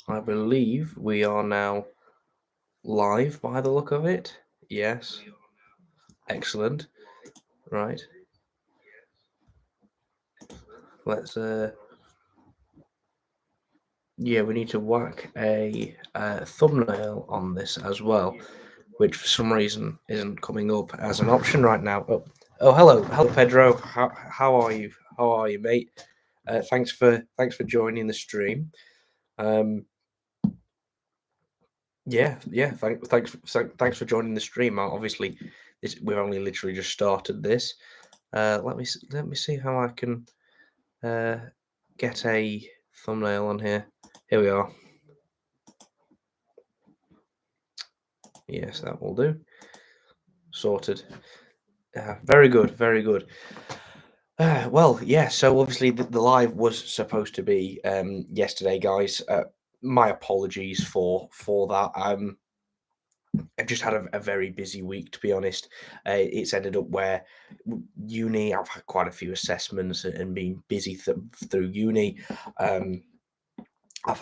I believe we are now live by the look of it. Yes. Excellent. Right. Let's yeah, we need to whack a thumbnail on this as well, which for some reason isn't coming up as an option right now. Oh, hello, Pedro. How are you? How are you, mate? Thanks for joining the stream. Um, yeah. Thanks for joining the stream. Obviously, we've only literally just started this. Let me see how I can uh, get a thumbnail on here. Here we are. Yes, that will do. Sorted. Very good, very good. Well, yeah. So obviously the live was supposed to be yesterday, guys. My apologies for that. I've just had a very busy week, to be honest. It's ended up where uni. I've had quite a few assessments and been busy through uni. Um, I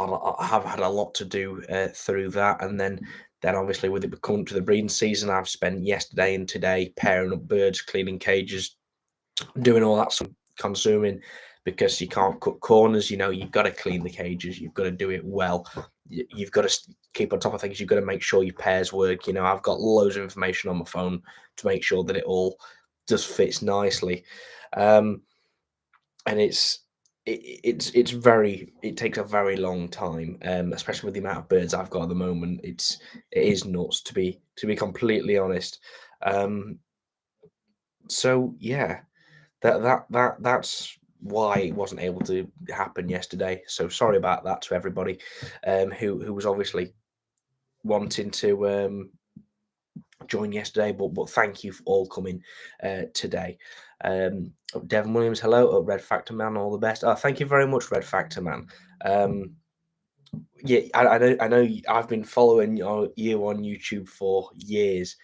have had a lot to do through that, and then obviously with it coming to the breeding season, I've spent yesterday and today pairing up birds, cleaning cages, doing all that sort of consuming, because you can't cut corners. You've got to clean the cages, you've got to do it well. You've got to keep on top of things. You've got to make sure your pairs work. I've got loads of information on my phone to make sure that it all just fits nicely. And it takes a very long time, especially with the amount of birds I've got at the moment. It is nuts, to be completely honest. Um, so yeah, that's why it wasn't able to happen yesterday. So sorry about that to everybody who was obviously wanting to join yesterday, but thank you for all coming today. Devon Williams, hello. Red Factor Man, all the best. Thank you very much, Red Factor Man. Um, yeah, I know. I've been following you on YouTube for years.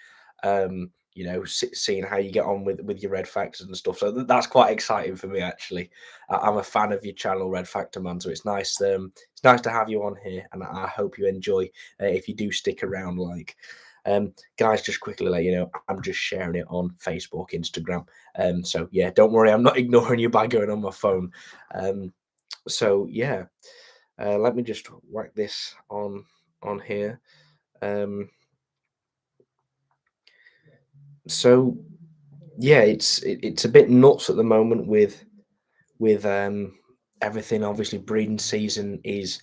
Seeing how you get on with your red factors and stuff. So that's quite exciting for me, actually. I'm a fan of your channel, Red Factor Man. So it's nice. It's nice to have you on here, and I hope you enjoy. If you do stick around, guys, just quickly let you know, I'm just sharing it on Facebook, Instagram. So yeah, don't worry, I'm not ignoring you by going on my phone. So yeah. Let me just whack this on here. Um, so yeah, it's a bit nuts at the moment with everything. Obviously, breeding season is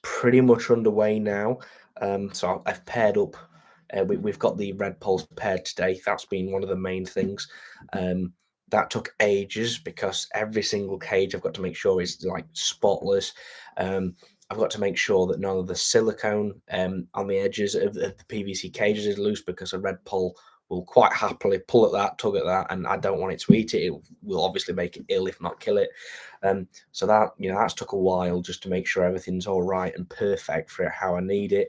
pretty much underway now. So I've paired up. We've got the red poles paired today. That's been one of the main things. Um, that took ages because every single cage I've got to make sure is like spotless. I've got to make sure that none of the silicone on the edges of the PVC cages is loose, because a red pole will quite happily pull at that, tug at that, and I don't want it to eat it. It will obviously make it ill, if not kill it. So that's took a while just to make sure everything's all right and perfect for how I need it.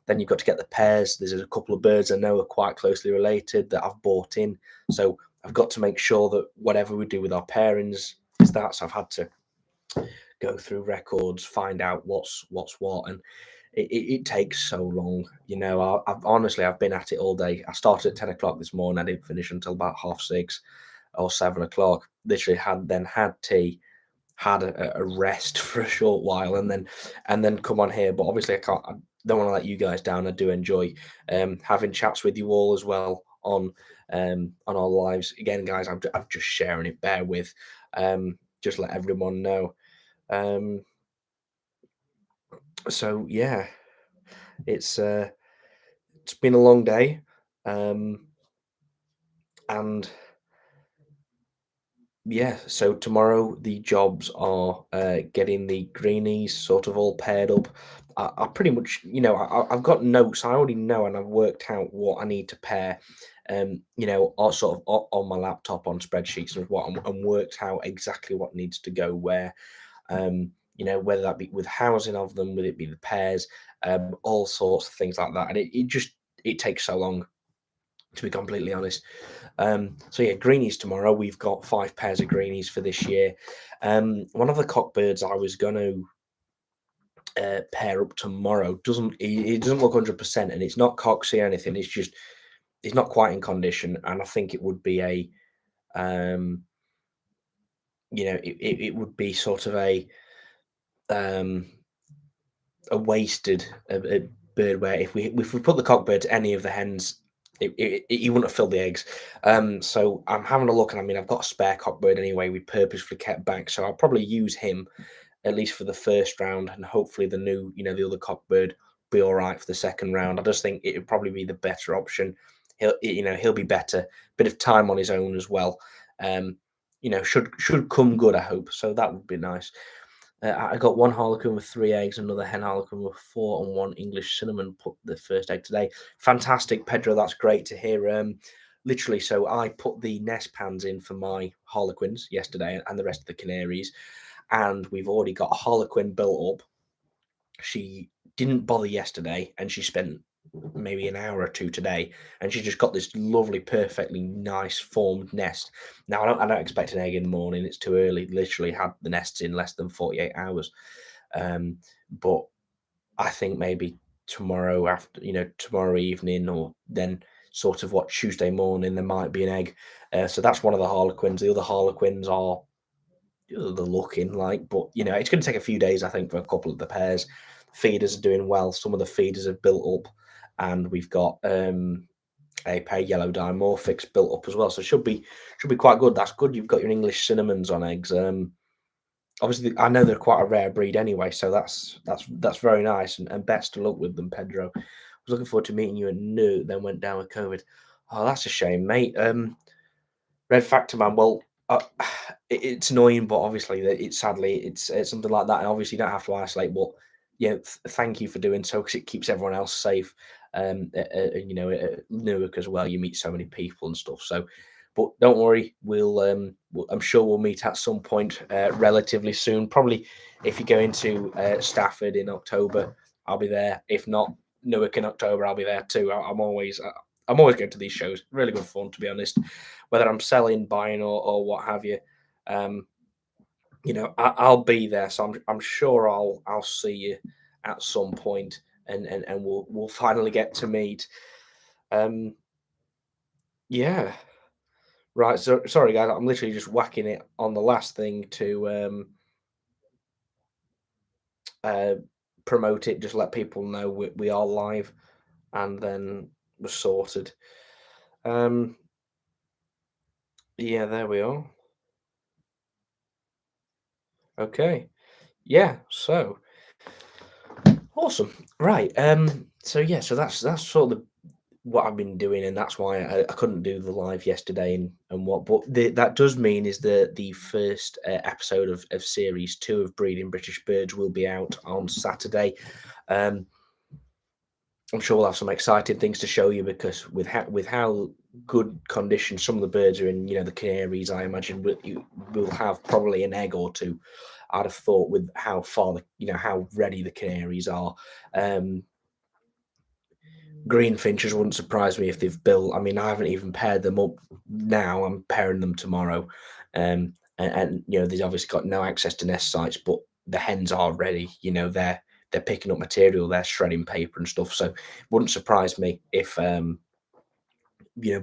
Then you've got to get the pairs. There's a couple of birds I know are quite closely related that I've bought in. So I've got to make sure that whatever we do with our pairings is that. So I've had to go through records, find out what's what, and it takes so long. I've been at it all day. I started at 10 o'clock this morning. I didn't finish until about 6:30 or 7 o'clock. Literally had tea, had a rest for a short while, and then come on here. But obviously, I don't want to let you guys down. I do enjoy having chats with you all as well on our lives. Again, guys, I'm just sharing it. Bear with, just let everyone know. Um, so yeah, it's been a long day, um, and yeah. So tomorrow the jobs are getting the greenies sort of all paired up. I pretty much, I've got notes. I already know, and I've worked out what I need to pair. All sort of on my laptop on spreadsheets and what, and worked out exactly what needs to go where. Whether that be with housing of them, whether it be the pairs, all sorts of things like that. And it takes so long. to be completely honest. So yeah, greenies tomorrow. We've got 5 pairs of greenies for this year. One of the cockbirds I was going to pair up tomorrow doesn't he doesn't look 100%, and it's not coxy or anything. It's just it's not quite in condition, and I think it would be a um, it would be sort of um, a wasted a bird where if we put the cockbird to any of the hens, he wouldn't have filled the eggs. So I'm having a look, and I mean I've got a spare cockbird anyway. We purposefully kept back, so I'll probably use him at least for the first round, and hopefully the new, the other cockbird be all right for the second round. I just think it would probably be the better option. He'll be better. Bit of time on his own as well. Should come good. I hope so. That would be nice. I got one harlequin with 3 eggs, another hen harlequin with four, and one English cinnamon put the first egg today. Fantastic, Pedro. That's great to hear. Literally, so I put the nest pans in for my harlequins yesterday and the rest of the canaries, and we've already got a harlequin built up. She didn't bother yesterday, and she spent maybe an hour or two today, and she just got this lovely, perfectly nice formed nest. Now I don't expect an egg in the morning; it's too early. Literally had the nests in less than 48 hours. But I think maybe tomorrow after, tomorrow evening, or then sort of what Tuesday morning, there might be an egg. So that's one of the harlequins. The other harlequins are they're looking like, but it's going to take a few days, I think, for a couple of the pairs. Feeders are doing well. Some of the feeders have built up, and we've got a pair of yellow dimorphics built up as well. So should be quite good. That's good. You've got your English cinnamons on eggs. Obviously, I know they're quite a rare breed anyway, so that's very nice. And best of luck with them, Pedro. I was looking forward to meeting you at New, then went down with COVID. Oh, that's a shame, mate. Red Factor Man. Well, it's annoying, but obviously, it's sadly it's something like that. And obviously, you don't have to isolate. But yeah, thank you for doing so because it keeps everyone else safe. At Newark as well, you meet so many people and stuff. So, but don't worry, I'm sure we'll meet at some point relatively soon. Probably if you go into Stafford in October, I'll be there. If not Newark in October, I'll be there too. I'm always going to these shows. Really good fun, to be honest. Whether I'm selling, buying, or what have you, um, I'll be there. So I'm sure I'll see you at some point, and we'll finally get to meet. Um, yeah, right. So sorry, guys. I'm literally just whacking it on the last thing to uh, promote it. Just let people know we are live, and then we're sorted. Um, yeah, there we are. Okay. Yeah. So awesome. Right. So yeah. So that's sort of what I've been doing, and that's why I couldn't do the live yesterday and what. But that does mean is that the first episode of series 2 of Breeding British Birds will be out on Saturday. Um, I'm sure we'll have some exciting things to show you because with how good condition some of the birds are in, the canaries, I imagine we'll have probably an egg or two. I'd have thought with how far how ready the canaries are. Um, Green finches wouldn't surprise me if they've built. I mean, I haven't even paired them up now. I'm pairing them tomorrow, and they've obviously got no access to nest sites, but the hens are ready. They're picking up material, they're shredding paper and stuff. So, it wouldn't surprise me if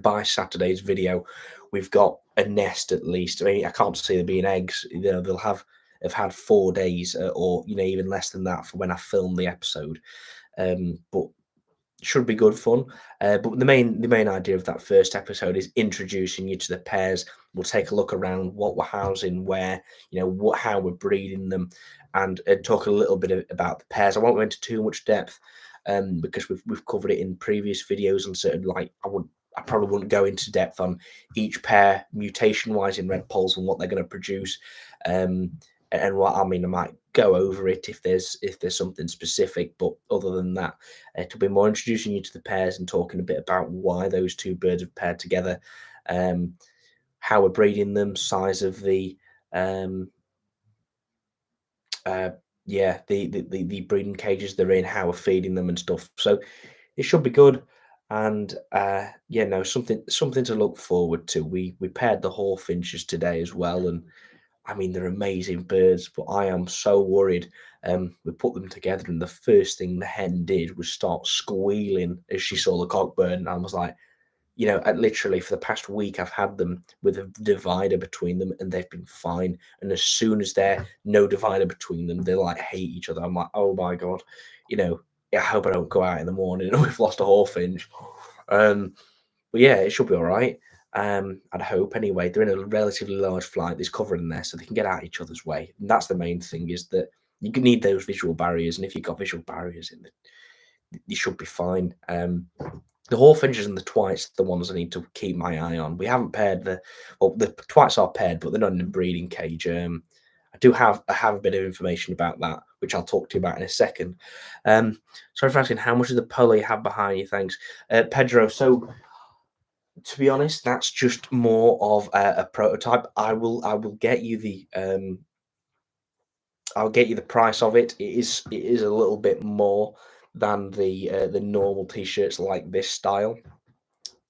by Saturday's video, we've got a nest at least. I mean, I can't see there being eggs. They'll have had 4 days, or even less than that for when I filmed the episode. But should be good fun. But the main idea of that first episode is introducing you to the pairs. We'll take a look around what we're housing, where, how we're breeding them, and talk a little bit about the pairs. I won't go into too much depth because we've covered it in previous videos, and certain like I probably wouldn't go into depth on each pair mutation wise in red poles and what they're going to produce. Um, and what I mean, I might go over it if there's something specific, but other than that, it'll be more introducing you to the pairs and talking a bit about why those two birds have paired together, um, how we're breeding them, size of um, uh, the breeding cages they're in, how we're feeding them and stuff. So it should be good. And yeah, no, something to look forward to. We paired the hawfinches today as well, and I mean they're amazing birds, but I am so worried. We put them together, and the first thing the hen did was start squealing as she saw the cockbird, and I was like, literally for the past week, I've had them with a divider between them, and they've been fine. And as soon as there's no divider between them, they like hate each other. I'm like, oh my god, you know, I hope I don't go out in the morning and we've lost a hawfinch. Um, but yeah, it should be all right. I'd hope anyway. They're in a relatively large flight. There's cover in there, so they can get out each other's way. And that's the main thing is that you need those visual barriers, and if you've got visual barriers in, you should be fine. The Hawfinches and the Twites are the ones I need to keep my eye on. We haven't paired the Twites are paired, but they're not in a breeding cage. I have a bit of information about that, which I'll talk to you about in a second. Sorry for asking, how much of the polo you have behind you? Thanks, Pedro. So to be honest, that's just more of a prototype. I will get you the price of it. It is a little bit more than the normal t-shirts like this style.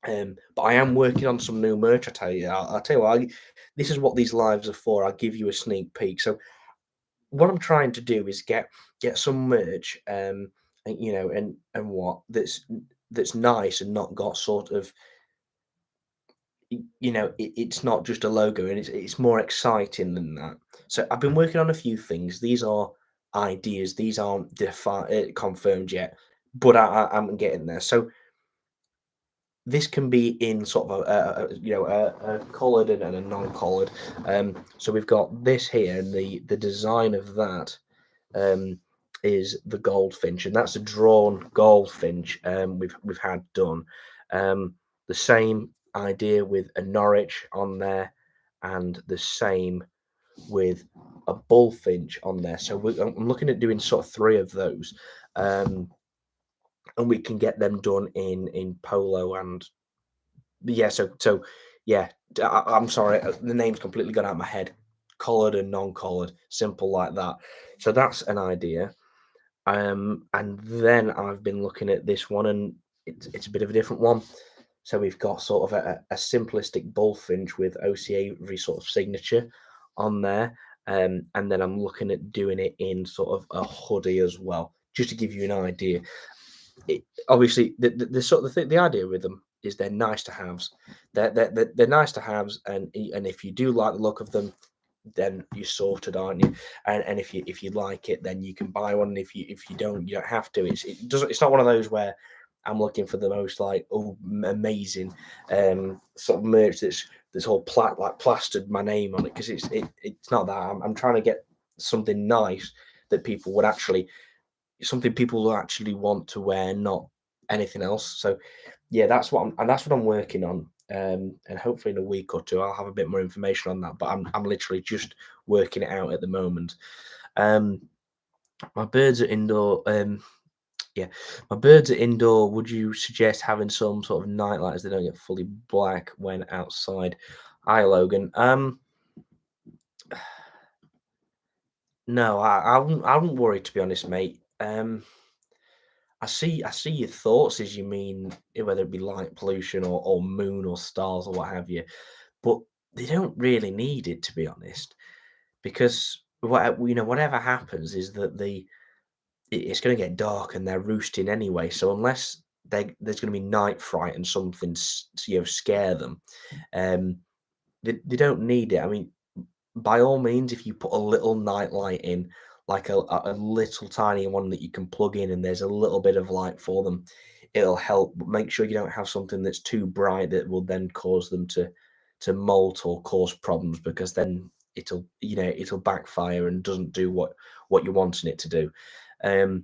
But I am working on some new merch. I tell you, I'll tell you what. This is what these lives are for. I'll give you a sneak peek. So what I'm trying to do is get some merch, and what that's nice and not got sort of, it's not just a logo, and it's more exciting than that. So I've been working on a few things. These are ideas. These aren't confirmed yet, but I'm getting there. So this can be in sort of a collared and a non-collared. So we've got this here, and the design of that is the goldfinch, and that's a drawn goldfinch. We've had done the same idea with a Norwich on there, and the same with a bullfinch on there. So I'm looking at doing sort of three of those, um, and we can get them done in polo and yeah, so yeah, I'm sorry, the name's completely gone out of my head. Collared and non-collared, simple like that. So that's an idea. And then I've been looking at this one, and it's a bit of a different one. So we've got sort of a simplistic bullfinch with OCA sort of signature on there. And then I'm looking at doing it in sort of a hoodie as well, just to give you an idea. Obviously the sort of the idea with them is they're nice to haves. They're nice to haves, and if you do like the look of them, then you're sorted, aren't you? And if you like it, then you can buy one. And if you don't, you don't have to. It's not one of those where I'm looking for the most like amazing sort of merch that's all plastered my name on it, because it's not that. I'm trying to get something nice that people will actually want to wear, not anything else. So yeah, that's what I'm working on. And hopefully in a week or two I'll have a bit more information on that. But I'm literally just working it out at the moment. Um, my birds are indoor. Yeah, my birds are indoor. Would you suggest having some sort of night lights that don't get fully black when outside? Hi, Logan. No, I wouldn't worry, to be honest, mate. I see your thoughts as you mean, whether it be light pollution or moon or stars or what have you, but they don't really need it, to be honest, because whatever happens is that it's going to get dark and they're roosting anyway. So unless there's going to be night fright and something scare them, um, they don't need it. I mean, by all means, if you put a little night light in, like a little tiny one that you can plug in, and there's a little bit of light for them, it'll help. But make sure you don't have something that's too bright that will then cause them to molt or cause problems, because then it'll backfire and doesn't do what you're wanting it to do. Um,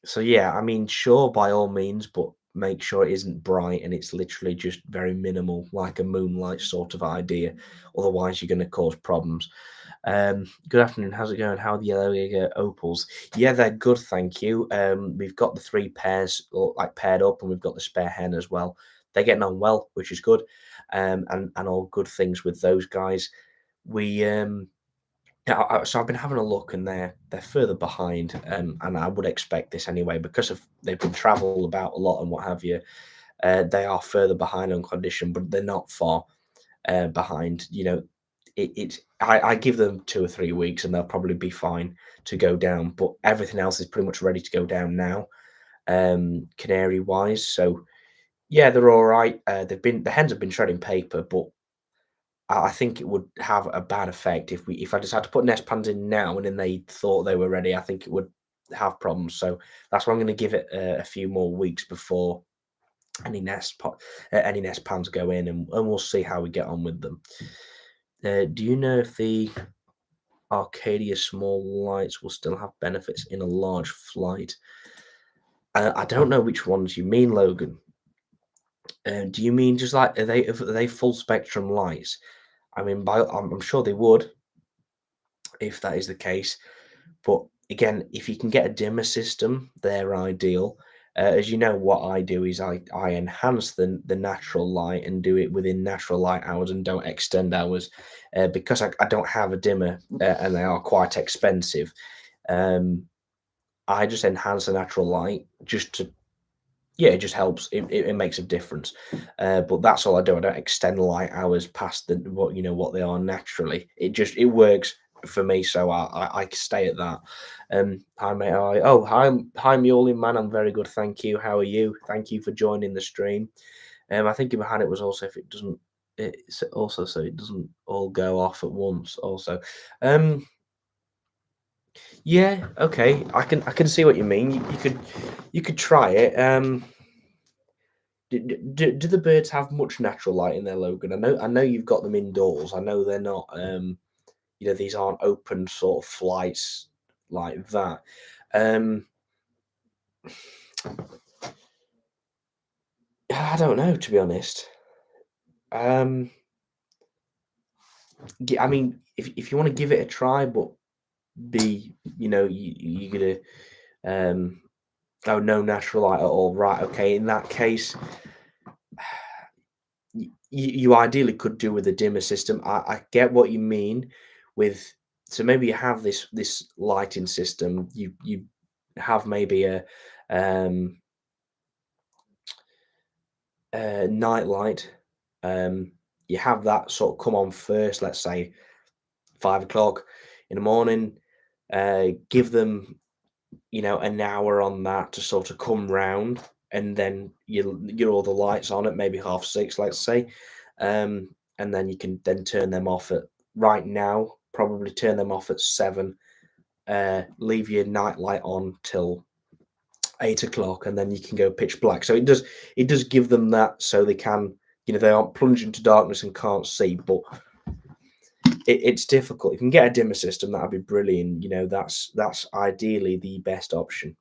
so yeah, I mean, sure, by all means, but make sure it isn't bright and it's literally just very minimal, like a moonlight sort of idea. Otherwise, you're going to cause problems. Good afternoon. How's it going? How are the yellow eager opals? Yeah, they're good, thank you. We've got the three pairs like paired up, and we've got the spare hen as well. They're getting on well, which is good. And all good things with those guys. We Yeah, so I've been having a look, and they're further behind, and I would expect this anyway because of they've been travel about a lot and what have you. They are further behind on condition, but they're not far behind. I give them 2 or 3 weeks, and they'll probably be fine to go down. But everything else is pretty much ready to go down now, canary wise. So yeah, they're all right. The hens have been shredding paper, but I think it would have a bad effect if I decided to put nest pans in now and then they thought they were ready. I think it would have problems. So that's why I'm going to give it a few more weeks before any nest pans go in, and we'll see how we get on with them. Do you know if the Arcadia small lights will still have benefits in a large flight? I don't know which ones you mean, Logan. Do you mean just like are they full spectrum lights? I mean, I'm sure they would if that is the case. But again, if you can get a dimmer system, they're ideal. As you know, what I do is I enhance the natural light and do it within natural light hours and don't extend hours because I don't have a dimmer and they are quite expensive. Um, I just enhance the natural light just to yeah, it just helps. It makes a difference. But that's all I do. I don't extend light hours past what they are naturally. It works for me, so I stay at that. Hi mate. Hi Muley man. I'm very good, thank you. How are you? Thank you for joining the stream. I think behind it was also if it doesn't. It's also so it doesn't all go off at once. Also, um, yeah, okay. I can see what you mean. You could try it. Do the birds have much natural light in their Logan? I know you've got them indoors. I know they're not. These aren't open sort of flights like that. Um, I don't know, to be honest. Um, I mean, if you want to give it a try, but be you're gonna oh, no natural light at all, right? Okay, in that case, you ideally could do with a dimmer system. I get what you mean with so maybe you have this lighting system. You have maybe um, a night light. Um, you have that sort of come on first. Let's say 5 o'clock in the morning. Give them an hour on that to sort of come round, and then you're all the lights on at maybe 6:30, let's say, and then you can then turn them off at right now. Probably turn them off at 7. Leave your night light on till 8 o'clock, and then you can go pitch black. So it does give them that, so they can they aren't plunged into darkness and can't see, but it's difficult. If you can get a dimmer system, that'd be brilliant. That's ideally the best option.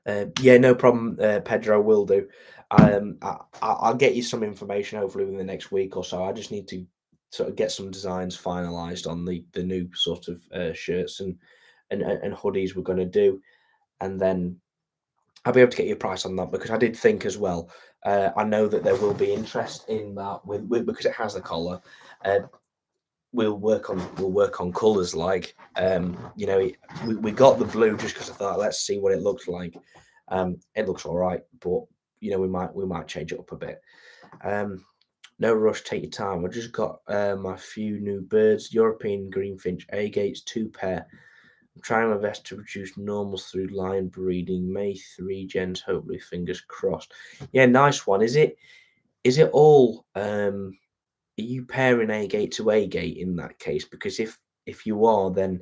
Yeah, no problem, Pedro. Will do. I'll get you some information hopefully within the next week or so. I just need to sort of get some designs finalised on the new sort of shirts and hoodies we're going to do, and then I'll be able to get you a price on that because I did think as well. I know that there will be interest in that because it has the collar. Uh, we'll work on colours like we got the blue just because I thought let's see what it looks like. It looks all right, but we might change it up a bit. um no rush, take your time. I just got my few new birds, European greenfinch agates, 2 pair. I'm trying my best to produce normals through line breeding, May 3 gens, hopefully, fingers crossed. Yeah, nice one. Is it all are you pairing A gate to A gate in that case? Because if you are, then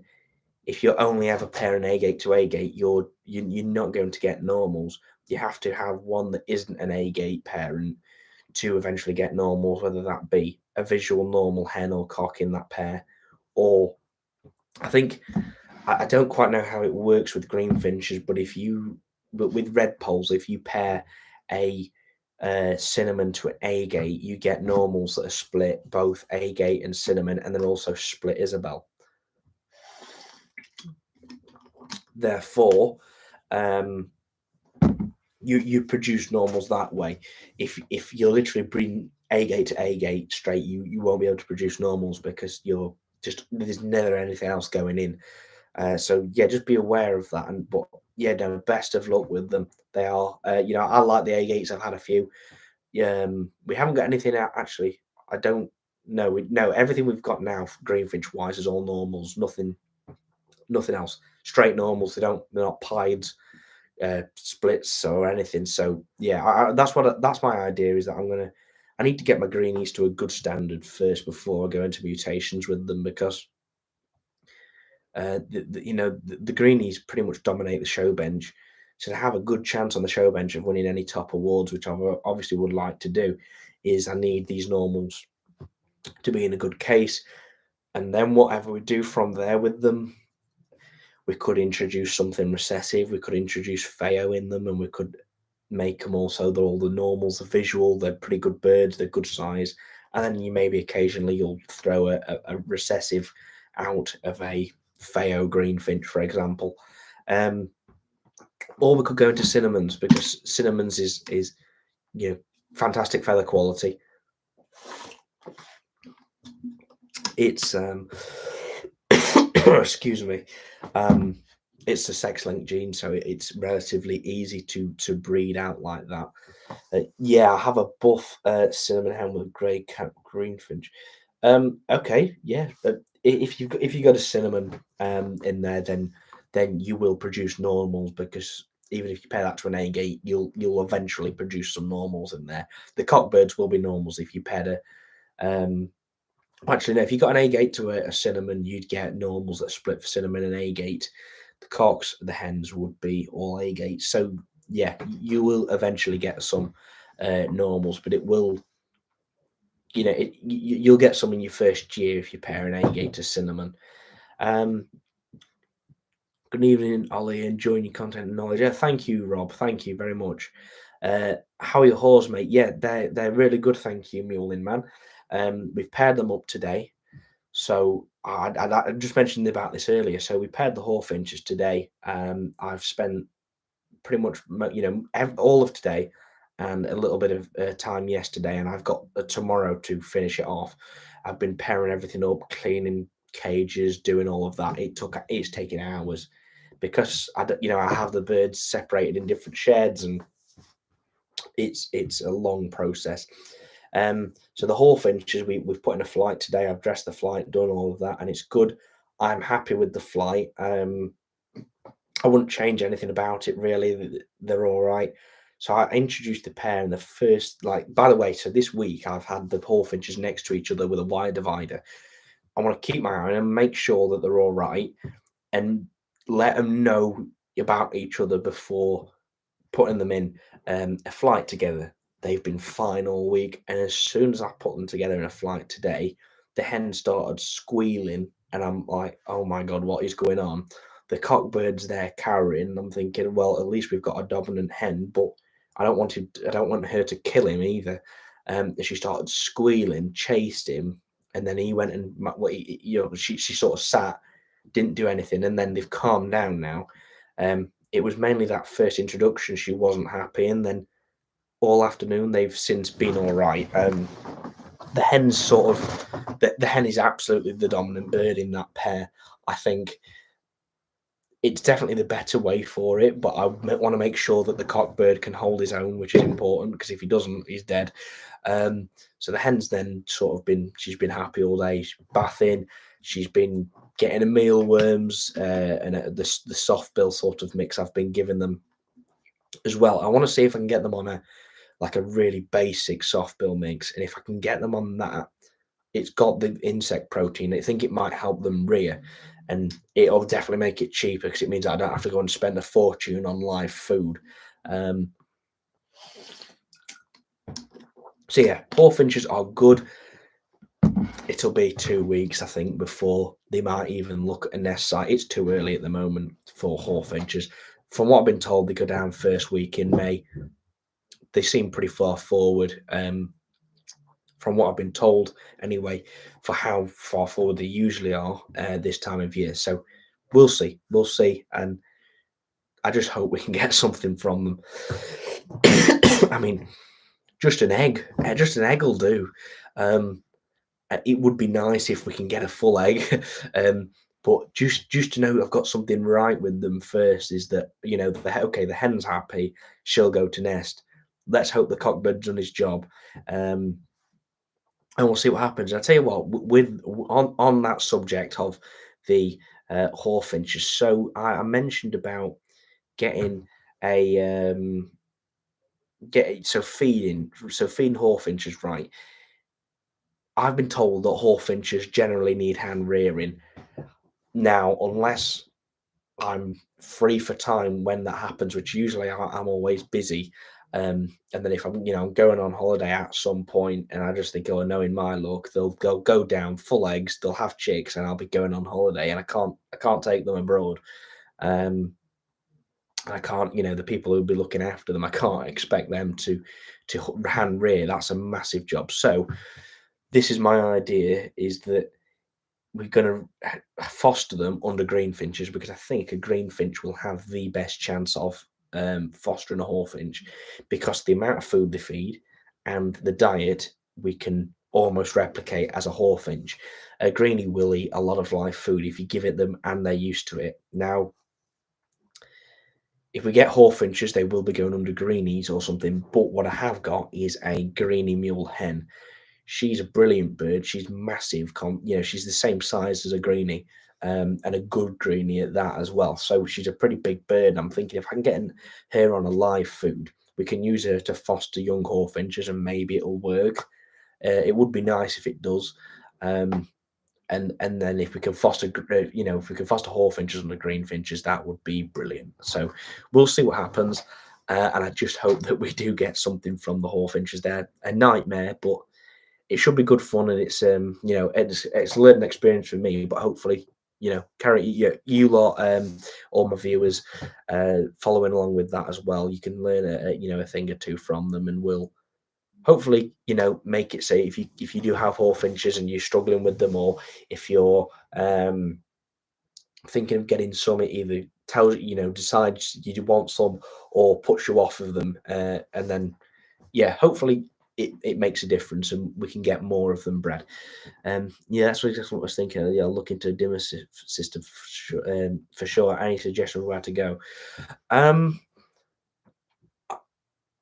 if you're only ever pairing A gate to A gate, you're not going to get normals. You have to have one that isn't an A gate parent to eventually get normals, whether that be a visual normal hen or cock in that pair, or I think I don't quite know how it works with greenfinches, but with red poles, if you pair a cinnamon to an agate, you get normals that are split both agate and cinnamon, and then also split Isabel. Therefore, you produce normals that way. If you're literally A gate to A gate straight, you won't be able to produce normals because you're just there's never anything else going in. So yeah, just be aware of that. And but yeah, no, best of luck with them. They are, I like the A gates. I've had a few. We haven't got anything out actually. I don't know. We no everything we've got now, greenfinch wise, is all normals. Nothing else. Straight normals. They're not pieds, splits or anything. So yeah, that's my idea is that I need to get my greenies to a good standard first before I go into mutations with them because the greenies pretty much dominate the show bench. So to have a good chance on the show bench of winning any top awards, which I obviously would like to do, is I need these normals to be in a good case. And then whatever we do from there with them, we could introduce something recessive. We could introduce FAO in them, and we could make them also all the normals are visual. They're pretty good birds. They're good size. And then you maybe occasionally you'll throw a recessive out of a FAO greenfinch, for example. Or we could go into cinnamons because cinnamons is fantastic feather quality. It's excuse me. It's a sex-linked gene, so it's relatively easy to breed out like that. Yeah, I have a buff cinnamon hen with grey cap greenfinch. Okay, yeah. If you got a cinnamon in there, then you will produce normals because even if you pair that to an agate, you'll eventually produce some normals in there. The cockbirds will be normals if you pair um actually no, if you got an agate to a cinnamon, you'd get normals that split for cinnamon and agate. The cocks, the hens would be all agates. So yeah, you will eventually get some normals, but it will you'll get some in your first year if you pair an agate to cinnamon. Um, Good evening, Ollie. Enjoying your content and knowledge. Yeah, thank you, Rob. Thank you very much. How are your whores, mate? Yeah, they're really good. Thank you, Mulin man. We've paired them up today. So I just mentioned about this earlier. So we paired the Hawfinches today. I've spent pretty much all of today and a little bit of time yesterday, and I've got tomorrow to finish it off. I've been pairing everything up, cleaning cages, doing all of that. It's taking hours because I have the birds separated in different sheds, and it's a long process. So the Hawfinches we've put in a flight today. I've dressed the flight, done all of that, and it's good. I'm happy with the flight. I wouldn't change anything about it really. They're all right. So I introduced the pair in the first, by the way, so this week I've had the Hawfinches next to each other with a wire divider. I want to keep my eye on them, make sure that they're all right, and let them know about each other before putting them in a flight together. They've been fine all week, and as soon as I put them together in a flight today, the hen started squealing, and I'm like, "Oh my god, what is going on?" The cockbird's there carrying. I'm thinking, well, at least we've got a dominant hen, but I don't want her to kill him either. She started squealing, chased him, and then he went and she sort of sat, didn't do anything, and then they've calmed down now. It was mainly that first introduction she wasn't happy, and then all afternoon they've since been all right. The hen's the hen is absolutely the dominant bird in that pair. I think it's definitely the better way for it, but I want to make sure that the cockbird can hold his own, which is important because if he doesn't, he's dead. So the hen's then she's been happy all day. She's bathing, she's been getting a mealworms and the soft bill sort of mix I've been giving them as well. I want to see if I can get them on a really basic soft bill mix, and if I can get them on that, it's got the insect protein. I think it might help them rear, and it'll definitely make it cheaper because it means I don't have to go and spend a fortune on live food. So yeah, Hawfinches are good. It'll be 2 weeks, I think, before they might even look at a nest site. It's too early at the moment for Hawfinches. From what I've been told, they go down first week in May. They seem pretty far forward. From what I've been told, anyway, for how far forward they usually are this time of year. So we'll see. We'll see. And I just hope we can get something from them. I mean, just an egg will do. Um, it would be nice if we can get a full egg, but just to know I've got something right with them first is that okay, the hen's happy, she'll go to nest. Let's hope the cockbird's done his job, um, and we'll see what happens. I tell you what, on that subject of the hawfinches, so I mentioned about getting a feeding hawfinches right. I've been told that hawfinches generally need hand rearing. Now, unless I'm free for time when that happens, which usually I'm always busy, and then if I'm going on holiday at some point, and I just think, oh, knowing my luck, they'll go down full eggs, they'll have chicks, and I'll be going on holiday, and I can't take them abroad. Um, I can't, the people who'll be looking after them, I can't expect them to hand rear. That's a massive job. So this is my idea: is that we're going to foster them under greenfinches because I think a greenfinch will have the best chance of fostering a hawfinch because the amount of food they feed and the diet we can almost replicate as a hawfinch. A greenie will eat a lot of live food if you give it them and they're used to it. Now, if we get hawfinches, they will be going under greenies or something. But what I have got is a greenie mule hen. She's a brilliant bird. She's massive. She's the same size as a greenie, and a good greenie at that as well. So she's a pretty big bird. And I'm thinking if I can get her on a live food, we can use her to foster young hawfinches, and maybe it'll work. It would be nice if it does. Um, and then if we can if we can foster hawfinches and the greenfinches, that would be brilliant. So we'll see what happens, and I just hope that we do get something from the hawfinches. They're a nightmare, but it should be good fun, and it's a learning experience for me. But hopefully, carry you lot, all my viewers, following along with that as well. You can learn a thing or two from them, and we'll hopefully make it. Say if you do have hawfinches and you're struggling with them, or if you're thinking of getting some, it either tells decides you want some or puts you off of them, and then hopefully it makes a difference and we can get more of them bred. Yeah, that's what I was thinking. Yeah, look into a dimmer system for sure. Any suggestions where to go? Um,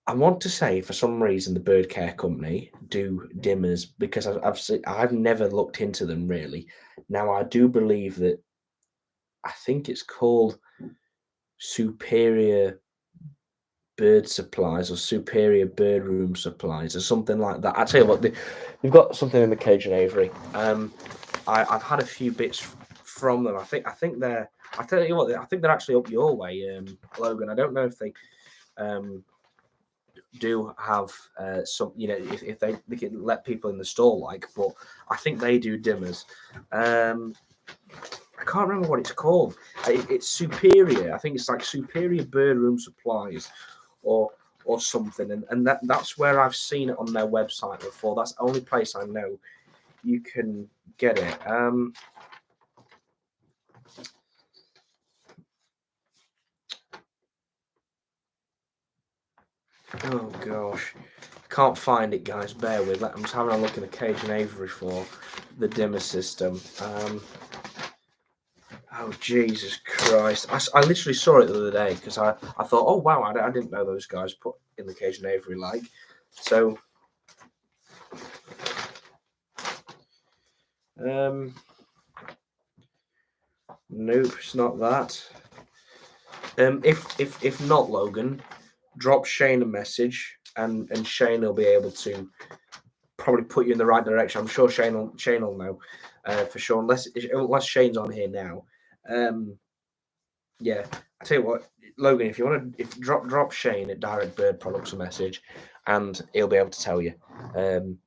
I want to say for some reason the bird care company do dimmers because I've never looked into them really. Now I do believe that I think it's called Superior Bird Supplies or Superior Bird Room Supplies or something like that. I tell you what, they've got something in the cage and aviary. I've had a few bits from them. I think they're. I tell you what, I think they're actually up your way, Logan. I don't know if they do have some. If they can let people in the store but I think they do dimmers. I can't remember what it's called. It's Superior. I think it's like Superior Bird Room Supplies, or something. And that's where I've seen it on their website before. That's the only place I know you can get it. Oh gosh, can't find it, guys. Bear with. I'm just having a look in the cage and aviary for the dimmer system. Oh Jesus Christ! I literally saw it the other day because I thought, oh wow, I didn't know those guys put in the cage and aviary so. Nope, it's not that. If not, Logan, drop Shane a message, and Shane will be able to probably put you in the right direction. I'm sure Shane will know for sure, unless Shane's on here now. Yeah, I tell you what, Logan, if you want to, if drop Shane at Direct Bird Products a message, and he'll be able to tell you. And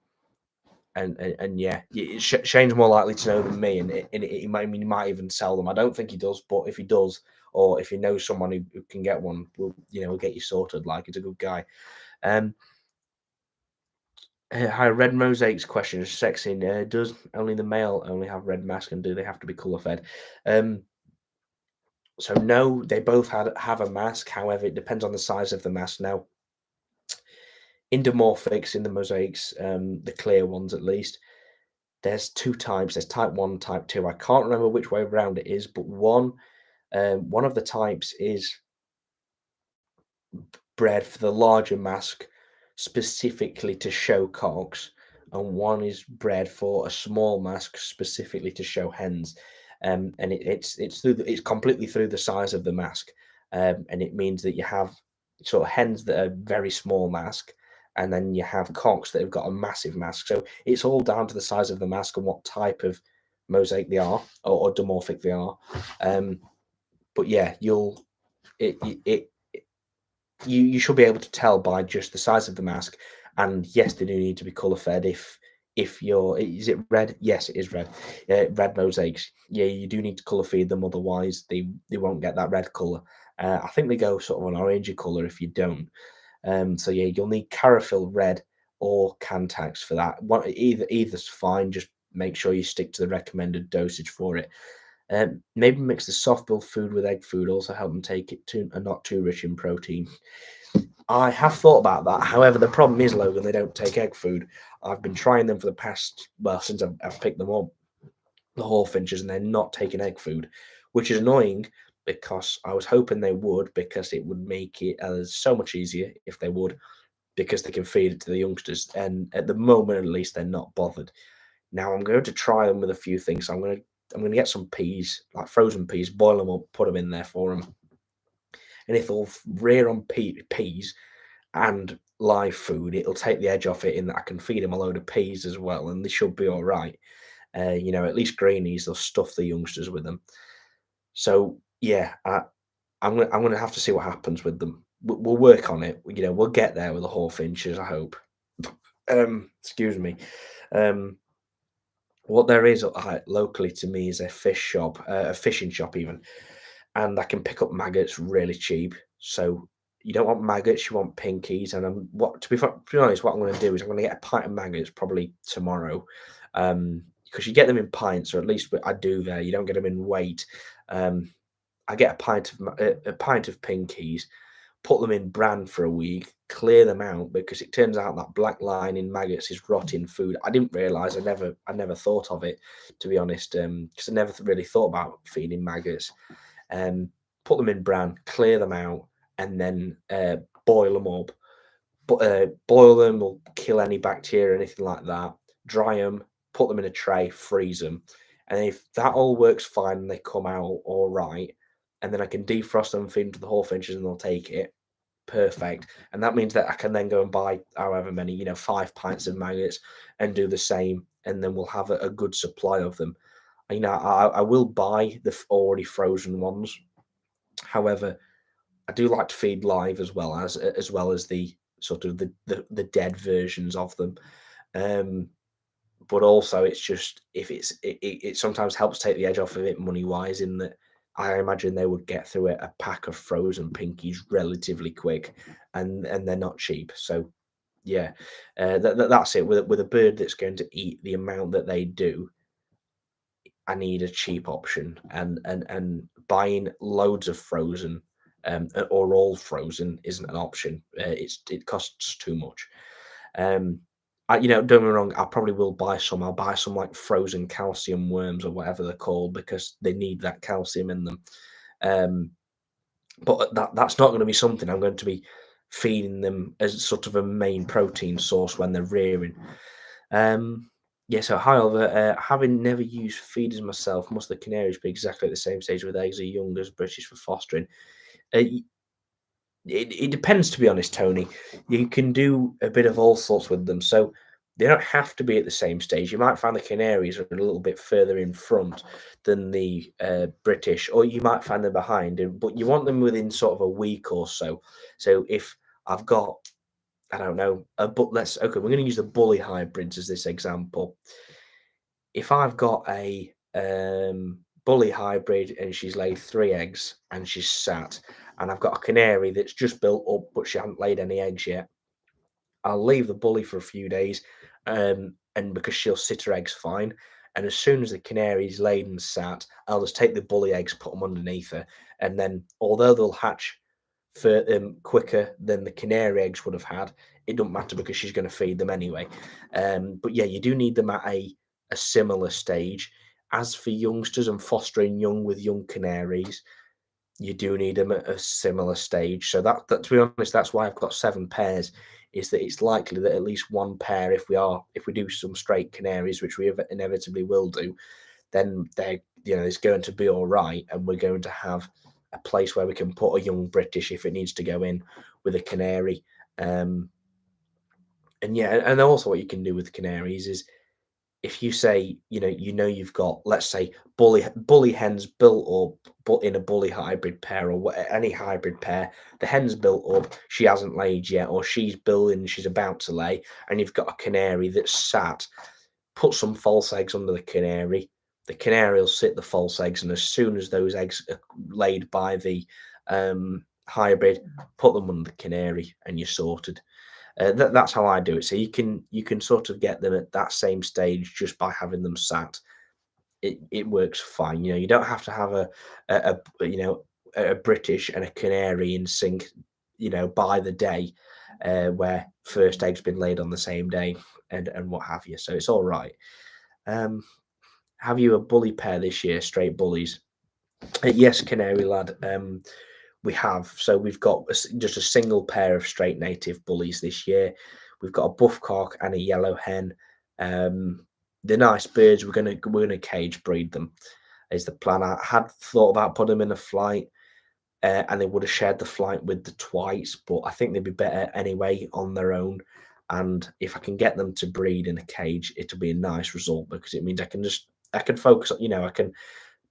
yeah, Shane's more likely to know than me, and he might even sell them. I don't think he does, but if he does, or if he knows someone who can get one, we'll get you sorted. Like, he's a good guy. Hi, red mosaics question is sexy. Does only the male only have red mask, and do they have to be colour fed? So no, they both have a mask. However, it depends on the size of the mask. Now, endomorphics in the mosaics, the clear ones at least. There's two types. There's type one, type two. I can't remember which way around it is, but one of the types is bred for the larger mask specifically to show cocks, and one is bred for a small mask specifically to show hens. And it's completely through the size of the mask, and it means that you have sort of hens that are very small mask, and then you have cocks that have got a massive mask. So it's all down to the size of the mask and what type of mosaic they are, or dimorphic they are. Um, but yeah, it, it you should be able to tell by just the size of the mask. And yes, they do need to be color fed. If you're, is it red? Yes, it is red. Red mosaics. Yeah, you do need to color feed them, otherwise they won't get that red color. I think they go sort of an orangey color if you don't. So yeah, you'll need chlorophyll red or Cantax for that. One, either's fine. Just make sure you stick to the recommended dosage for it. Maybe mix the soft bill food with egg food. Also help them take it to and not too rich in protein. I have thought about that. However, the problem is, Logan, they don't take egg food. I've been trying them for the past, well, since I've picked them up, the Hawfinches, and they're not taking egg food, which is annoying because I was hoping they would, because it would make it so much easier if they would, because they can feed it to the youngsters. And at the moment, at least, they're not bothered. Now I'm going to try them with a few things. I'm going to get some peas, like frozen peas, boil them up, put them in there for them. And if they'll rear on peas and live food, it'll take the edge off it in that I can feed them a load of peas as well, and they should be all right. At least greenies, they'll stuff the youngsters with them. So yeah, I'm gonna have to see what happens with them. We'll work on it. We'll get there with the Hawfinches, I hope. Excuse me. Um, what there is locally to me is a fish shop, a fishing shop even, and I can pick up maggots really cheap. So you don't want maggots, you want pinkies. And to be honest, what I'm going to do is I'm going to get a pint of maggots probably tomorrow, because you get them in pints, or at least I do there. You don't get them in weight. Um, I get a pint of pinkies, put them in bran for a week, clear them out, because it turns out that black line in maggots is rotting food. I didn't realise. I never thought of it, to be honest, because I never really thought about feeding maggots. Um, Put them in bran, clear them out, and then boil them up. Boil them will kill any bacteria or anything like that. Dry them, put them in a tray, freeze them, and if that all works fine and they come out all right, and then I can defrost them, feed them to the Hawfinches, and they'll take it. Perfect. And that means that I can then go and buy however many, 5 pints of maggots, and do the same, and then we'll have a good supply of them. I will buy the already frozen ones. However, I do like to feed live as well as the sort of the dead versions of them. Um, but also, it's just, if it sometimes helps take the edge off of it money wise, in that I imagine they would get through a pack of frozen pinkies relatively quick, and they're not cheap. So yeah, that's it. With a bird that's going to eat the amount that they do, I need a cheap option, and buying loads of frozen, or all frozen, isn't an option. It costs too much. Um, don't get me wrong. I probably will buy some. I'll buy some like frozen calcium worms or whatever they're called, because they need that calcium in them. Um, but that's not going to be something I'm going to be feeding them as sort of a main protein source when they're rearing. Yeah, so hi Oliver. Having never used feeders myself, must the canaries be exactly at the same stage with eggs or young as British for fostering? It, it depends, to be honest, Tony. You can do a bit of all sorts with them. So they don't have to be at the same stage. You might find the canaries are a little bit further in front than the British, or you might find them behind, but you want them within sort of a week or so. So if I've got, I don't know, but we're going to use the bully hybrids as this example. If I've got a bully hybrid and she's laid 3 eggs and she's sat, and I've got a canary that's just built up but she hasn't laid any eggs yet, I'll leave the bully for a few days, and because she'll sit her eggs fine. And as soon as the canary's laid and sat, I'll just take the bully eggs, put them underneath her, and then although they'll hatch quicker than the canary eggs would have had, it doesn't matter because she's going to feed them anyway. But yeah, you do need them at a similar stage. As for youngsters and fostering young with young canaries, you do need them at a similar stage. So that to be honest, that's why I've got 7 pairs. Is that it's likely that at least one pair, if we do some straight canaries, which we inevitably will do, then they're it's going to be all right, and we're going to have a place where we can put a young British if it needs to go in with a canary. And yeah, and also what you can do with canaries is if you say, you've got, let's say, bully hens built up, but in a bully hybrid pair or any hybrid pair, the hen's built up, she hasn't laid yet, or she's building, she's about to lay, and you've got a canary that's sat, put some false eggs under the canary. The canary will sit the false eggs, and as soon as those eggs are laid by the hybrid, put them under the canary, and you're sorted. That's how I do it. So you can sort of get them at that same stage just by having them sat. It works fine. You don't have to have a British and a canary in sync. By the day, where first egg's been laid on the same day and what have you. So it's all right. Um, have you a bully pair this year? Straight bullies? Yes, canary lad. We have. So we've got just a single pair of straight native bullies this year. We've got a buff cock and a yellow hen. They're nice birds. We're gonna cage breed them. Is the plan. I had thought about putting them in a flight, and they would have shared the flight with the twice, but I think they'd be better anyway on their own. And if I can get them to breed in a cage, it'll be a nice result because it means I can focus. I can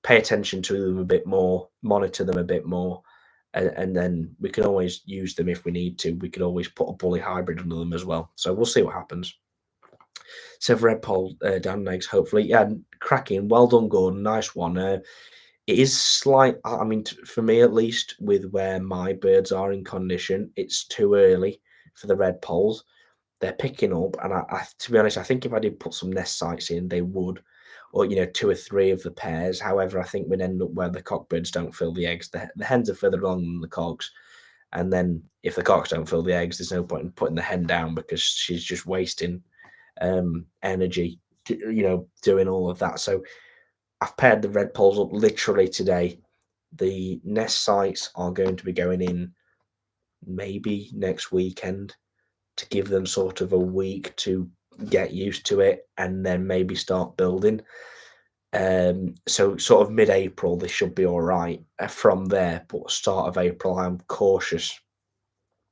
pay attention to them a bit more, monitor them a bit more, and then we can always use them if we need to. We could always put a bully hybrid under them as well. So we'll see what happens. So red pole down eggs, hopefully. Yeah, cracking. Well done, Gordon. Nice one. It is slight. I mean, for me at least, with where my birds are in condition, it's too early for the red poles. They're picking up, and to be honest, I think if I did put some nest sites in, they would, or 2 or 3 of the pairs. However, I think we'd end up where the cockbirds don't fill the eggs. The hens are further along than the cocks, and then if the cocks don't fill the eggs, there's no point in putting the hen down because she's just wasting energy, doing all of that. So I've paired the red poles up literally today. The nest sites are going to be going in maybe next weekend to give them sort of a week to get used to it and then maybe start building. So sort of mid-April, they should be all right from there. But start of April, I'm cautious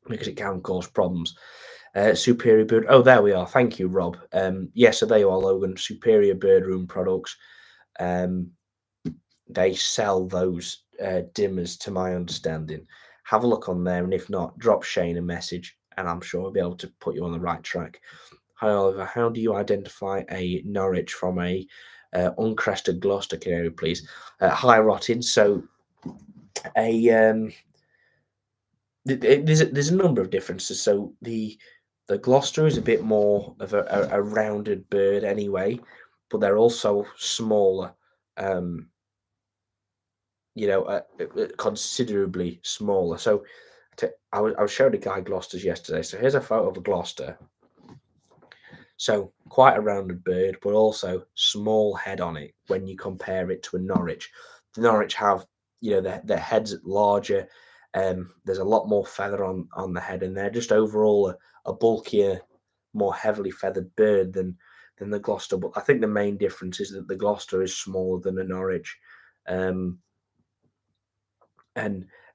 because it can cause problems. Superior Bird. Oh, there we are. Thank you, Rob. So there you are, Logan. Superior Bird Room products. They sell those dimmers, to my understanding. Have a look on there, and if not, drop Shane a message, and I'm sure I'll be able to put you on the right track. Hi, Oliver. How do you identify a Norwich from a uncrested Gloucester canary, please? Hi, Rottin. So, there's a number of differences. So the Gloucester is a bit more of a rounded bird anyway, but they're also smaller. Considerably smaller. So I was showing a guy Gloucesters yesterday. So here's a photo of a Gloucester. So quite a rounded bird, but also small head on it when you compare it to a Norwich. The Norwich have, their heads larger. There's a lot more feather on the head, and they're just overall a bulkier, more heavily feathered bird than the Gloucester. But I think the main difference is that the Gloucester is smaller than a Norwich. And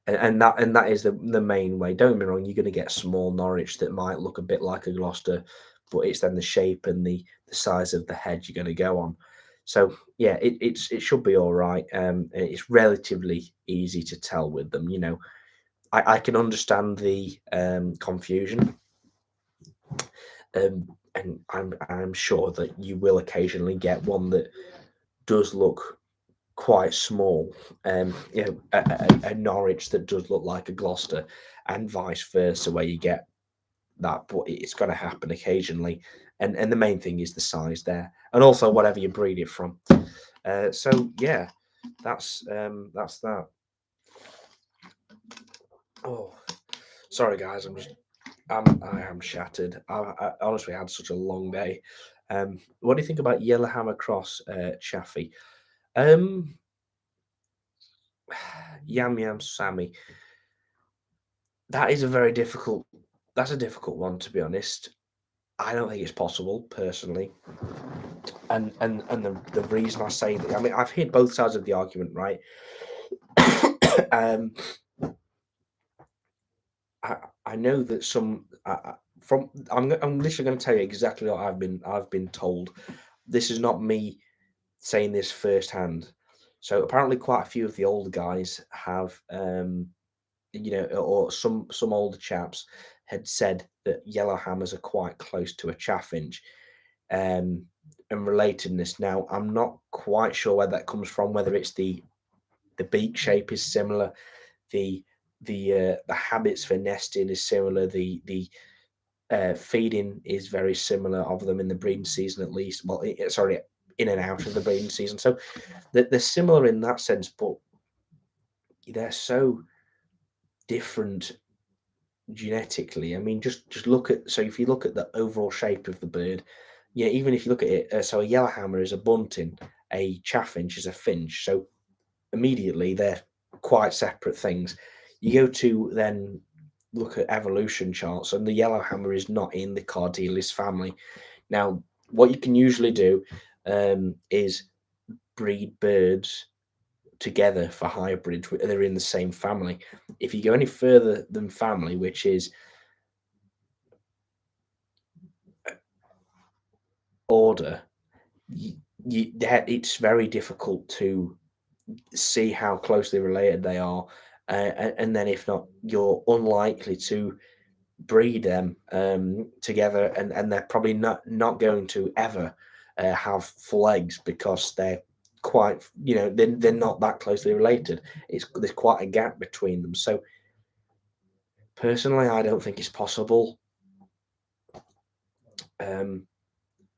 that is the main way. Don't get me wrong, you're going to get small Norwich that might look a bit like a Gloucester, but it's then the shape and the size of the head you're going to go on. So yeah, it should be all right. It's relatively easy to tell with them. I can understand the confusion, and I'm sure that you will occasionally get one that does look quite small, a Norwich that does look like a Gloucester, and vice versa, where you get that, but it's going to happen occasionally. And the main thing is the size there, and also whatever you breed it from. So yeah, that's that. Oh, sorry guys, I'm just I am shattered. I honestly had such a long day. What do you think about Yellowhammer Cross Chaffee? Um, Yam Yam Sammy. That is a very difficult. That's a difficult one, to be honest. I don't think it's possible personally, and the reason I say that, I mean, I've heard both sides of the argument, right? um, I know that some from I'm literally going to tell you exactly what I've been told. This is not me saying this firsthand. So apparently, quite a few of the old guys have, or some older chaps had said that yellow hammers are quite close to a chaffinch, um, and relatedness. Now, I'm not quite sure where that comes from. Whether it's the beak shape is similar, the the habits for nesting is similar, the feeding is very similar of them in the breeding season, at least. Well, sorry, in and out of the breeding season. So they're similar in that sense, but they're so different genetically. I mean, just look at, so if you look at the overall shape of the bird, yeah, even if you look at it, so a yellowhammer is a bunting, a chaffinch is a finch. So immediately they're quite separate things. You go to then look at evolution charts, and the yellowhammer is not in the Cardelis family. Now, what you can usually do is breed birds together for hybrids. They're in the same family. If you go any further than family, which is order, you, it's very difficult to see how closely related they are. And then, if not, you're unlikely to breed them together, and they're probably not going to ever have full eggs because they're quite, they're not that closely related. There's quite a gap between them. So personally, I don't think it's possible. Um,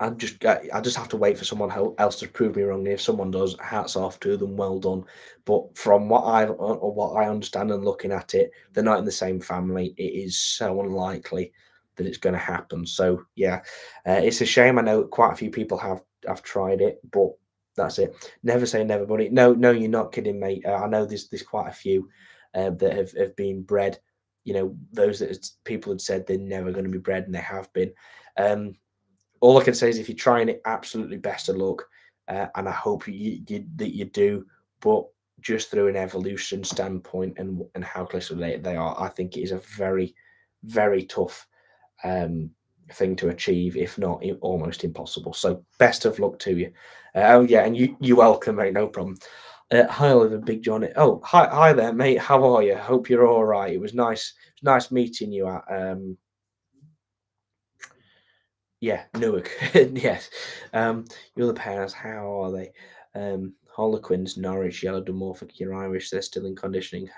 I just have to wait for someone else to prove me wrong. If someone does, hats off to them, well done. But from what I understand and looking at it, they're not in the same family. It is so unlikely that it's going to happen. So yeah, it's a shame. I know quite a few people have tried it, but that's it. Never say never, buddy. No, no, you're not kidding, mate. I know there's quite a few that have been bred. Those that people had said they're never going to be bred, and they have been. Um, all I can say is, if you're trying it, absolutely best of luck, and I hope that you do. But just through an evolution standpoint and how closely related they are, I think it is a very, very tough um, thing to achieve, if not almost impossible. So best of luck to you. Oh yeah, and you welcome, mate. No problem. Hi, Oliver, Big John. Oh, hi there, mate. How are you? Hope you're all right. It was nice meeting you at yeah, Newark. Yes. Your other pairs, how are they? Harlequins, Norwich, Yellow Dimorphic, you're Irish, they're still in conditioning.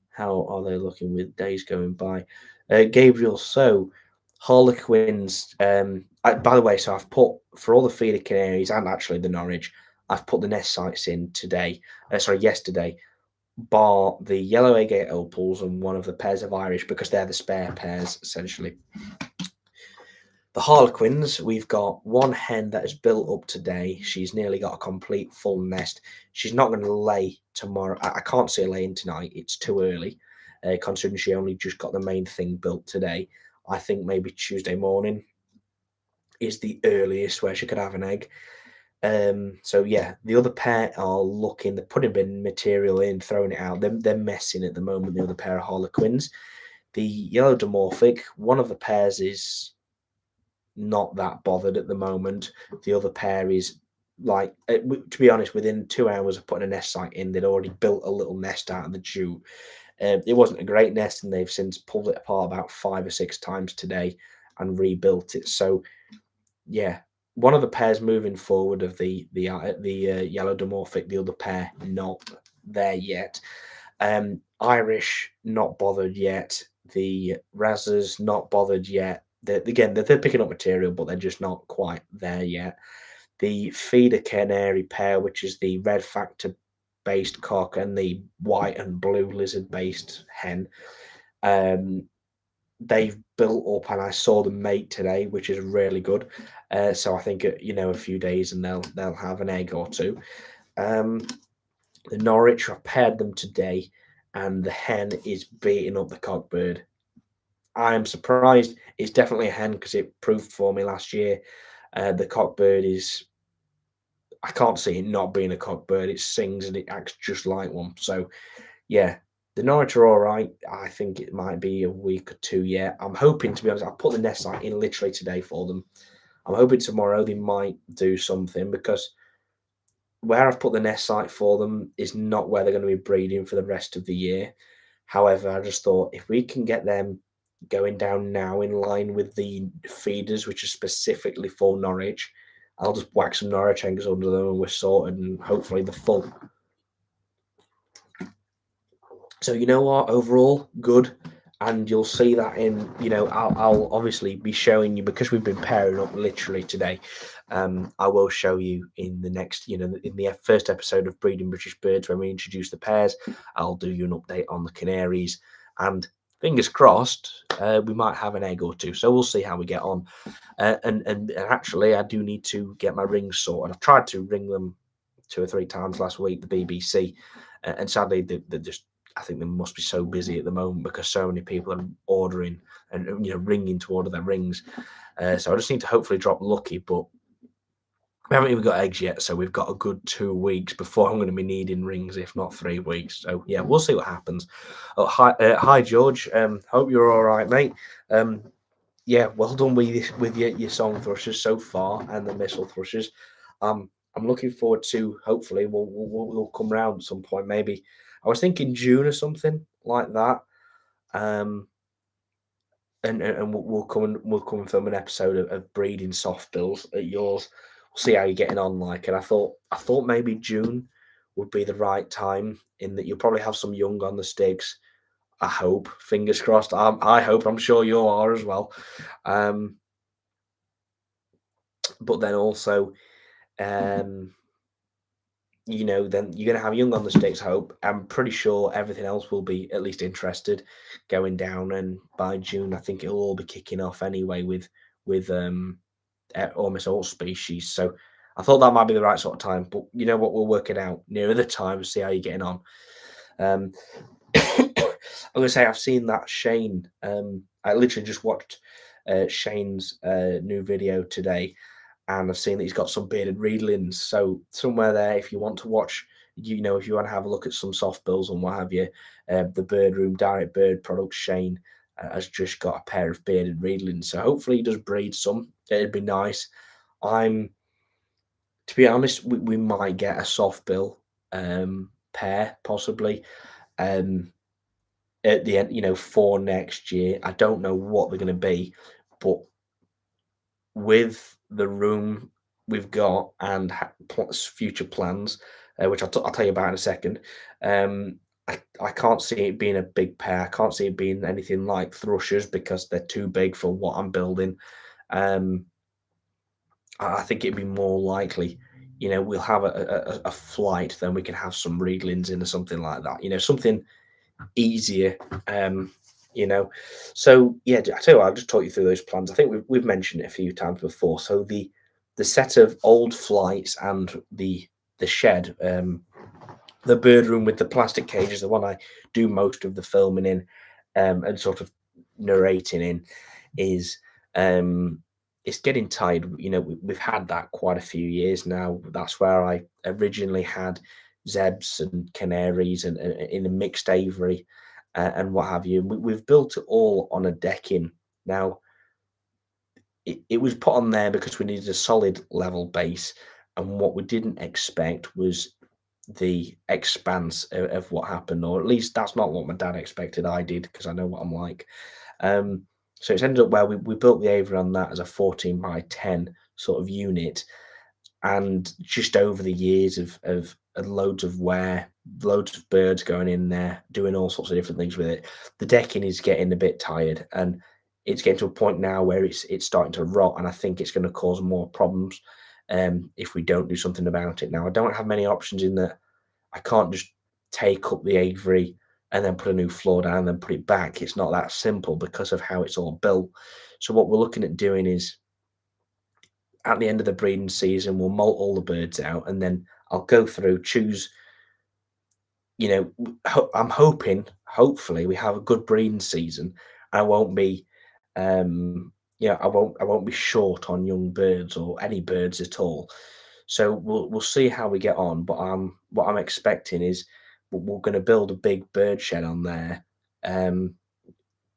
How are they looking with days going by? Gabriel, so Harlequins, by the way, so I've put, for all the feeder canaries and actually the Norwich, I've put the nest sites in today, yesterday, bar the yellow agate opals and one of the pairs of Irish, because they're the spare pairs, essentially. The Harlequins, we've got one hen that is built up today. She's nearly got a complete full nest. She's not going to lay tomorrow. I can't see her laying tonight. It's too early, considering she only just got the main thing built today. I think maybe Tuesday morning is the earliest where she could have an egg. So yeah, the other pair are looking. They're putting bin material in, throwing it out. They're messing at the moment. The other pair of Harlequins. The yellow dimorphic. One of the pairs is not that bothered at the moment. The other pair is like, to be honest, within 2 hours of putting a nest site in, they'd already built a little nest out of the chute. It wasn't a great nest, and they've since pulled it apart about 5 or 6 times today and rebuilt it. So yeah, one of the pairs moving forward of the yellow dimorphic, the other pair not there yet. Irish not bothered yet. The Razzers not bothered yet. They're picking up material, but they're just not quite there yet. The feeder canary pair, which is the red factor based cock and the white and blue lizard based hen, um, they've built up, and I saw them mate today, which is really good. So I think a few days, and they'll have an egg or two. Um, the Norwich, I paired them today, and the hen is beating up the cockbird. I'm surprised. It's definitely a hen because it proved for me last year. The cockbird is. I can't see it not being a cockbird. It sings and it acts just like one. So yeah, the Norwich are all right. I think it might be a week or two yet. I'm hoping, to be honest, I put the nest site in literally today for them. I'm hoping tomorrow they might do something because where I've put the nest site for them is not where they're going to be breeding for the rest of the year. However, I just thought if we can get them going down now in line with the feeders, which are specifically for Norwich, I'll just whack some Norwich eggs under them and we're sorted, and hopefully the full. So you know what, overall good, and you'll see that in I'll obviously be showing you because we've been pairing up literally today. I will show you in the next in the first episode of Breeding British Birds when we introduce the pairs. I'll do you an update on the canaries, and fingers crossed we might have an egg or two, so we'll see how we get on. And actually I do need to get my rings sorted. I tried to ring them 2 or 3 times last week, the BBC, and sadly they're just, I think they must be so busy at the moment because so many people are ordering and ringing to order their rings. So I just need to hopefully drop lucky, but we haven't even got eggs yet, so we've got a good 2 weeks before I'm going to be needing rings, if not 3 weeks. So yeah, we'll see what happens. Oh, hi George. Hope you're all right, mate. Yeah, well done with your song thrushes so far and the missile thrushes. I'm looking forward to, hopefully we'll come round at some point. Maybe I was thinking June or something like that. Um, and we'll come and film an episode of breeding soft bills at yours. We'll see how you're getting on. Like, and I thought maybe June would be the right time, in that you'll probably have some young on the sticks. I hope, fingers crossed. I hope. I'm sure you are as well. Um, but then also, um, then you're going to have young on the sticks. Hope. I'm pretty sure everything else will be at least interested going down, and by June, I think it'll all be kicking off anyway with almost all species. So I thought that might be the right sort of time. But you know what? We'll work it out nearer the time. See how you're getting on. Um, I'm gonna say I've seen that Shane. I literally just watched Shane's new video today, and I've seen that he's got some bearded reedlings. So somewhere there, if you want to watch, if you want to have a look at some soft bills and what have you, the Bird Room Direct Bird Products Shane has just got a pair of bearded reedlings. So hopefully he does breed some. It'd be nice. I'm, to be honest, we might get a soft bill pair possibly. Um, at the end, for next year. I don't know what they're going to be, but with the room we've got and future plans, which I'll tell you about in a second, I can't see it being a big pair. I can't see it being anything like thrushes because they're too big for what I'm building. Um, I think it'd be more likely, we'll have a flight, then we can have some reedlings in or something like that. Something easier. Um, you know, so yeah, I tell you what, I'll just talk you through those plans. I think we've mentioned it a few times before. So the set of old flights and the shed, the bird room with the plastic cages, the one I do most of the filming in, and sort of narrating in, is it's getting tired. We've had that quite a few years now. That's where I originally had zebs and canaries and in a mixed aviary and what have you. We've built it all on a decking. Now, it was put on there because we needed a solid level base, and what we didn't expect was the expanse of what happened, or at least that's not what my dad expected. I did, because I know what I'm like. So it's ended up where we built the aviary on that as a 14 by 10 sort of unit, and just over the years of loads of wear, loads of birds going in there, doing all sorts of different things with it, the decking is getting a bit tired, and it's getting to a point now where it's starting to rot, and I think it's going to cause more problems if we don't do something about it. Now, I don't have many options in that I can't just take up the aviary and then put a new floor down and then put it back. It's not that simple because of how it's all built. So what we're looking at doing is at the end of the breeding season, we'll molt all the birds out, and then I'll go through, choose, I'm hoping, hopefully, we have a good breeding season. I won't be, I won't be short on young birds or any birds at all. So we'll see how we get on. But what I'm expecting is we're going to build a big bird shed on there, um,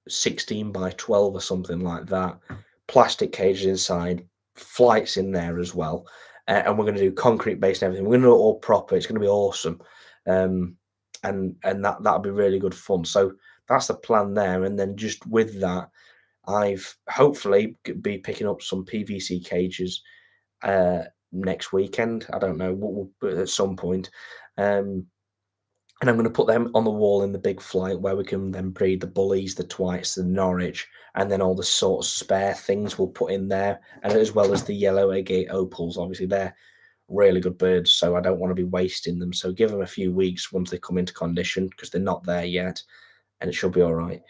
16 by 12 or something like that. Plastic cages inside, flights in there as well. And we're going to do concrete based and everything. We're going to do it all proper. It's going to be awesome. Um, and that'll be really good fun. So that's the plan there. And then just with that, I've hopefully be picking up some PVC cages uh, next weekend. I don't know, at some point. Um, and I'm going to put them on the wall in the big flight where we can then breed the bullies, the twites, the Norwich, and then all the sort of spare things we'll put in there, and as well as the yellow agate opals. Obviously, they're really good birds, so I don't want to be wasting them. So give them a few weeks once they come into condition because they're not there yet, and it should be all right.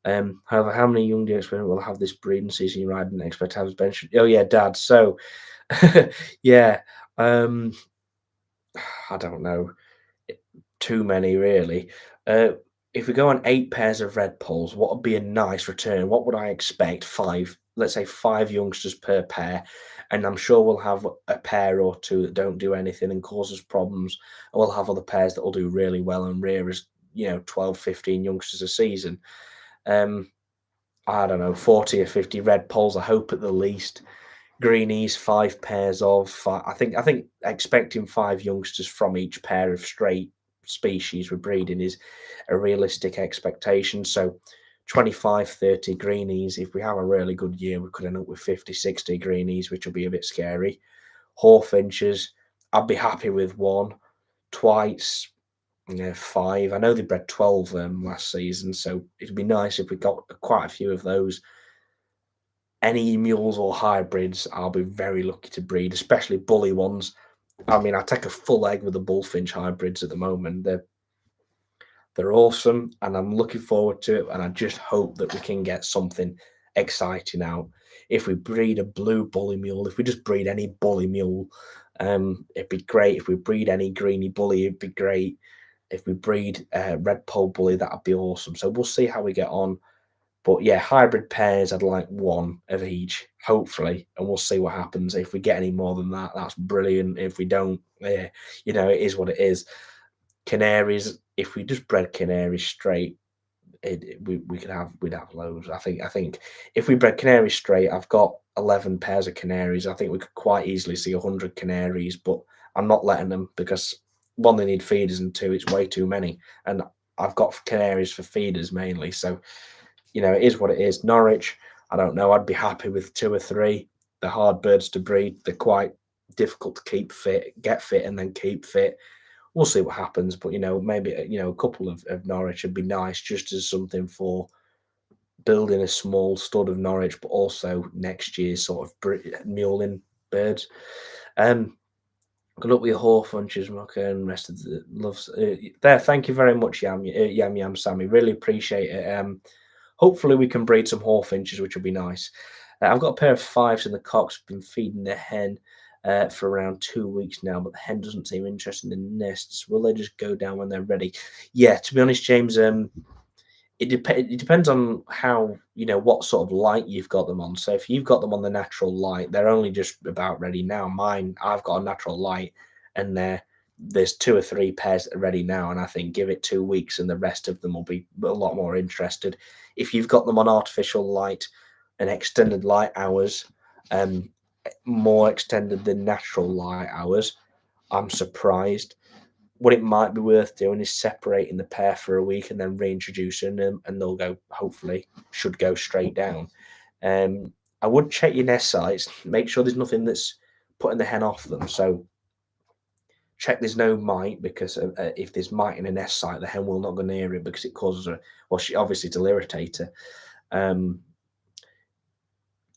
However, how many young deer experience will have this breeding season? You ride and expect to have as bench? Oh yeah, Dad. So yeah, um, I don't know, too many really. Uh, if we go on 8 pairs of red poles, what would be a nice return? What would I expect? Five, let's say 5 youngsters per pair, and I'm sure we'll have a pair or two that don't do anything and cause us problems, and we'll have other pairs that will do really well and rear as 12, 15 youngsters a season. Um, I don't know, 40 or 50 red poles, I hope at the least. Greenies, 5 pairs of. I think expecting 5 youngsters from each pair of straight species we're breeding is a realistic expectation. So 25, 30 greenies. If we have a really good year, we could end up with 50, 60 greenies, which will be a bit scary. Hawfinches, I'd be happy with one. Twice, 5. I know they bred 12 last season, so it'd be nice if we got quite a few of those. Any mules or hybrids, I'll be very lucky to breed, especially bully ones. I mean, I take a full egg with the bullfinch hybrids at the moment. They're awesome, and I'm looking forward to it. And I just hope that we can get something exciting out. If we breed a blue bully mule, if we just breed any bully mule, it'd be great. If we breed any greeny bully, it'd be great. If we breed red pole bully, that'd be awesome. So we'll see how we get on. But yeah, hybrid pairs, I'd like one of each, hopefully, and we'll see what happens. If we get any more than that, that's brilliant. If we don't, yeah, it is what it is. Canaries, if we just bred canaries straight, we'd have loads. I think if we bred canaries straight, I've got 11 pairs of canaries. I think we could quite easily see 100 canaries, but I'm not letting them because one, they need feeders, and two, it's way too many. And I've got canaries for feeders mainly, so it is what it is. Norwich, I don't know. I'd be happy with 2 or 3. They're hard birds to breed. They're quite difficult to keep fit, get fit, and then keep fit. We'll see what happens. But, maybe, a couple of Norwich would be nice just as something for building a small stud of Norwich, but also next year's sort of muling birds. Good luck with your Hawfinches, Mocha, and rest of the loves. There, thank you very much, Yam Sammy. Really appreciate it. Hopefully, we can breed some Hawfinches, which will be nice. I've got a pair of 5s, and the cock's been feeding the hen for around 2 weeks now, but the hen doesn't seem interested in nests. Will they just go down when they're ready? Yeah, to be honest, James, it depends on how, what sort of light you've got them on. So if you've got them on the natural light, they're only just about ready now. Mine, I've got a natural light, and there's 2 or 3 pairs that are ready now, and I think give it 2 weeks and the rest of them will be a lot more interested. If you've got them on artificial light and extended light hours, more extended than natural light hours, I'm surprised. What it might be worth doing is separating the pair for a week and then reintroducing them, and they'll hopefully should go straight down. I would check your nest sites, make sure there's nothing that's putting the hen off them. So check there's no mite, because if there's mite in a nest site, the hen will not go near it because it causes her, well, she obviously it'll irritate her.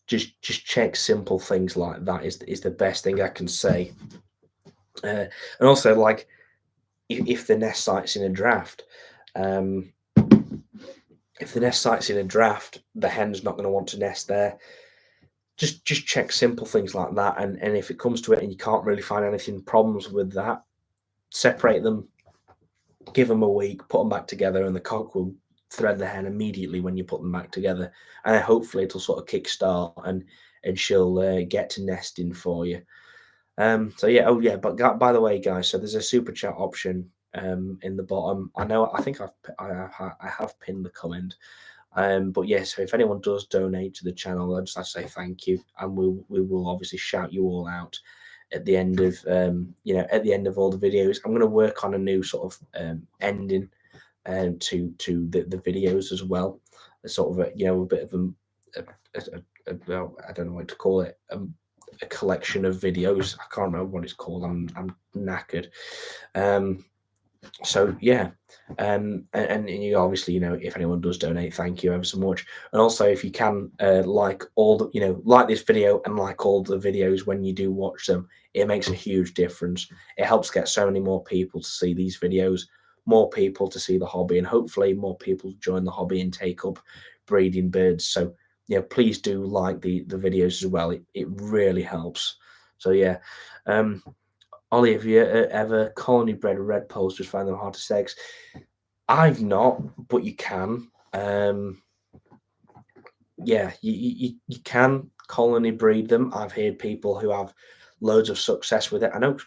Just check simple things like that is the best thing I can say. And also, like, if the nest site's in a draft, Um, if the nest site's in a draft, the hen's not going to want to nest there. Just check simple things like that, and if it comes to it and you can't really find anything problems with that, separate them, give them a week, put them back together, and the cock will thread the hen immediately when you put them back together, and then hopefully it'll sort of kickstart and she'll get to nesting for you. So yeah, oh yeah, but by the way, guys, so there's a super chat option in the bottom. I think I have pinned the comment. But yeah, so if anyone does donate to the channel, I'd just like to say thank you, and we will obviously shout you all out at the end of at the end of all the videos. I'm going to work on a new sort of ending to the videos as well, a sort of a bit of well, I don't know what to call it. A collection of videos. I can't remember what it's called. I'm knackered. So yeah, and you obviously, if anyone does donate, thank you ever so much. And also, if you can like all the, like this video and like all the videos when you do watch them, it makes a huge difference. It helps get so many more people to see these videos, more people to see the hobby, and hopefully more people join the hobby and take up breeding birds. So please do like the videos as well. It really helps. So yeah. Ollie, have you ever colony bred red poles, just find them hard to sex? I've not, but you can. Yeah, you can colony breed them. I've heard people who have loads of success with it. I know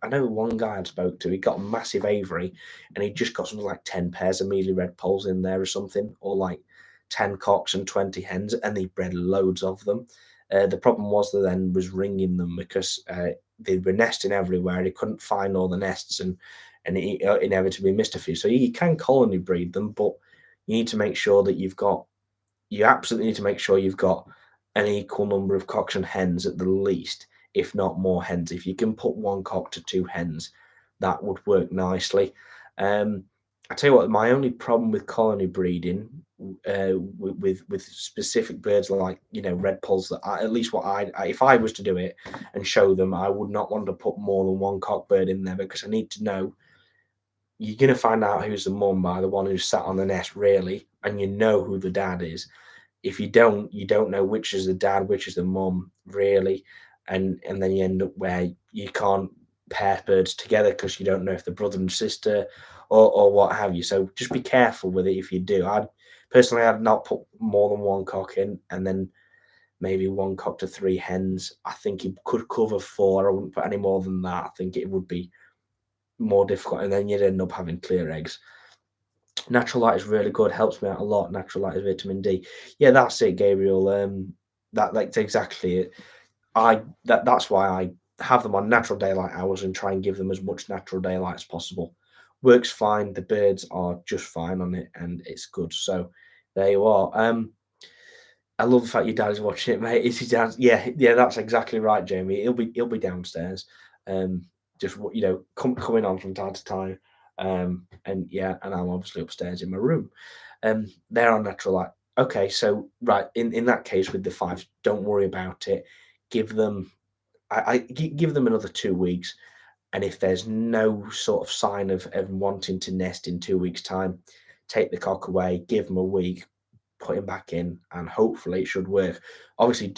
I know one guy I spoke to. He got a massive aviary, and he just got something like 10 pairs of mealy red poles in there or something, or like 10 cocks and 20 hens, and he bred loads of them. The problem was that then was ringing them because they were nesting everywhere. He couldn't find all the nests, and he inevitably missed a few. So you can colony breed them, but you need to make sure that you absolutely need to make sure you've got an equal number of cocks and hens at the least, if not more hens. If you can put 1 cock to 2 hens, that would work nicely. I tell you what, my only problem with colony breeding with specific birds like red poles, that at least what if I was to do it and show them, I would not want to put more than 1 cock bird in there, because I need to know. You're going to find out who's the mum by the one who's sat on the nest, really, and you know who the dad is. If you don't know which is the dad, which is the mum, really, and then you end up where you can't pair birds together because you don't know if they're brother and sister or what have you. So just be careful with it if you do. I'd not put more than 1 cock in, and then maybe 1 cock to 3 hens. I think it could cover 4. I wouldn't put any more than that. I think it would be more difficult, and then you'd end up having clear eggs. Natural light is really good, helps me out a lot. Natural light is vitamin D. Yeah, that's it, Gabriel. That's exactly it. That's why I have them on natural daylight hours and try and give them as much natural daylight as possible. Works fine. The birds are just fine on it, and it's good. So there you are. I love the fact your dad's watching it, mate. Is he down? Yeah, that's exactly right, Jamie. He'll be downstairs. Just coming on from time to time. And yeah, and I'm obviously upstairs in my room. They're on natural light. Okay, so right, in that case with the 5s, don't worry about it. Give them give them another 2 weeks, and if there's no sort of sign of wanting to nest in 2 weeks' time, take the cock away, give them a week, put him back in, and hopefully it should work. Obviously,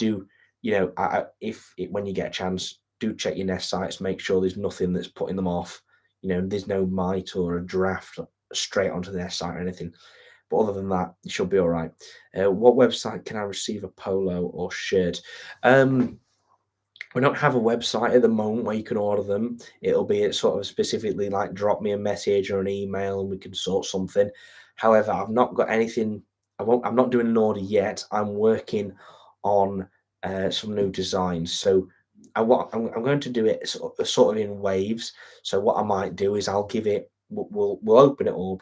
when you get a chance, do check your nest sites, make sure there's nothing that's putting them off. There's no mite or a draft straight onto the nest site or anything. But other than that, you should be all right. What website can I receive a polo or shirt? We don't have a website at the moment where you can order them. It'll be sort of specifically like drop me a message or an email and we can sort something. However, I've not got anything. I'm not doing an order yet. I'm working on some new designs. So I'm going to do it sort of in waves. So what I might do is I'll give it. We'll open it up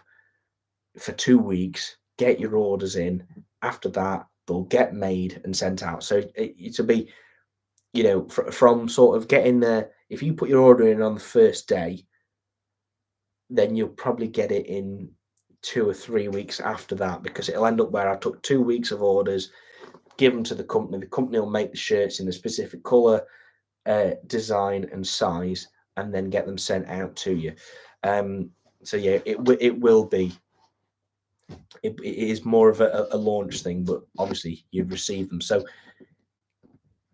for 2 weeks. Get your orders in. After that, they'll get made and sent out. So it'll be from sort of getting there. If you put your order in on the first day, then you'll probably get it in 2 or 3 weeks after that, because it'll end up where I took 2 weeks of orders, give them to the company. The company will make the shirts in a specific color, design, and size, and then get them sent out to you. So yeah, it will be it is more of a launch thing, but obviously you've received them. So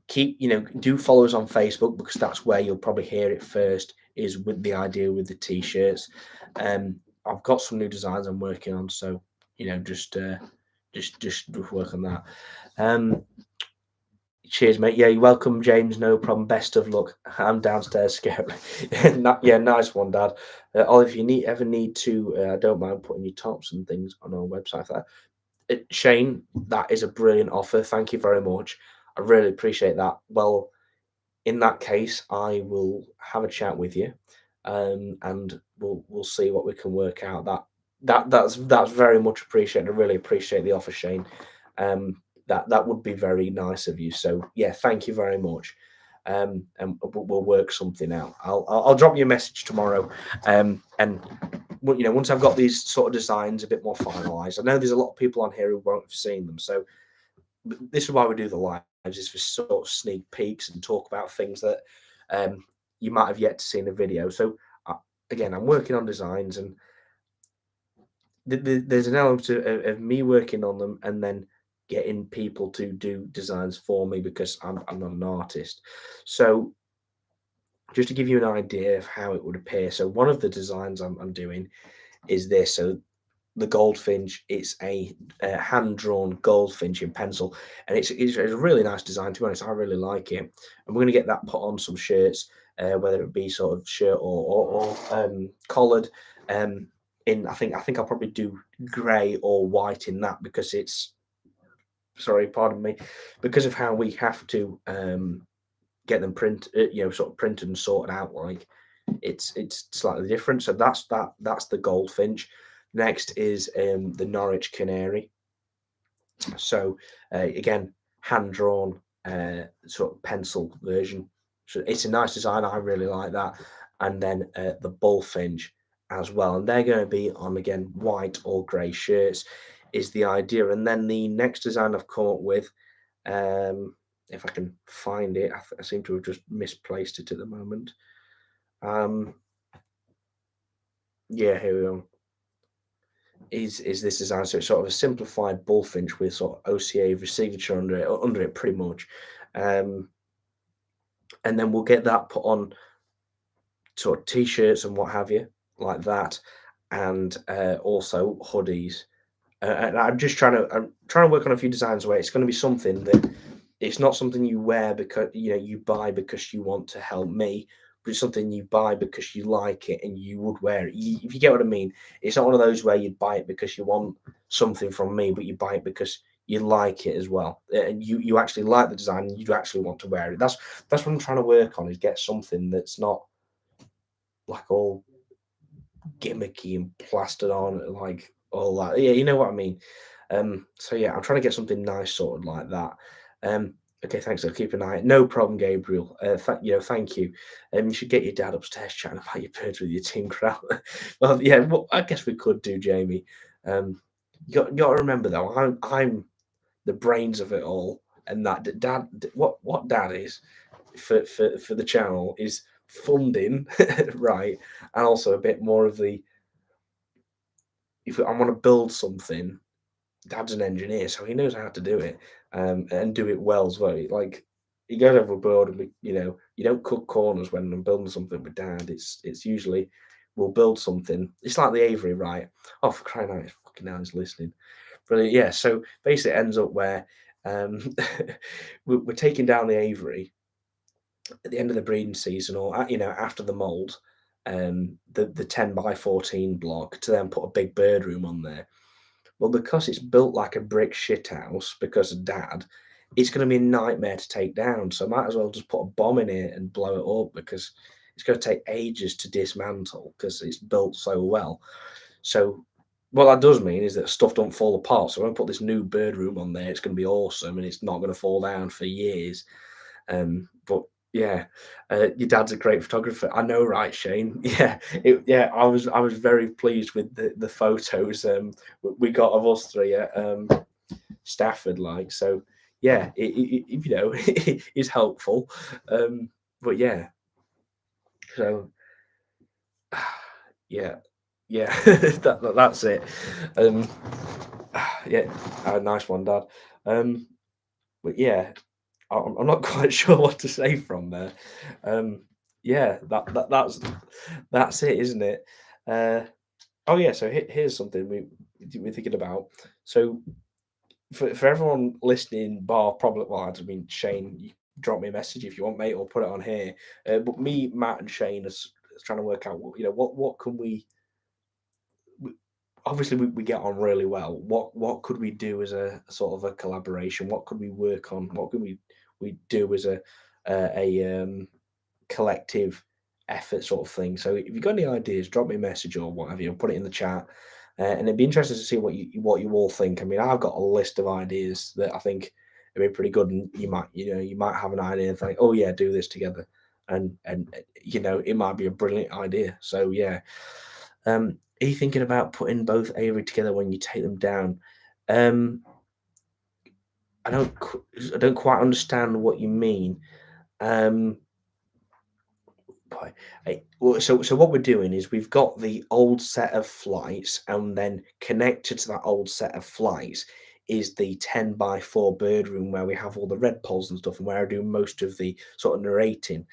keep, do follow us on Facebook, because that's where you'll probably hear it first, is with the idea with the t-shirts. I've got some new designs I'm working on, so just work on that. Cheers, mate. Yeah, you're welcome, James. No problem. Best of luck. I'm downstairs, scary. Yeah, nice one, Dad. Olive, if you ever need to, I don't mind putting your tops and things on our website. Shane, that is a brilliant offer. Thank you very much. I really appreciate that. Well, in that case, I will have a chat with you, and we'll see what we can work out. That's very much appreciated. I really appreciate the offer, Shane. That would be very nice of you. So yeah, thank you very much. And we'll work something out. I'll drop you a message tomorrow, and once I've got these sort of designs a bit more finalised. I know there's a lot of people on here who won't have seen them, so this is why we do the lives, is for sort of sneak peeks and talk about things that you might have yet to see in a video. So again, I'm working on designs, and there's an element of me working on them and then getting people to do designs for me, because I'm not an artist. So just to give you an idea of how it would appear, so one of the designs I'm doing is this. So the goldfinch, it's a hand-drawn goldfinch in pencil, and it's a really nice design. To be honest, I really like it, and we're going to get that put on some shirts, whether it be sort of shirt or collared. In I think I'll probably do grey or white in that, because it's, sorry, pardon me, because of how we have to get them sort of printed and sorted out. Like, it's slightly different. So that's the goldfinch. Next is the Norwich canary. So again, hand drawn, sort of pencil version. So it's a nice design. I really like that. And then the bullfinch as well, and they're going to be on, again, white or grey shirts is the idea. And then the next design I've come up with, if I can find it, I seem to have just misplaced it at the moment. Yeah, here we go. Is this design? So it's sort of a simplified bullfinch with sort of OCA signature under it pretty much. Um, and then we'll get that put on sort of t-shirts and what have you, like that, and also hoodies. And I'm trying to work on a few designs where it's going to be something that it's not something you wear because you buy because you want to help me, but it's something you buy because you like it and you would wear it. If you get what I mean, it's not one of those where you'd buy it because you want something from me, but you buy it because you like it as well, and you actually like the design and you actually want to wear it. That's what I'm trying to work on, is get something that's not like all gimmicky and plastered on, like all that. Yeah, you know what I mean. So yeah, I'm trying to get something nice sorted like that. Okay, thanks. I'll keep an eye. No problem, Gabriel. Thank you. You should get your dad upstairs chatting about your birds with your team crowd. Well, yeah, well, I guess we could do, Jamie. You got to remember though, I'm the brains of it all, and that dad, what dad is for the channel is funding, right, and also a bit more of the, if I want to build something, dad's an engineer, so he knows how to do it, and do it well as well. Like, he goes overboard, and you don't cut corners when I'm building something with dad. It's usually, we'll build something. It's like the aviary, right? Oh, for crying out, fucking now he's listening. Brilliant. Yeah. So basically, it ends up where um, we're taking down the aviary at the end of the breeding season, or after the mold, the 10 by 14 block, to then put a big bird room on there. Well, because it's built like a brick shit house because of dad, it's going to be a nightmare to take down. So I might as well just put a bomb in it and blow it up, because it's going to take ages to dismantle because it's built so well. So what that does mean is that stuff don't fall apart. So when I put this new bird room on there, it's going to be awesome, and it's not going to fall down for years. But yeah, your dad's a great photographer. I know, right, Shane? Yeah. I was very pleased with the photos we got of us three at Stafford. Like, so, yeah, it is helpful. But yeah, so yeah. Yeah, that's it. Um, yeah, nice one, Dad. Um, but yeah, I'm not quite sure what to say from there. Um, yeah, that's it, isn't it? Uh, oh yeah, so here's something we're thinking about. So for everyone listening, bar probably, well, I mean Shane, you drop me a message if you want, mate, or put it on here. But me, Matt, and Shane is trying to work out what can we obviously we get on really well. What could we do as a sort of a collaboration? What could we work on? What could we do as a collective effort sort of thing? So if you've got any ideas, drop me a message or whatever. You'll put it in the chat, and it'd be interesting to see what you all think. I mean, I've got a list of ideas that I think would be pretty good, and you might have an idea and think, oh yeah, do this together, and it might be a brilliant idea. So yeah, are you thinking about putting both aviary together when you take them down? Um, I don't quite understand what you mean. Um, Right. So what we're doing is we've got the old set of flights, and then connected to that old set of flights is the 10 by 4 bird room where we have all the red poles and stuff, and where I do most of the sort of narrating,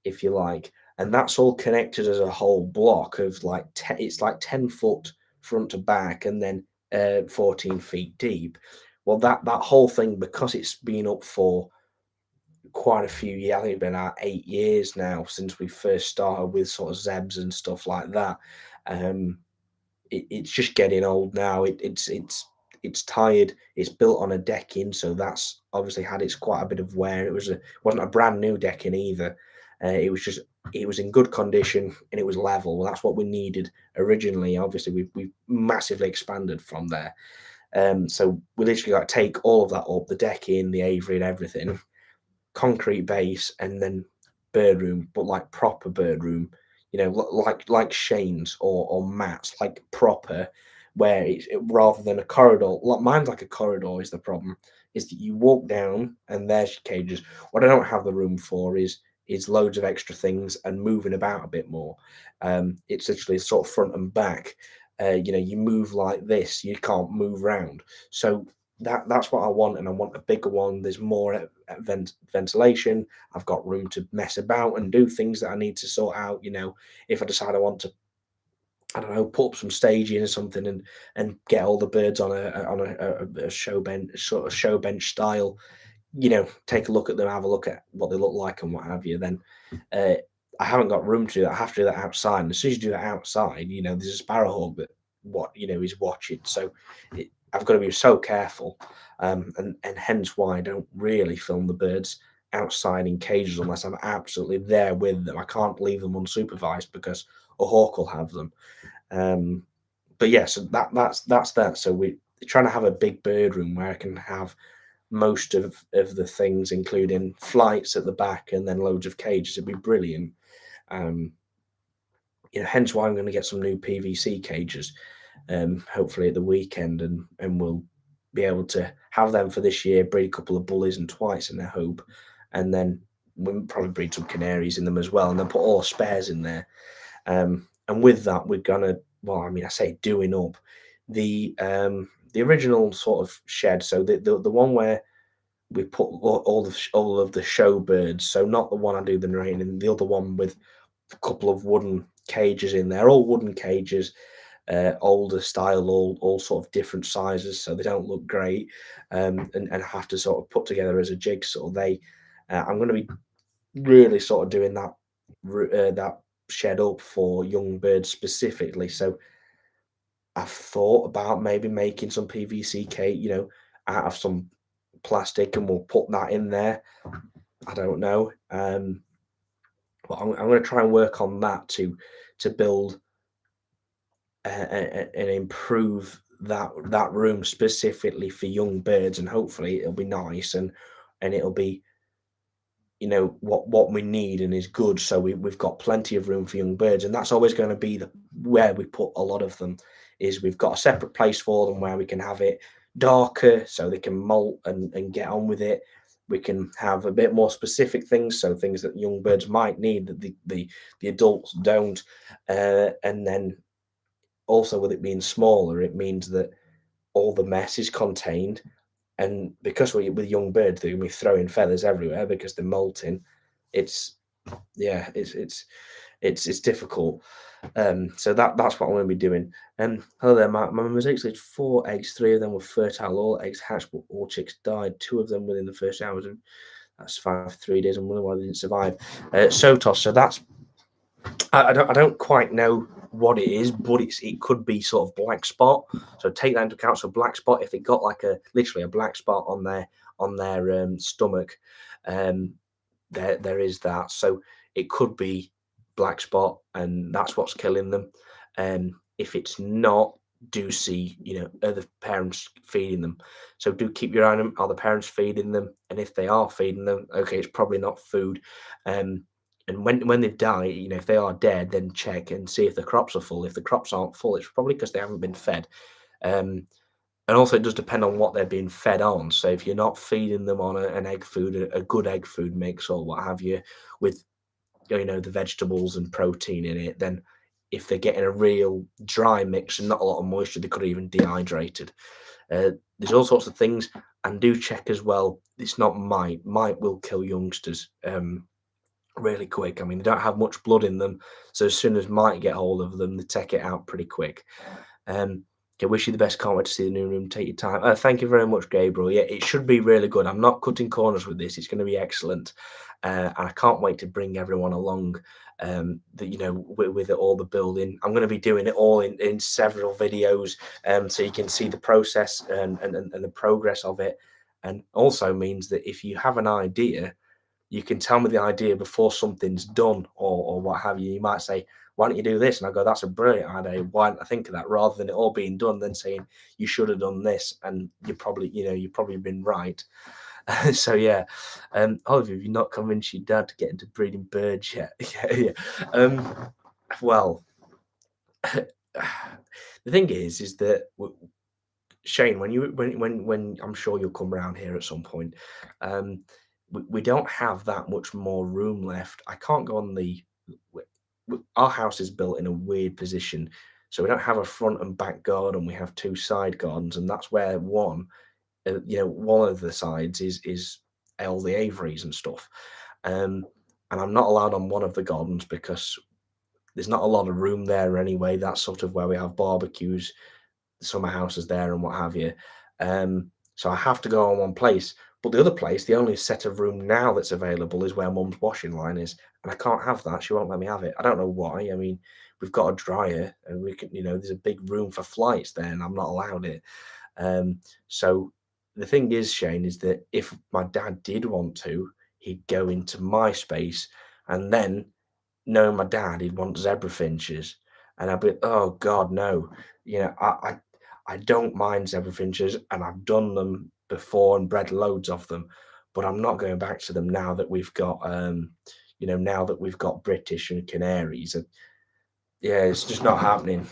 if you like. And that's all connected as a whole block of like it's like 10 foot front to back, and then 14 feet deep. Well, that whole thing, because it's been up for quite a few years. I think it's been about 8 years now since we first started with sort of Zebs and stuff like that. Um, it's just getting old now. It's tired. It's built on a decking, so that's obviously had its quite a bit of wear. Wasn't a brand new decking either. It was in good condition and it was level. Well, that's what we needed originally. Obviously, we've massively expanded from there. So we literally got to take all of that up, the decking, the aviary, and everything, concrete base, and then bird room, but like proper bird room, like Shane's or Matt's, like proper, where rather than a corridor. Like mine's like a corridor is the problem. Is that you walk down and there's your cages. What I don't have the room for is loads of extra things and moving about a bit more. It's literally sort of front and back. You move like this, you can't move round. So that's what I want, and I want a bigger one. There's more ventilation. I've got room to mess about and do things that I need to sort out. If I decide I want to, I don't know, put up some staging or something, and get all the birds on a show bench, sort of show bench style. Take a look at them, have a look at what they look like and what have you. Then uh, I haven't got room to do that. I have to do that outside. And as soon as you do that outside, there's a sparrowhawk that is watching. So I've got to be so careful, and hence why I don't really film the birds outside in cages unless I'm absolutely there with them. I can't leave them unsupervised because a hawk will have them. Um, but yeah, so that's that. So we're trying to have a big bird room where I can have most of the things, including flights at the back and then loads of cages. It'd be brilliant. Um, hence why I'm going to get some new PVC cages, hopefully at the weekend, and we'll be able to have them for this year. Breed a couple of bullies and twice in their hope, and then we'll probably breed some canaries in them as well, and then put all the spares in there. And with that, we're gonna, well, I mean, I say doing up the original sort of shed. So the one where we put all of the show birds. So not the one I do the narrating, and the other one with a couple of wooden cages in there, all wooden cages, older style, all sort of different sizes, so they don't look great, and have to sort of put together as a jigsaw. I'm going to be really sort of doing that shed up for young birds specifically. So I've thought about maybe making some PVC cage, out of some plastic, and we'll put that in there. I don't know. But I'm going to try and work on that to build and improve that room specifically for young birds, and hopefully it'll be nice, and it'll be what we need and is good. So we've got plenty of room for young birds, and that's always going to be where we put a lot of them. Is we've got a separate place for them where we can have it darker so they can molt and get on with it. We can have a bit more specific things, so things that young birds might need that the adults don't, and then also with it being smaller, it means that all the mess is contained. And because with young birds, they're gonna be throwing feathers everywhere because they're molting. It's yeah, it's difficult. So that's what I'm going to be doing. Hello there, my mosaics laid 4 eggs. 3 of them were fertile. All eggs hatched, but all chicks died. 2 of them within the first hours. And that's 3 days. I'm wondering why they didn't survive. Sotos. So that's I don't quite know what it is, but it could be sort of black spot. So take that into account. So black spot, if it got like literally a black spot on their stomach, um, there is that. So it could be black spot, and that's what's killing them. If it's not, do see other parents feeding them. So do keep your eye on them. Are the parents feeding them? And if they are feeding them, okay, it's probably not food. Um, and when they die, if they are dead, then check and see if the crops are full. If the crops aren't full, it's probably because they haven't been fed. Um, and also, it does depend on what they're being fed on. So if you're not feeding them on an egg food, a good egg food mix or what have you, with the vegetables and protein in it, then if they're getting a real dry mix and not a lot of moisture, they could have even dehydrated. There's all sorts of things, and do check as well. It's not mite. Mite will kill youngsters really quick. I mean, they don't have much blood in them, so as soon as mite get hold of them, they take it out pretty quick. Okay, wish you the best. Can't wait to see the new room. Take your time. Thank you very much, Gabriel. Yeah, it should be really good. I'm not cutting corners with this. It's going to be excellent, and I can't wait to bring everyone along. With all the building, I'm going to be doing it all in several videos, so you can see the process and the progress of it. And also means that if you have an idea, you can tell me the idea before something's done or what have you. You might say, why don't you do this? And I go, that's a brilliant idea. Why didn't I think of that? Rather than it all being done, then saying you should have done this, and you've probably been right. So yeah, Oliver, have you not convinced your dad to get into breeding birds yet? Yeah. Well, the thing is that Shane, when I'm sure you'll come around here at some point, we don't have that much more room left. I can't go on our house is built in a weird position, so we don't have a front and back garden. We have 2 side gardens, and that's where one of the sides is all the aviaries and stuff. Um, and I'm not allowed on one of the gardens because there's not a lot of room there anyway. That's sort of where we have barbecues, summer houses there and what have you. So I have to go on one place. But the other place, the only set of room now that's available is where Mum's washing line is, and I can't have that. She won't let me have it. I don't know why. I mean, we've got a dryer, and we can, there's a big room for flights there, and I'm not allowed it. So the thing is, Shane, is that if my dad did want to, he'd go into my space, and then knowing my dad, he'd want zebra finches, and I'd be, oh God, no. I don't mind zebra finches, and I've done them before and bred loads of them, but I'm not going back to them now that we've got, British and canaries. And yeah, it's just not happening.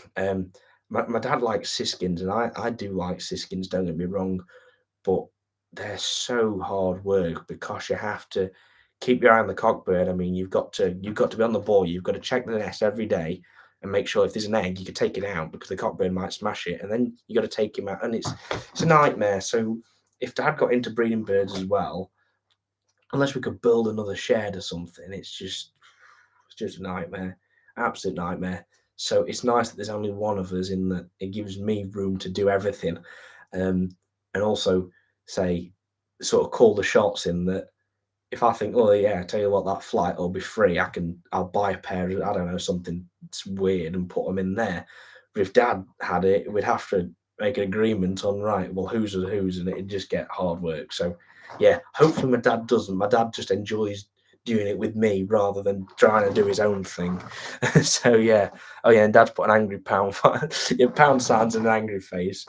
My dad likes siskins, and I do like siskins. Don't get me wrong, but they're so hard work because you have to keep your eye on the cockbird. I mean, you've got to be on the ball. You've got to check the nest every day and make sure if there's an egg, you can take it out because the cockbird might smash it, and then you got to take him out, and it's a nightmare. So if Dad got into breeding birds as well, unless we could build another shed or something, it's just a nightmare, absolute nightmare. So it's nice that there's only one of us in that it gives me room to do everything, and also say sort of call the shots in that if I think, oh yeah, I tell you what, that flight will be free, I'll buy a pair of, I don't know, something that's weird and put them in there. But if Dad had it, we'd have to make an agreement on right, well, who's and who's, and it'd just get hard work. So yeah, hopefully my dad doesn't. My dad just enjoys doing it with me rather than trying to do his own thing. So yeah. Oh yeah, and Dad's put an angry pound yeah, pound signs and an angry face.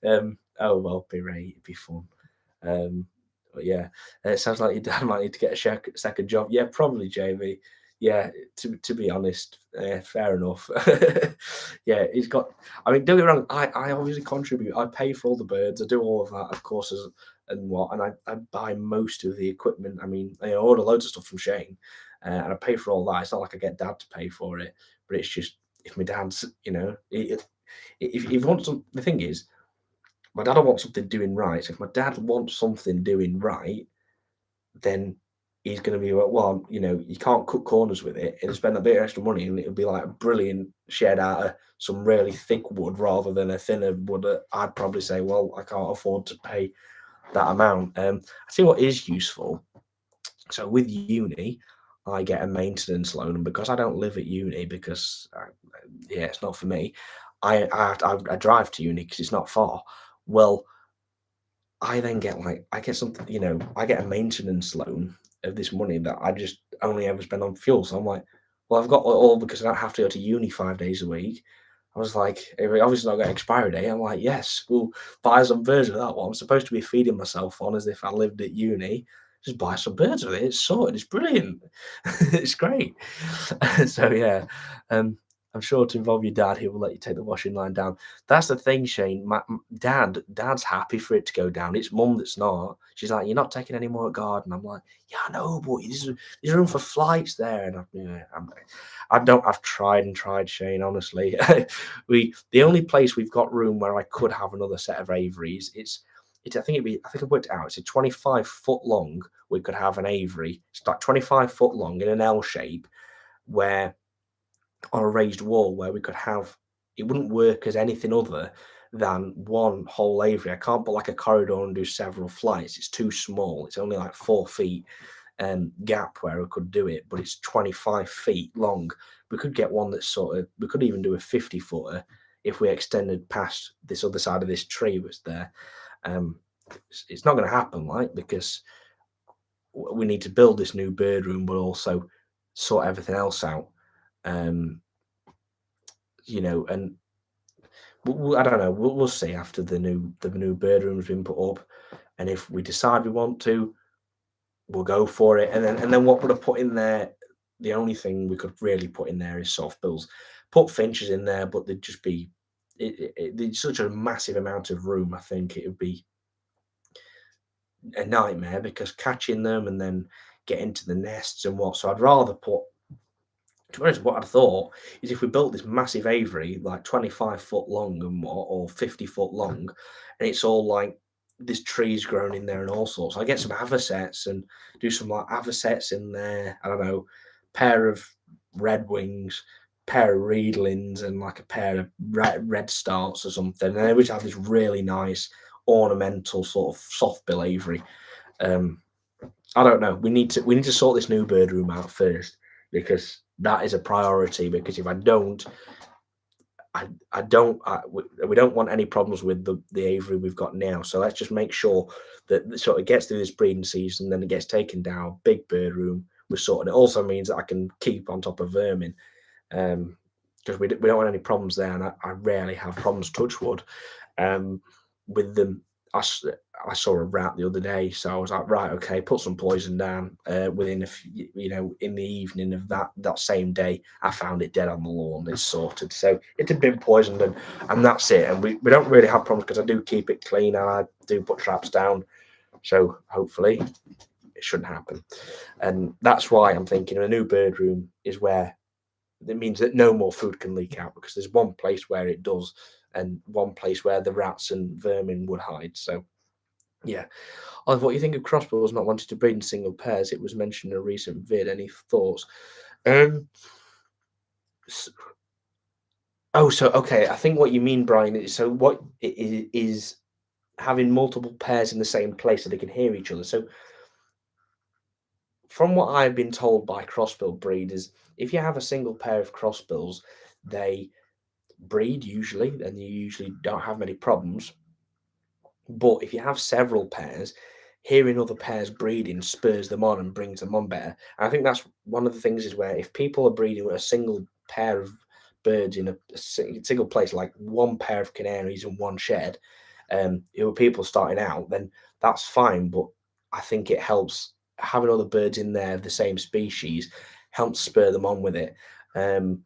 Oh well, be right, it'd be fun. But yeah, it sounds like your dad might need to get a second job. Yeah, probably, Jamie. Yeah, to be honest, fair enough. Yeah, he's got. I mean, don't get me wrong. I obviously contribute. I pay for all the birds. I do all of that, of course, and what. And I buy most of the equipment. I mean, I order loads of stuff from Shane, and I pay for all that. It's not like I get Dad to pay for it, but it's just if my dad's, if you want some, the thing is, my dad will want something doing right. So if my dad wants something doing right, then he's going to be like, well, you can't cut corners with it and spend a bit of extra money, and it'll be like a brilliant shed out of some really thick wood rather than a thinner wood. That I'd probably say, well, I can't afford to pay that amount. I see what is useful. So with uni, I get a maintenance loan, and because I don't live at uni, because yeah, it's not for me. I drive to uni because it's not far. Well, I then get like I get something, I get a maintenance loan of this money that I just only ever spend on fuel. So I'm like, well, I've got it all because I don't have to go to uni 5 days a week. I was like, if it obviously not got an expiry date. I'm like, yes, we'll buy some birds with that. What I'm supposed to be feeding myself on as if I lived at uni. Just buy some birds with it. It's sorted. It's brilliant. It's great. So yeah, um, I'm sure to involve your dad, he will let you take the washing line down. That's the thing, Shane. Dad's happy for it to go down. It's mum that's not. She's like, "You're not taking any more at garden." I'm like, "Yeah, I know, but there's room for flights there." And I don't. I've tried and tried, Shane. Honestly, the only place we've got room where I could have another set of aviaries. I think I think I worked it out. It's a 25-foot long. We could have an aviary. It's like 25 foot long in an L shape, where on a raised wall where we could have it wouldn't work as anything other than one whole aviary. I can't put like a corridor and do several flights. It's too small. It's only like 4 feet gap where we could do it, but it's 25 feet long. We could get one that's we could even do a 50-footer if we extended past this other side of this tree was there. It's not going to happen, like, because we need to build this new bird room, but also sort everything else out. Um, and I don't know. We'll see after the new bird room's been put up, and if we decide we want to, we'll go for it. And then what would I put in there? The only thing we could really put in there is soft bills. Put finches in there, but they'd just be it's such a massive amount of room. I think it would be a nightmare because catching them and then getting to the nests and what. So I'd rather put to be honest, what I'd thought is if we built this massive aviary, like 25 foot long and what, or 50 foot long, and it's all like there's trees growing in there and all sorts. I get some avocets and do some like avocets in there. I don't know, pair of red wings, pair of reedlings, and like a pair of red starts or something. And then we have this really nice ornamental sort of soft bill aviary. Um, I don't know. We need to sort this new bird room out first because that is a priority. Because if I don't, I don't. We don't want any problems with the aviary we've got now. So let's just make sure that sort of gets through this breeding season, then it gets taken down. Big bird room. We're sorted. It also means that I can keep on top of vermin. Because we don't want any problems there, and I rarely have problems. Touch wood, with them. I saw a rat the other day, so I was like, right, okay, put some poison down. Within in the evening of that same day, I found it dead on the lawn. It's sorted, so it had been poisoned, and that's it. And we don't really have problems because I do keep it clean and I do put traps down, so hopefully it shouldn't happen. And that's why I'm thinking a new bird room is where it means that no more food can leak out because there's one place where it does and one place where the rats and vermin would hide. So yeah. Oliver, what you think of crossbills not wanting to breed in single pairs? It was mentioned in a recent vid. Any thoughts? Um. Oh, so okay. I think what you mean, Brian, is so what it is having multiple pairs in the same place so they can hear each other. So from what I've been told by crossbill breeders, if you have a single pair of crossbills, they breed usually, and you usually don't have many problems. But if you have several pairs, hearing other pairs breeding spurs them on and brings them on better. And I think that's one of the things is where if people are breeding with a single pair of birds in a single place, like one pair of canaries in one shed, who are people starting out, then that's fine. But I think it helps having other birds in there of the same species helps spur them on with it. Um,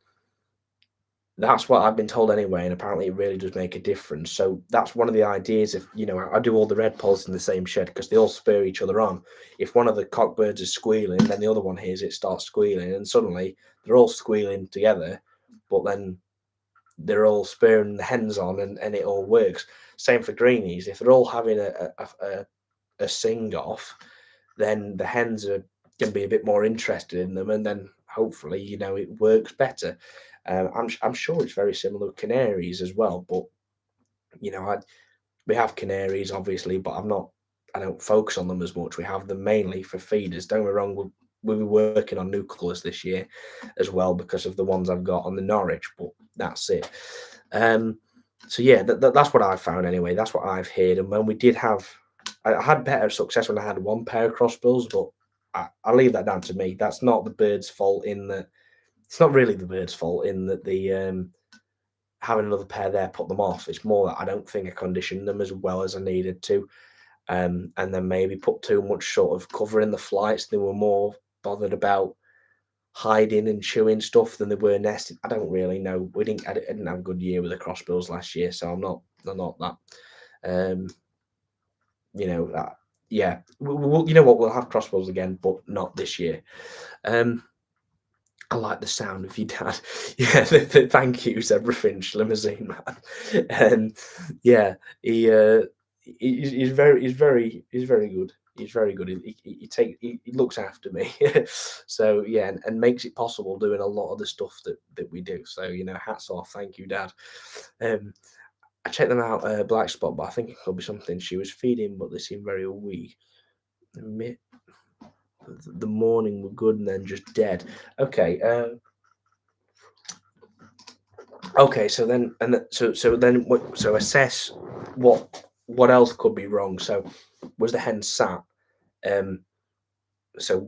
that's what I've been told anyway, and apparently it really does make a difference. So that's one of the ideas. If I do all the red polls in the same shed because they all spur each other on. If one of the cockbirds is squealing, then the other one hears it, starts squealing, and suddenly they're all squealing together. But then they're all spurring the hens on, and it all works. Same for greenies. If they're all having a sing off, then the hens are going to be a bit more interested in them, and then hopefully, it works better. I'm sure it's very similar with canaries as well, but I we have canaries obviously, but I don't focus on them as much. We have them mainly for feeders. Don't get me wrong, we'll be working on new colours this year as well because of the ones I've got on the Norwich, but that's it. Um, so yeah, that's what I've found anyway. That's what I've heard. And when we did have, I had better success when I had one pair of crossbills, but I leave that down to me. That's not the bird's fault in that. It's not really the bird's fault in that the having another pair there put them off. It's more that I don't think I conditioned them as well as I needed to, and then maybe put too much sort of cover in the flights. They were more bothered about hiding and chewing stuff than they were nesting. I don't really know. I didn't have a good year with the crossbills last year, so I'm not that. Um, that yeah. You know what? We'll have crossbills again, but not this year. Um, I like the sound of your dad. Yeah, thank you, Zebra Finch limousine man. Yeah, he, he's very good. He's very good. He looks after me. So yeah, and makes it possible doing a lot of the stuff that we do. So hats off. Thank you, Dad. Um, I checked them out, black spot, but I think it could be something she was feeding, but they seem very weak. Admit the morning were good and then just dead. Okay. Okay, so then so assess what else could be wrong. So was the hen sat? Um,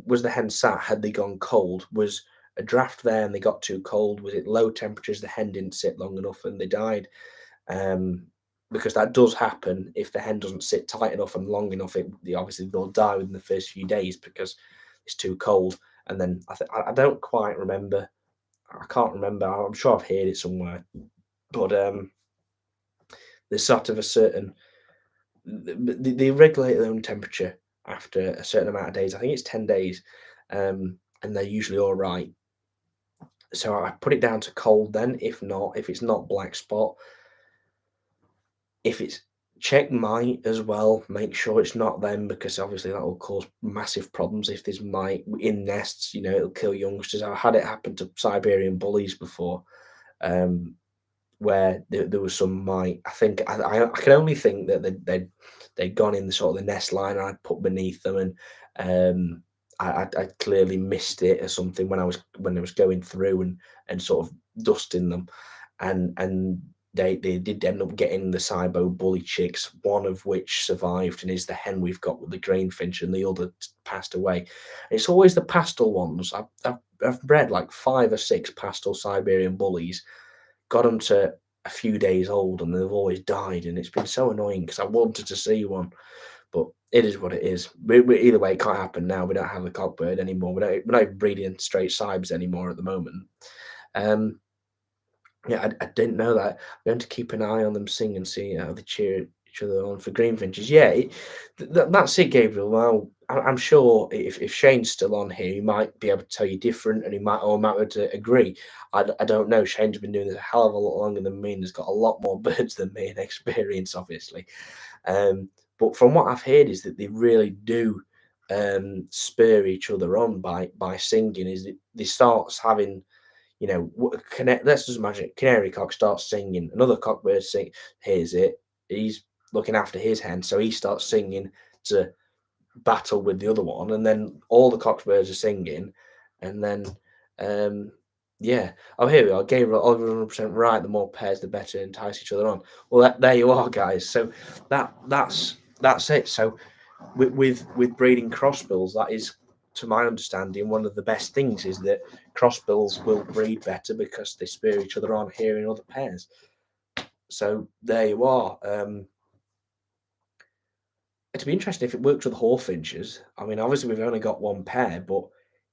was the hen sat? Had they gone cold? Was a draft there and they got too cold? Was it low temperatures? The hen didn't sit long enough and they died. Um, because that does happen if the hen doesn't sit tight enough and long enough. Obviously they'll die within the first few days because it's too cold. And then I don't quite remember. I can't remember. I'm sure I've heard it somewhere, but there's sort of a certain they regulate their own temperature after a certain amount of days. I think it's 10 days, and they're usually all right. So I put it down to cold then. If it's not black spot, if it's check mite as well, make sure it's not them because obviously that will cause massive problems if there's mite in nests. It'll kill youngsters. I've had it happen to Siberian bullies before. Um, where there was some mite. I think I can only think that they'd gone in the sort of the nest line I'd put beneath them, and I clearly missed it or something when I was going through and sort of dusting them, and they did end up getting the Cybo bully chicks, one of which survived and is the hen we've got with the greenfinch, and the other passed away. It's always the pastel ones. I've bred like 5 or 6 pastel Siberian bullies, got them to a few days old, and they've always died, and it's been so annoying because I wanted to see one, but it is what it is. Either way, it can't happen now. We don't have the cockbird anymore. We're not even breeding straight cibes anymore at the moment. Yeah, I didn't know that. I'm going to keep an eye on them sing and see how they cheer each other on for greenfinches. Yeah, that's it, Gabriel. Well, I'm sure if Shane's still on here, he might be able to tell you different, and he might be able to agree. I don't know. Shane's been doing this a hell of a lot longer than me, and has got a lot more birds than me and experience, obviously. But from what I've heard is that they really do spur each other on by singing. Is it they starts having let's just imagine it. Canary cock starts singing. Another cockbird hears it. He's looking after his hen, so he starts singing to battle with the other one, and then all the cockbirds are singing, and then um, yeah. Oh, here we are. Gabriel, 100% right. The more pairs, the better. Entice each other on. Well, there you are, guys. So that's it. So with breeding crossbills, that is, to my understanding, one of the best things is that crossbills will breed better because they spur each other on here in other pairs. So there you are. It'd be interesting if it works with hawfinches. I mean, obviously we've only got one pair, but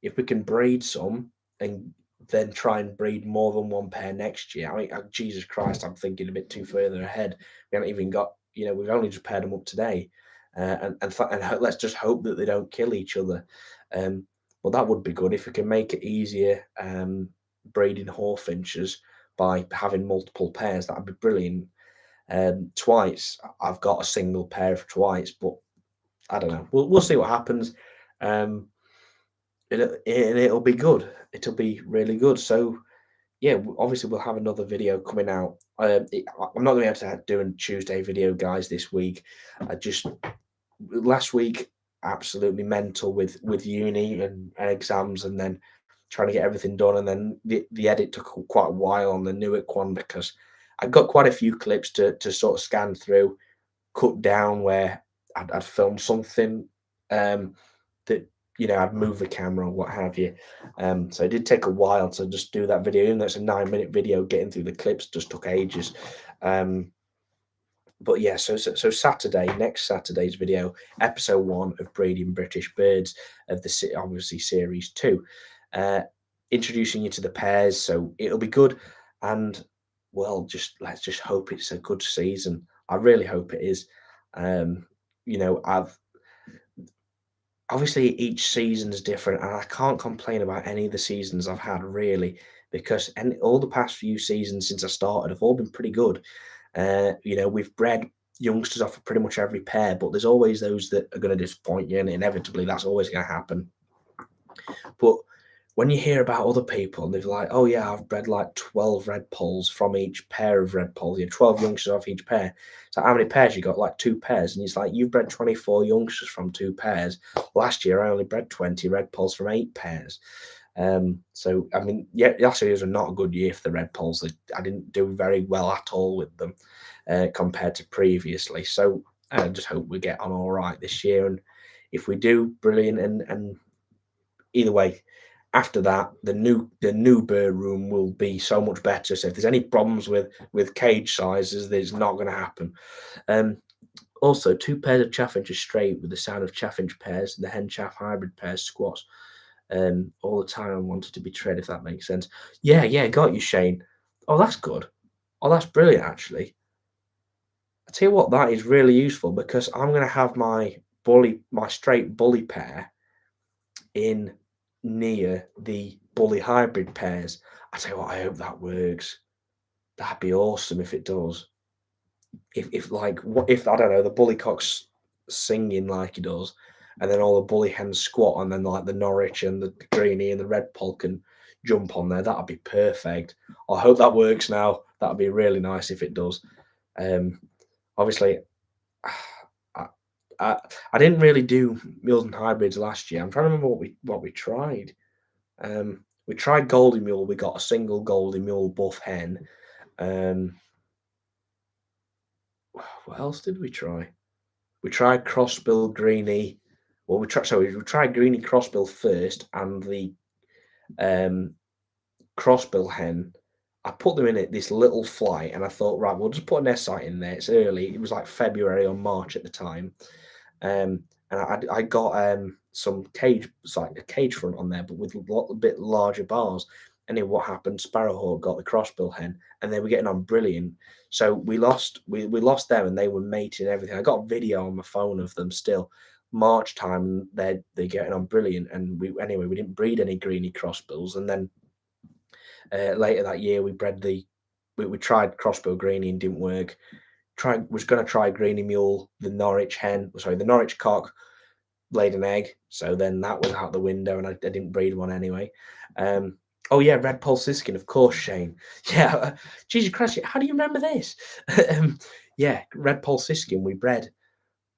if we can breed some and then try and breed more than one pair next year, I mean, Jesus Christ, I'm thinking a bit too further ahead. We haven't even got, we've only just paired them up today, and let's just hope that they don't kill each other. Well, that would be good if we can make it easier breeding hawfinches. by having multiple pairs. That'd be brilliant. Twice, I've got a single pair of twice, but I don't know. We'll see what happens. Um, it'll be good. It'll be really good. So yeah, obviously we'll have another video coming out. I'm not going to be able to do a Tuesday video, guys, this week. I just last week absolutely mental with uni and exams, and then trying to get everything done, and then the edit took quite a while on the Newark one because I got quite a few clips to sort of scan through, cut down where I'd filmed something that I'd move the camera or what have you. So it did take a while to just do that video. Even though it's a 9-minute video, getting through the clips just took ages. But yeah, so Saturday, next Saturday's video, episode 1 of Breeding British Birds of the obviously series 2, introducing you to the pairs. So it'll be good, and well, let's just hope it's a good season. I really hope it is. I've obviously each season is different, and I can't complain about any of the seasons I've had really, because all the past few seasons since I started have all been pretty good. We've bred youngsters off of pretty much every pair, but there's always those that are going to disappoint you, and inevitably that's always going to happen. But when you hear about other people, and they're like, "Oh yeah, I've bred like 12 red polls from each pair of red polls. You 12 youngsters off each pair. So how many pairs you got? Like 2 pairs." And it's like, "You've bred 24 youngsters from 2 pairs. Last year I only bred 20 red polls from 8 pairs." So I mean, yeah, last year was not a good year for the red polls. I didn't do very well at all with them compared to previously. So I just hope we get on all right this year. And if we do, brilliant. And either way, after that, the new bird room will be so much better. So if there's any problems with cage sizes, there's not going to happen. Also, 2 pairs of chaffinches straight with the sound of chaffinch pairs, the hen chaff hybrid pairs squats. All the time I wanted to be tread, if that makes sense. Yeah, got you, Shane. Oh, that's good. Oh, that's brilliant, actually. I tell you what, that is really useful because I'm going to have my straight bully pair in near the bully hybrid pairs. I tell you what, I hope that works. That'd be awesome if it does. If like what if I don't know the bully cock's singing like he does, and then all the bully hens squat, and then like the Norwich and the Greenie and the Red Poll can jump on there. That'd be perfect. I hope that works now. That'd be really nice if it does. Obviously, I, I, I didn't really do mules and hybrids last year. I'm trying to remember what we tried. We tried Goldie Mule. We got a single Goldie Mule buff hen. What else did we try? We tried Crossbill Greenie. Well, we tried Greenie Crossbill first, and the Crossbill hen. I put them in this little flight, and I thought, right, we'll just put an S site in there. It's early. It was like February or March at the time, and I got some cage, it's like a cage front on there, but with a bit larger bars. And then what happened? Sparrowhawk got the crossbill hen, and they were getting on brilliant. So we lost them, and they were mating and everything. I got a video on my phone of them still. March time, they're getting on brilliant, and we didn't breed any greeny crossbills, and then later that year we bred we tried crossbill greeny and didn't work. Was going to try greeny mule, the Norwich hen, sorry, the Norwich cock laid an egg, so then that was out the window, and I didn't breed one anyway. Oh yeah, red pole siskin, of course, Shane. Yeah, Jesus Christ, how do you remember this? Yeah, red pole siskin. We bred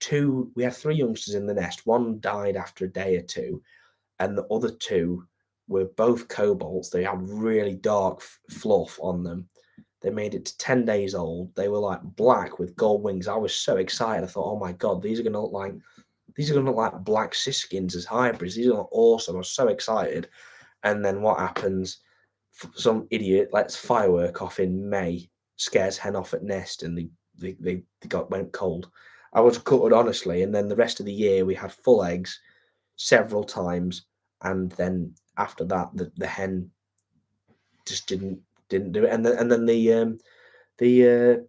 2. We had 3 youngsters in the nest. One died after a day or 2, and the other 2 were both cobalts. They had really dark fluff on them. They made it to 10 days old. They were like black with gold wings. I was so excited. I thought, oh my god, these are gonna look like black siskins as hybrids. These are awesome. I was so excited. And then what happens? Some idiot lets firework off in May, scares hen off at nest, and they went cold. I was gutted, honestly. And then the rest of the year we had full eggs several times, and then after that the hen just didn't do it. And then the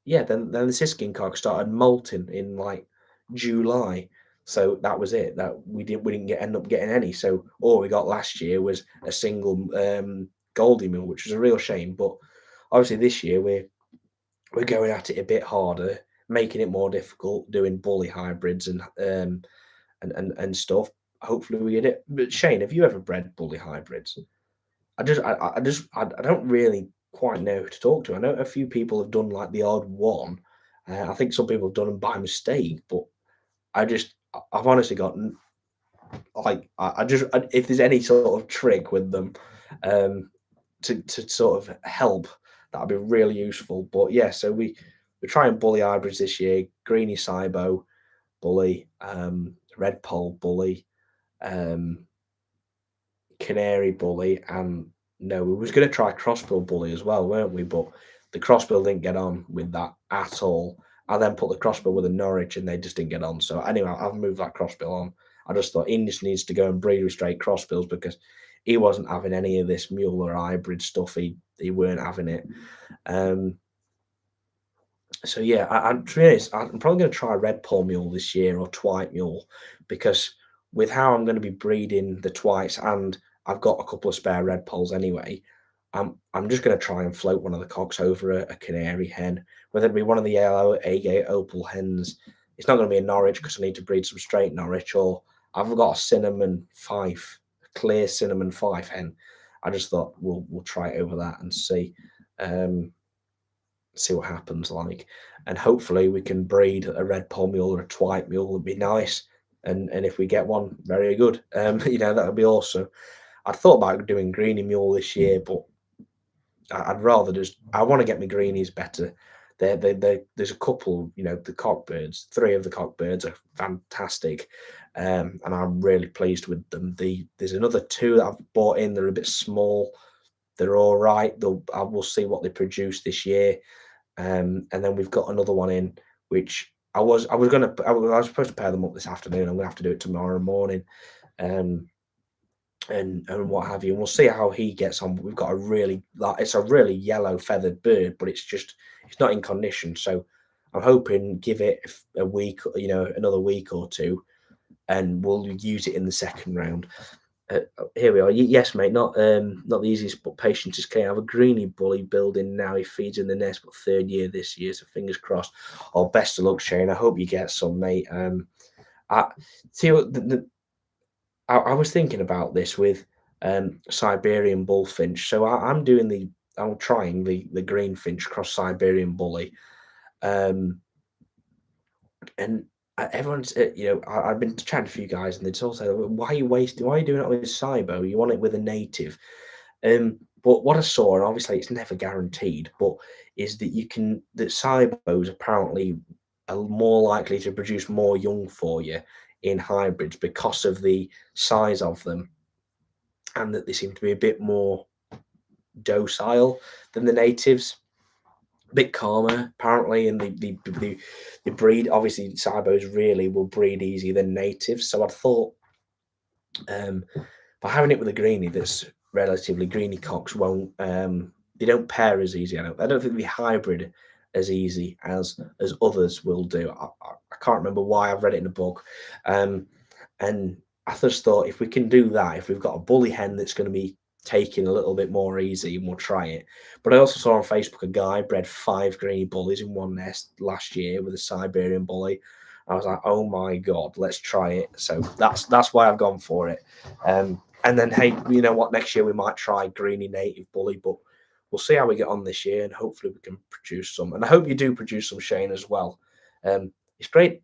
yeah, then the siskin cock started molting in like July. So that was it. That we didn't end up getting any. So all we got last year was a single Goldie Mill, which was a real shame. But obviously this year we're going at it a bit harder, making it more difficult, doing bully hybrids and stuff. Hopefully we get it. But Shane, have you ever bred bully hybrids? I don't really quite know who to talk to. I know a few people have done like the odd one. I think some people have done them by mistake, but I've honestly got like if there's any sort of trick with them, um, to sort of help, that'd be really useful. But yeah, so we're trying bully hybrids this year: Greeny Cybo bully, Red Pole bully, um, Canary bully, and no, we was going to try crossbill bully as well, weren't we? But the crossbill didn't get on with that at all. I then put the crossbill with a Norwich, and they just didn't get on. So anyway, I've moved that crossbill on. I just thought he just needs to go and breed with straight crossbills because he wasn't having any of this Mueller hybrid stuff. He weren't having it. Um, so yeah, to be honest, I'm probably going to try red pole mule this year or twite mule because with how I'm going to be breeding the twites and I've got a couple of spare red poles anyway. I'm just going to try and float one of the cocks over a canary hen, whether it be one of the yellow agate opal hens. It's not going to be a Norwich because I need to breed some straight Norwich, or I've got a cinnamon fife, a clear cinnamon fife hen. I just thought we'll try it over that and um, see what happens like, and hopefully we can breed a red pole mule or a twite mule. Would be nice, and if we get one, very good. That would be awesome. I'd thought about doing greeny mule this year, but I'd rather I want to get my greenies better. There's a couple, the cockbirds. Three of the cockbirds are fantastic, and I'm really pleased with them. There's another two that I've bought in. They're a bit small. They're all right. I will see what they produce this year. And then we've got another one in which I was supposed to pair them up this afternoon. I'm gonna have to do it tomorrow morning, um, and what have you. And we'll see how he gets on. But we've got it's a really yellow feathered bird, but it's not in condition. So I'm hoping give it a week, another week or two, and we'll use it in the second round. Here we are. Yes, mate. Not the easiest, but patience is key. I have a greeny bully building now. He feeds in the nest, but third year this year, so fingers crossed. Oh, best of luck, Shane. I hope you get some, mate. I see what I was thinking about this with Siberian bullfinch. So I'm trying the greenfinch cross Siberian bully, um, and everyone's I've been chatting to a few guys, and they'd all say, "Why are you wasting? Why are you doing it with Cybo? You want it with a native." But what I saw, and obviously it's never guaranteed, but is that Cybos apparently are more likely to produce more young for you in hybrids because of the size of them, and that they seem to be a bit more docile than the natives, a bit calmer apparently, and the breed, obviously Cybos really will breed easier than natives. So I thought, um, by having it with a greenie that's relatively greeny cocks won't they don't pair as easy. I don't think they hybrid as easy as others will do. I can't remember why. I've read it in a book, and I just thought if we can do that, if we've got a bully hen that's going to be taking a little bit more easy, and we'll try it. But I also saw on Facebook a guy bred 5 greeny bullies in one nest last year with a Siberian bully. I was like, oh my god, let's try it. So that's why I've gone for it. And then, hey, you know what? Next year we might try greeny native bully, but we'll see how we get on this year, and hopefully we can produce some. And I hope you do produce some, Shane, as well. It's great.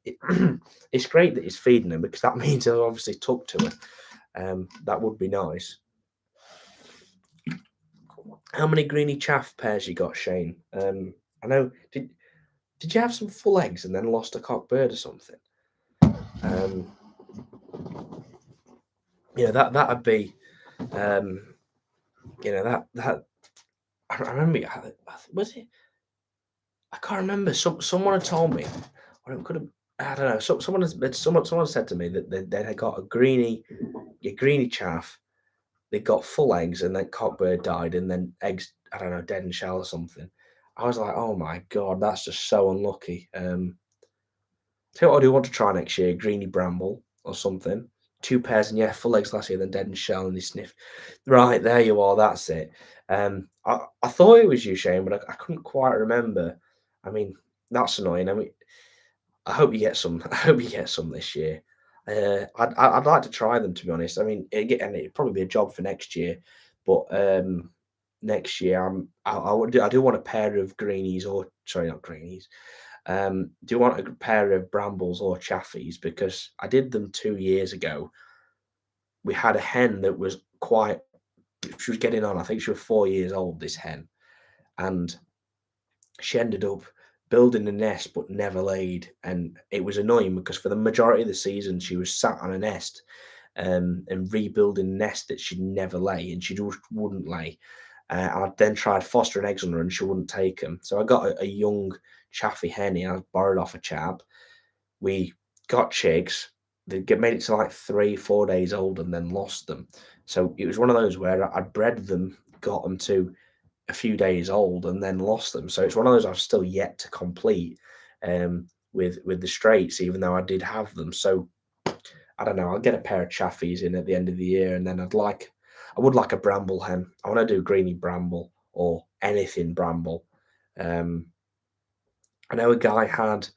It's great that he's feeding them because that means he'll obviously talk to her. That would be nice. How many greeny chaff pairs you got, Shane? I know. Did you have some full eggs and then lost a cock bird or something? Um, that'd be. Um, that I remember. Was it? I can't remember. Someone had told me, or it could have. I don't know. Someone said to me that they had got a greeny chaff. They got full eggs, and then cockbird died, and then eggs. I don't know, dead in shell or something. I was like, oh my god, that's just so unlucky. Tell you what I do want to try next year: greeny bramble or something. 2 pairs, and yeah, full eggs last year, then dead and shell, and they sniff. Right, there you are, that's it. I thought it was you, Shane, but I couldn't quite remember. I mean, that's annoying. I mean, I hope you get some. I hope you get some this year. I'd like to try them, to be honest. I mean, and it'd probably be a job for next year, but next year I do want a pair of greenies, or sorry, not greenies. Do want a pair of brambles or chaffies, because I did them 2 years ago. We had a hen that was quite. She was getting on. I think she was 4 years old. This hen, and she ended up building a nest but never laid, and it was annoying because for the majority of the season she was sat on a nest, and rebuilding a nest that she'd never lay, and she just wouldn't lay. I then tried fostering eggs on her, and she wouldn't take them. So I got a young chaffy hen. I borrowed off a chap. We got chicks. Made it to like 3, 4 days old, and then lost them. So it was one of those where I bred them, got them to a few days old, and then lost them. So it's one of those I've still yet to complete, with the straights, even though I did have them. So I don't know. I'll get a pair of chaffies in at the end of the year, and then I would like a bramble hen. I want to do greeny bramble or anything bramble. Um, I know a guy had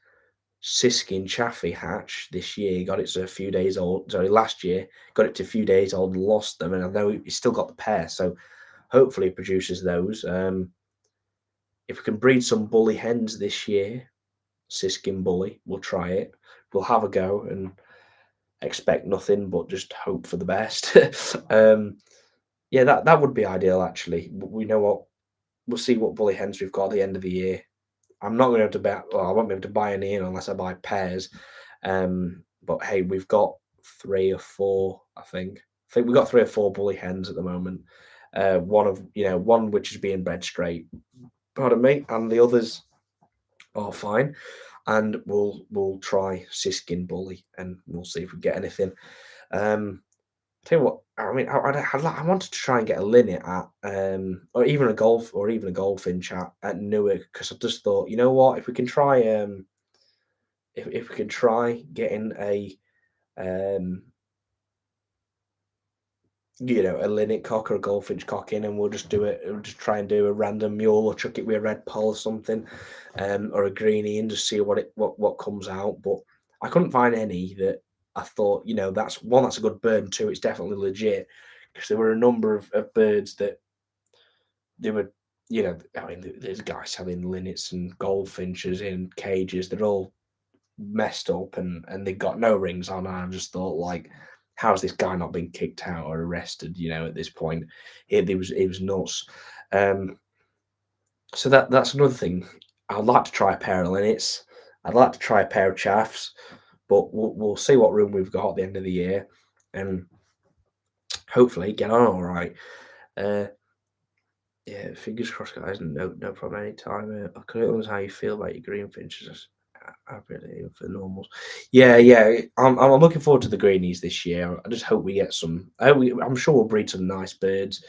Siskin Chaffee hatch this year. He got it to a few days old. Sorry, last year got it to a few days old and lost them. And I know he's still got the pair, so hopefully he produces those. If we can breed some bully hens this year, Siskin bully, we'll try it. We'll have a go and expect nothing but just hope for the best. Yeah, that would be ideal actually. We know what we'll see what bully hens we've got at the end of the year. I'm not going to be able to bet. Well, I won't be able to buy any in unless I buy pairs. But hey, we've got 3 or 4. I think we've got 3 or 4 bully hens at the moment. One which is being bred straight. Pardon me, and the others are fine. And we'll try Siskin bully, and we'll see if we get anything. Tell you what, I mean, I wanted to try and get a linnet at, or even a goldfinch at Newark, because I just thought, you know what, if we can try, if we can try getting um, a linnet cock or a goldfinch cock in, and we'll just do it. We'll just try and do a random mule, or chuck it with a red poll or something, or a greenie, and just see what comes out. But I couldn't find any that I thought, that's one, that's a good bird, and two, it's definitely legit, because there were a number of birds that they were, I mean, there's guys selling linnets and goldfinches in cages. They're all messed up, and they got no rings on. And I just thought, like, how's this guy not been kicked out or arrested? At this point, it was nuts. Um, so that's another thing. I'd like to try a pair of linnets. I'd like to try a pair of chaffs, but we'll see what room we've got at the end of the year, and hopefully get on all right. Uh, Yeah, fingers crossed, guys. No problem anytime. I couldn't understand how you feel about your greenfinches. I really am for normals. Yeah. I'm looking forward to the greenies this year. I just hope we get some. I'm sure we'll breed some nice birds,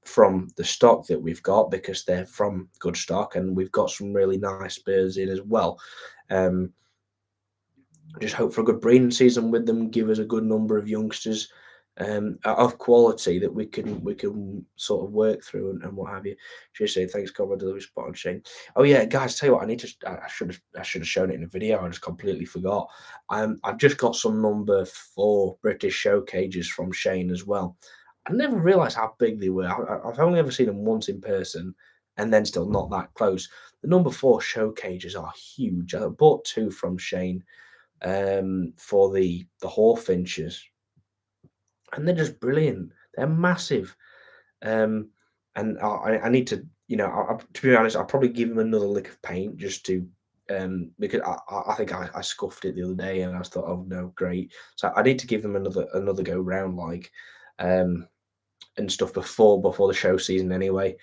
from the stock that we've got, because they're from good stock, and we've got some really nice birds in as well. Um, just hope for a good breeding season with them. Give us a good number of youngsters, of quality that we can sort of work through, and what have you. Just say thanks, God, delivery spot on Shane. Oh yeah, guys, tell you what, I need to. I should have shown it in a video. I just completely forgot. I've just got some number 4 British show cages from Shane as well. I never realised how big they were. I've only ever seen them once in person, and then still not that close. The number 4 show cages are huge. I bought 2 from Shane, for the Hawfinches, and they're just brilliant. They're massive, um, and I need to, to be honest, I'll probably give them another lick of paint, just to, because I think I scuffed it the other day, and I just thought, oh no, great. So I need to give them another go round, like, um, and stuff before the show season anyway.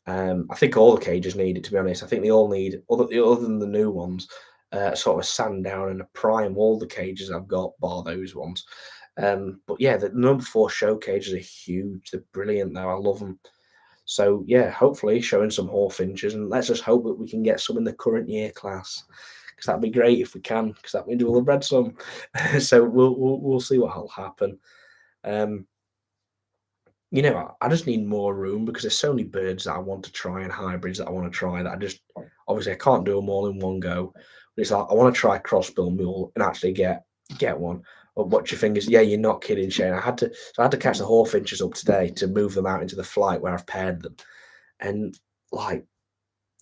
I think all the cages need it, to be honest. I think they all need, other than the new ones, sort of a sand down and a prime. All the cages I've got, bar those ones. But yeah, the number 4 show cages are huge. They're brilliant, though. I love them. So yeah, hopefully showing some Hawfinches, and let's just hope that we can get some in the current year class, because that'd be great if we can, because that means we'll have bred some. So we'll see what'll happen. Um, I just need more room because there's so many birds that I want to try and hybrids that I want to try that I just obviously I can't do them all in one go. But it's like I want to try crossbill mule and actually get one. But watch your fingers. Yeah, you're not kidding, Shane. I had to catch the hawfinches up today to move them out into the flight where I've paired them, and like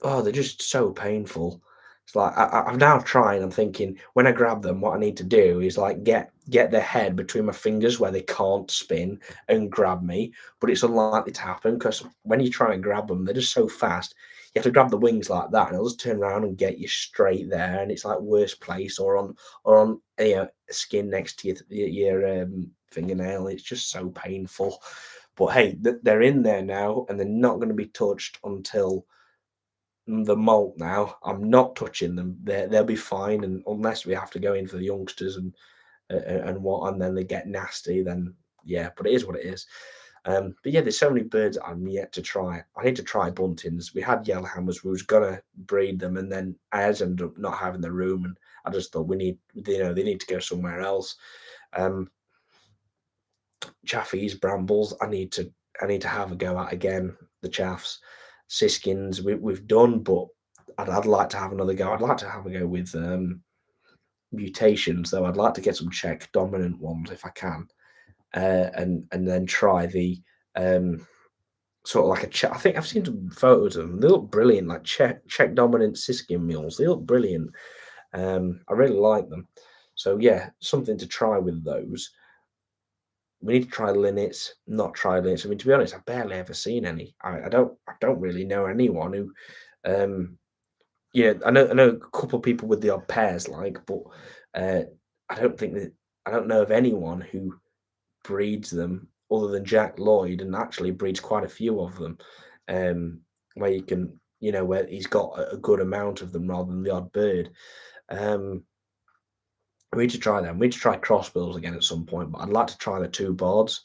oh, they're just so painful. It's like I'm now trying. I'm thinking when I grab them, what I need to do is like get their head between my fingers where they can't spin and grab me. But it's unlikely to happen because when you try and grab them, they're just so fast. You have to grab the wings like that, and it'll just turn around and get you straight there. And it's like worst place or on skin next to your fingernail. It's just so painful. But hey, they're in there now, and they're not going to be touched until the molt now. I'm not touching them. They'll be fine, and unless we have to go in for the youngsters and what, and then they get nasty, then yeah. But it is what it is. But yeah, there's so many birds I'm yet to try. I need to try buntings. We had yellowhammers. We was gonna breed them, and then I ended up not having the room, and I just thought they need to go somewhere else. Um, Chaffies, brambles. I need to have a go at again. The chaffs, siskins. We've done, but I'd like to have another go. I'd like to have a go with mutations, though. I'd like to get some Czech dominant ones if I can, and then try the sort of like a Czech. I think I've seen some photos of them. They look brilliant, like Czech dominant siskin mules. They look brilliant. I really like them. So yeah, something to try with those. We need to try linnets, not try linnets. I mean, to be honest, I've barely ever seen any. I don't really know anyone who, um, yeah, I know a couple of people with the odd pairs, like, but uh, I don't think that I don't know of anyone who breeds them other than Jack Lloyd, and actually breeds quite a few of them, where you can, where he's got a good amount of them rather than the odd bird. Um, we need to try them. We need to try crossbills again at some point, but I'd like to try the two boards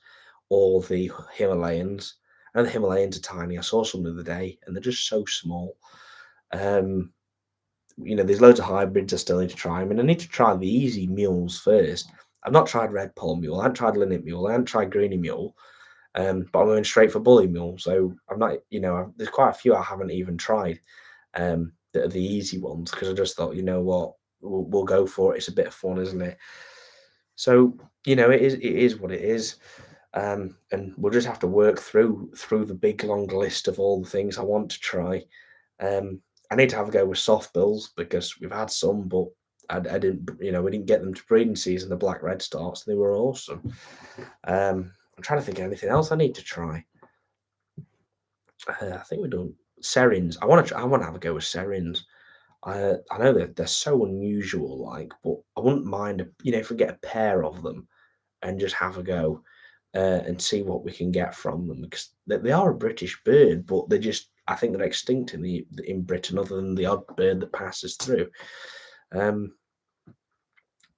or the Himalayans. I know the Himalayans are tiny. I saw some the other day, and they're just so small. Um, there's loads of hybrids I still need to try. I mean, I need to try the easy mules first. I've not tried red pole mule. I haven't tried linnet mule. I haven't tried greeny mule. But I'm going straight for bully mule. So I'm not, there's quite a few I haven't even tried. That are the easy ones because I just thought, you know what, we'll go for it. It's a bit of fun, isn't it? So it is what it is, and we'll just have to work through the big long list of all the things I want to try. Um, I need to have a go with soft bills because we've had some, but I didn't, we didn't get them to breeding season. The black red starts, they were awesome. I'm trying to think of anything else I need to try. I think we're done. Serins. I want to have a go with serins. I know that they're so unusual, like, but I wouldn't mind, if we get a pair of them and just have a go and see what we can get from them because they are a British bird, but I think they're extinct in Britain, other than the odd bird that passes through. Um,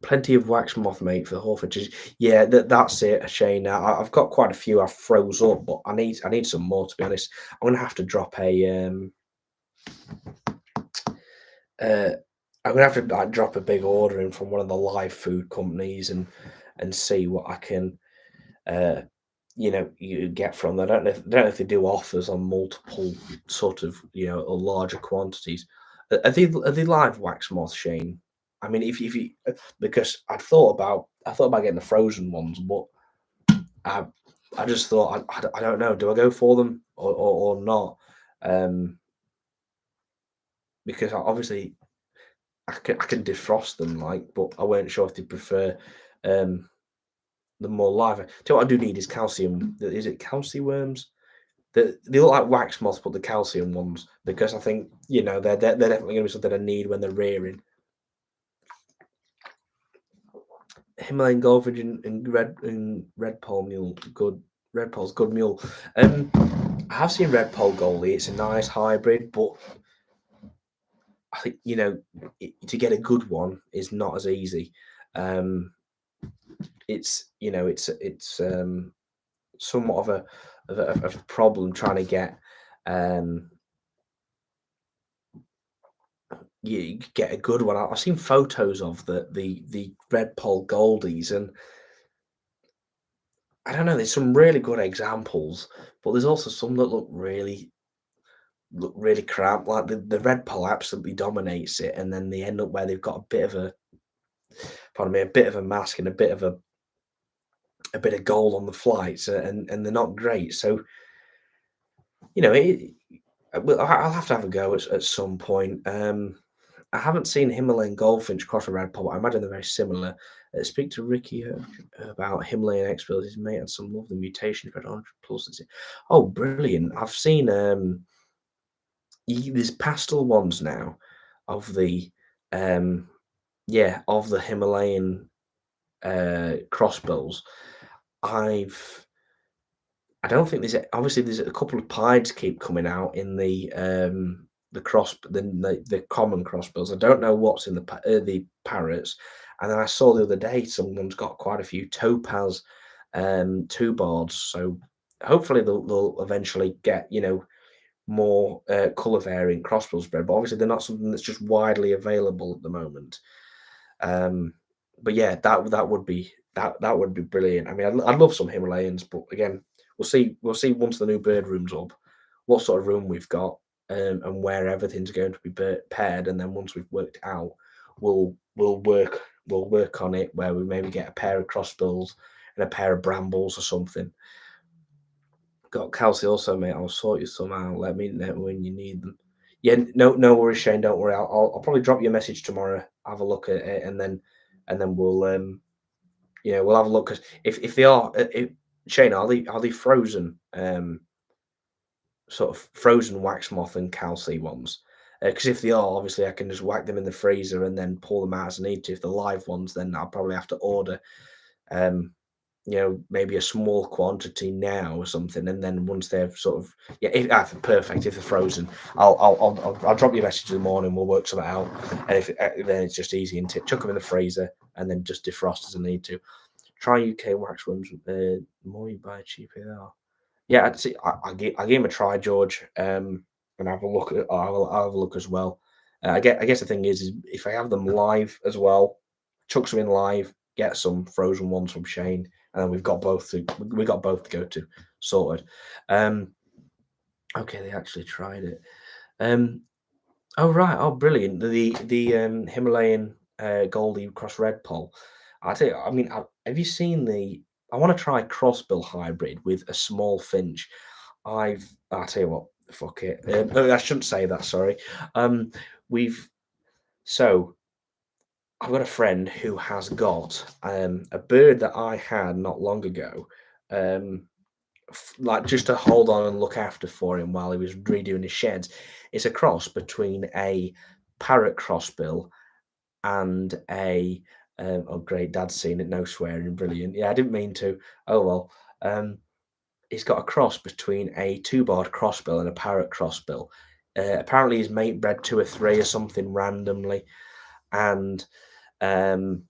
Plenty of wax moth mate for the hawfinches. Yeah, that's it, Shane. Now I've got quite a few I've froze up, but I need some more to be honest. I'm gonna have to drop uh, I'm gonna have to like drop a big order in from one of the live food companies and see what I can you get from them. I don't know if they do offers on multiple sort of or larger quantities. Are they live wax moths, Shane? I mean, if you because I thought about getting the frozen ones, but I I just thought I don't know. Do I go for them or not? Um, because obviously I can defrost them, like, but I weren't sure if they prefer um the more live. Tell you what I do need is calcium. Is it calcium worms? They look like wax moths, but the calcium ones, because I think they're definitely going to be something I need when they're rearing. Himalayan goldfinch and red pole mule, good. Red pole's good mule. I have seen red pole goalie. It's a nice hybrid, but I think to get a good one is not as easy. Um, it's somewhat of a problem trying to get you get a good one. I've seen photos of the red poll goldies, and I don't know. There's some really good examples, but there's also some that look really crap. Like the red poll absolutely dominates it, and then they end up where they've got a bit of a, pardon me, a bit of a mask and a bit of gold on the flights, and they're not great. So you know, I'll have to have a go at some point. I haven't seen Himalayan goldfinch cross a red poll, but I imagine they're very similar. Speak to Ricky about Himalayan exports. His mate had some lovely mutation for 100 plus. Oh, brilliant! I've seen there's pastel ones now of the um yeah, of the Himalayan crossbills. I've I don't think obviously there's a couple of pieds keep coming out in the the common crossbills. I don't know what's in the parrots, and then I saw the other day someone's got quite a few topaz two bards. So hopefully they'll eventually get more color variant crossbills bred. But obviously they're not something that's just widely available at the moment. Um, but yeah, that would be that would be brilliant. I mean, I'd love some Himalayans, but again, we'll see once the new bird room's up, what sort of room we've got, and where everything's going to be paired. And then once we've worked it out, we'll work on it where we maybe get a pair of crossbills and a pair of brambles or something. Got Kelsey also, mate. I'll sort you some out. Let me know when you need them. Yeah, no worries, Shane. Don't worry. I'll probably drop you a message tomorrow. Have a look at it, and then we'll have a look. Because if they are, Shane, are they frozen? Sort of frozen wax moth and Kelsey ones. Because if they are, obviously I can just whack them in the freezer and then pull them out as I need to. If they're live ones, then I'll probably have to order. Um, maybe a small quantity now or something, and then once they're sort of perfect. If they're frozen, I'll drop you a message in the morning. We'll work something out, and if then it's just easy and chuck them in the freezer and then just defrost as I need to. Try UK waxworms. More you buy, cheaper they are. Yeah, I'd see. I gave him a try, George, and have a look at. I'll have a look as well. I guess the thing is if I have them live as well, chuck some in live, get some frozen ones from Shane, and then we got both to go to sorted. Um, okay, they actually tried it. Um, oh right, oh brilliant. The Himalayan Goldie Cross Red Pole. I tell you, I mean, have you seen the? I want to try crossbill hybrid with a small finch. I'll tell you what, fuck it. No, I shouldn't say that. Sorry. We've so I've got a friend who has got a bird that I had not long ago, like just to hold on and look after for him while he was redoing his sheds. It's a cross between a parrot crossbill and a oh great, Dad's seen it. No swearing, brilliant. Yeah, I didn't mean to. Oh well. He's got a cross between a two-barred crossbill and a parrot crossbill. Apparently, his mate bred two or three or something randomly, and um,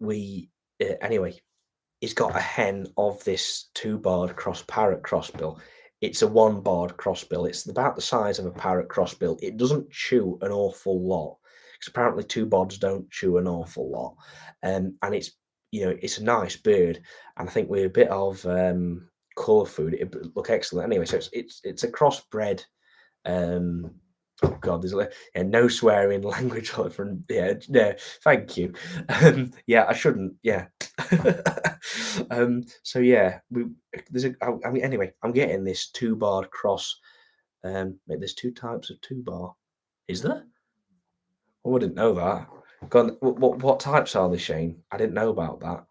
we anyway. He's got a hen of this two-barred cross parrot crossbill. It's a one-barred crossbill. It's about the size of a parrot crossbill. It doesn't chew an awful lot because apparently two bards don't chew an awful lot, and it's a nice bird, and I think with a bit of colour food, it would look excellent. Anyway, so it's a crossbred. Oh God, no swearing language from yeah. Thank you. Yeah, I shouldn't. Yeah. So yeah, I mean, anyway, I'm getting this two-barred cross. There's two types of two-bar. Is there? Oh, I didn't know that. Go on, what types are they, Shane? I didn't know about that.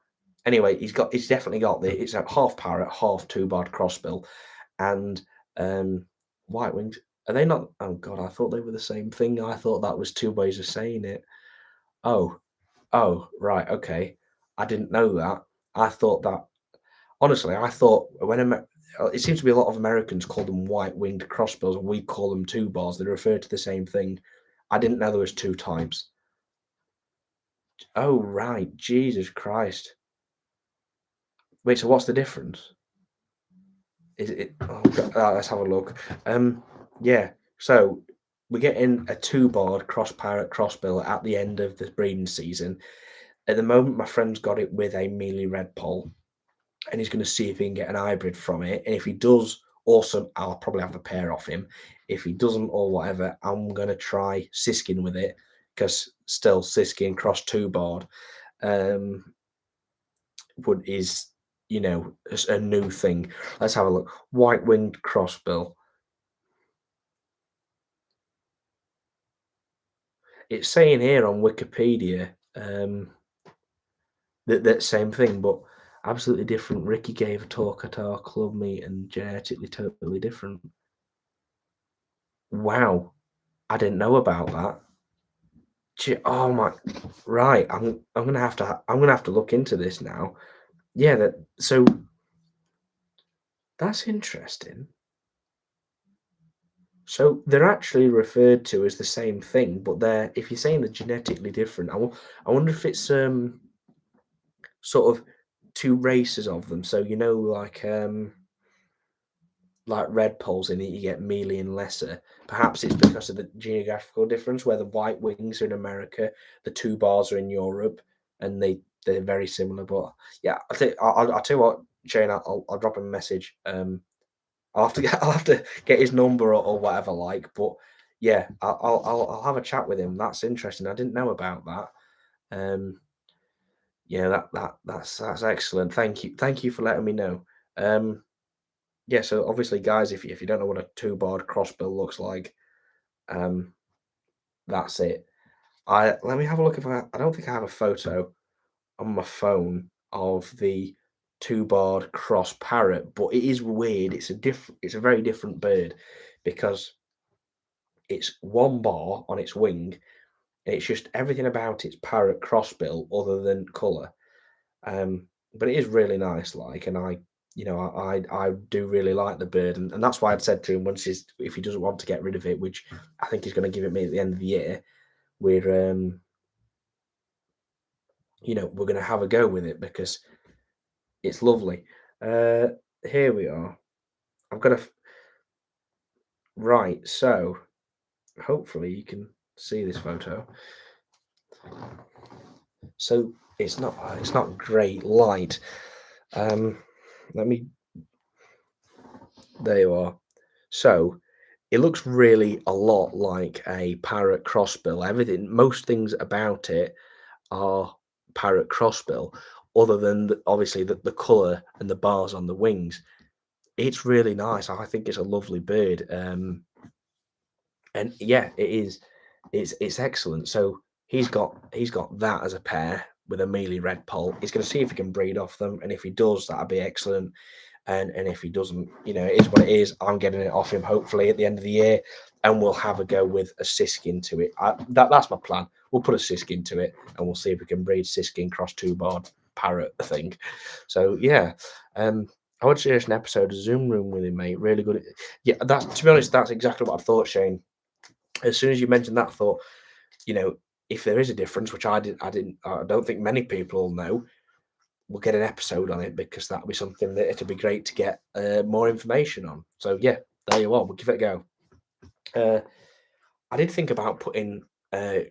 Anyway, he's definitely got it's a half parrot, half two-barred crossbill, and white winged. Are they not? Oh God, I thought they were the same thing. I thought that was two ways of saying it. Oh, oh, right, okay. I didn't know that. I thought that honestly, I thought it seems to be a lot of Americans call them white-winged crossbills, and we call them two bars. They refer to the same thing. I didn't know there was two types. Oh right, Jesus Christ. Wait, so what's the difference? Is it? Oh God, let's have a look. Yeah. So we're getting a two-barred cross parrot crossbill at the end of the breeding season. At the moment, my friend's got it with a mealy red poll, and he's going to see if he can get an hybrid from it. And if he does, awesome, I'll probably have a pair off him. If he doesn't or whatever, I'm going to try Siskin with it because still Siskin cross two board um, would is a new thing. Let's have a look. White winged crossbill. It's saying here on Wikipedia that same thing, but absolutely different. Ricky gave a talk at our club meet and genetically totally different. Wow, I didn't know about that. Oh my, right. I'm gonna have to look into this now. Yeah, so that's interesting. So they're actually referred to as the same thing, but they're if you're saying they're genetically different, I wonder if it's sort of two races of them. So like red poles in it, you get mealy and lesser. Perhaps it's because of the geographical difference, where the white wings are in America, the two bars are in Europe, and they're very similar. But yeah, I'll tell you what, Shane, I'll drop him a message. I'll have to get his number or whatever, like. But yeah, I'll have a chat with him. That's interesting. I didn't know about that. Um, yeah, that's excellent. Thank you for letting me know. Um, yeah, so obviously, guys, if you don't know what a two-barred crossbill looks like, um, that's it. I let me have a look if I don't think I have a photo on my phone of the two-barred cross parrot, but it is weird. It's a very different bird because it's one bar on its wing, and it's just everything about its parrot crossbill other than colour. But it is really nice, like, and I do really like the bird, and that's why I'd said to him once if he doesn't want to get rid of it, which I think he's going to give it me at the end of the year, we're we're going to have a go with it because it's lovely. Uh, Here we are. I've got a right. So hopefully you can see this photo. So it's not great light. Let me. There you are. So it looks really a lot like a parrot crossbill. Most things about it are parrot crossbill, other than obviously the color and the bars on the wings. It's really nice. I think it's a lovely bird. And yeah, it is. It's excellent. So he's got that as a pair with a mealy red poll. He's going to see if he can breed off them, and if he does, that'd be excellent. And if he doesn't, it is what it is. I'm getting it off him hopefully at the end of the year, and we'll have a go with a siskin to it. That's my plan. We'll put a siskin to it, and we'll see if we can breed siskin cross two barred parrot thing. So yeah, I would suggest an episode of Zoom Room with him, mate. Really good. Yeah, that's to be honest, that's exactly what I thought, Shane. As soon as you mentioned that, I thought, you know, if there is a difference, which I don't think many people will know, we'll get an episode on it because that'll be something that it'll be great to get more information on. So yeah, there you are. We'll give it a go. I did think about putting a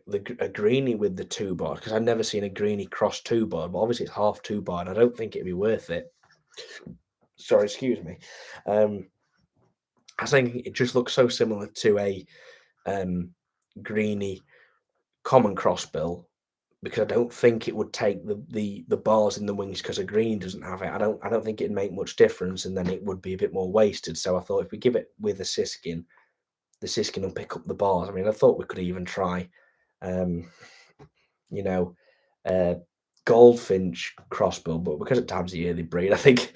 greenie with the two bar because I've never seen a greenie cross two bar, but obviously it's half two bar, and I don't think it'd be worth it. Sorry, excuse me. I think it just looks so similar to a greenie common crossbill because I don't think it would take the bars in the wings because a green doesn't have it. I don't think it'd make much difference, and then it would be a bit more wasted. So I thought if we give it with a siskin, the siskin will pick up the bars. I mean, I thought we could even try, um, you know, uh, goldfinch crossbill, but because it times the early breed, I think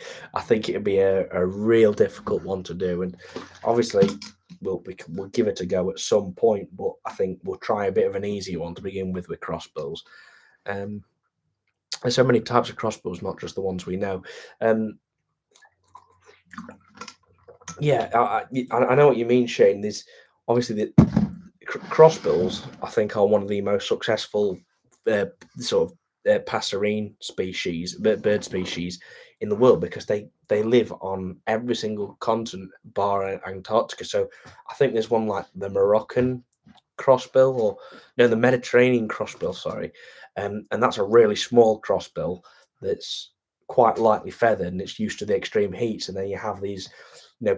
it'd be a real difficult one to do. And obviously, we'll give it a go at some point, but I think we'll try a bit of an easy one to begin with crossbills. Um, there's so many types of crossbills, not just the ones we know. Um, yeah, I know what you mean, Shane. There's obviously the crossbills. I think are one of the most successful uh, sort of passerine species, bird species in the world because they live on every single continent bar Antarctica. So I think there's one like the Moroccan crossbill, or no, the Mediterranean crossbill, sorry, and that's a really small crossbill that's quite lightly feathered and it's used to the extreme heats. And then you have these,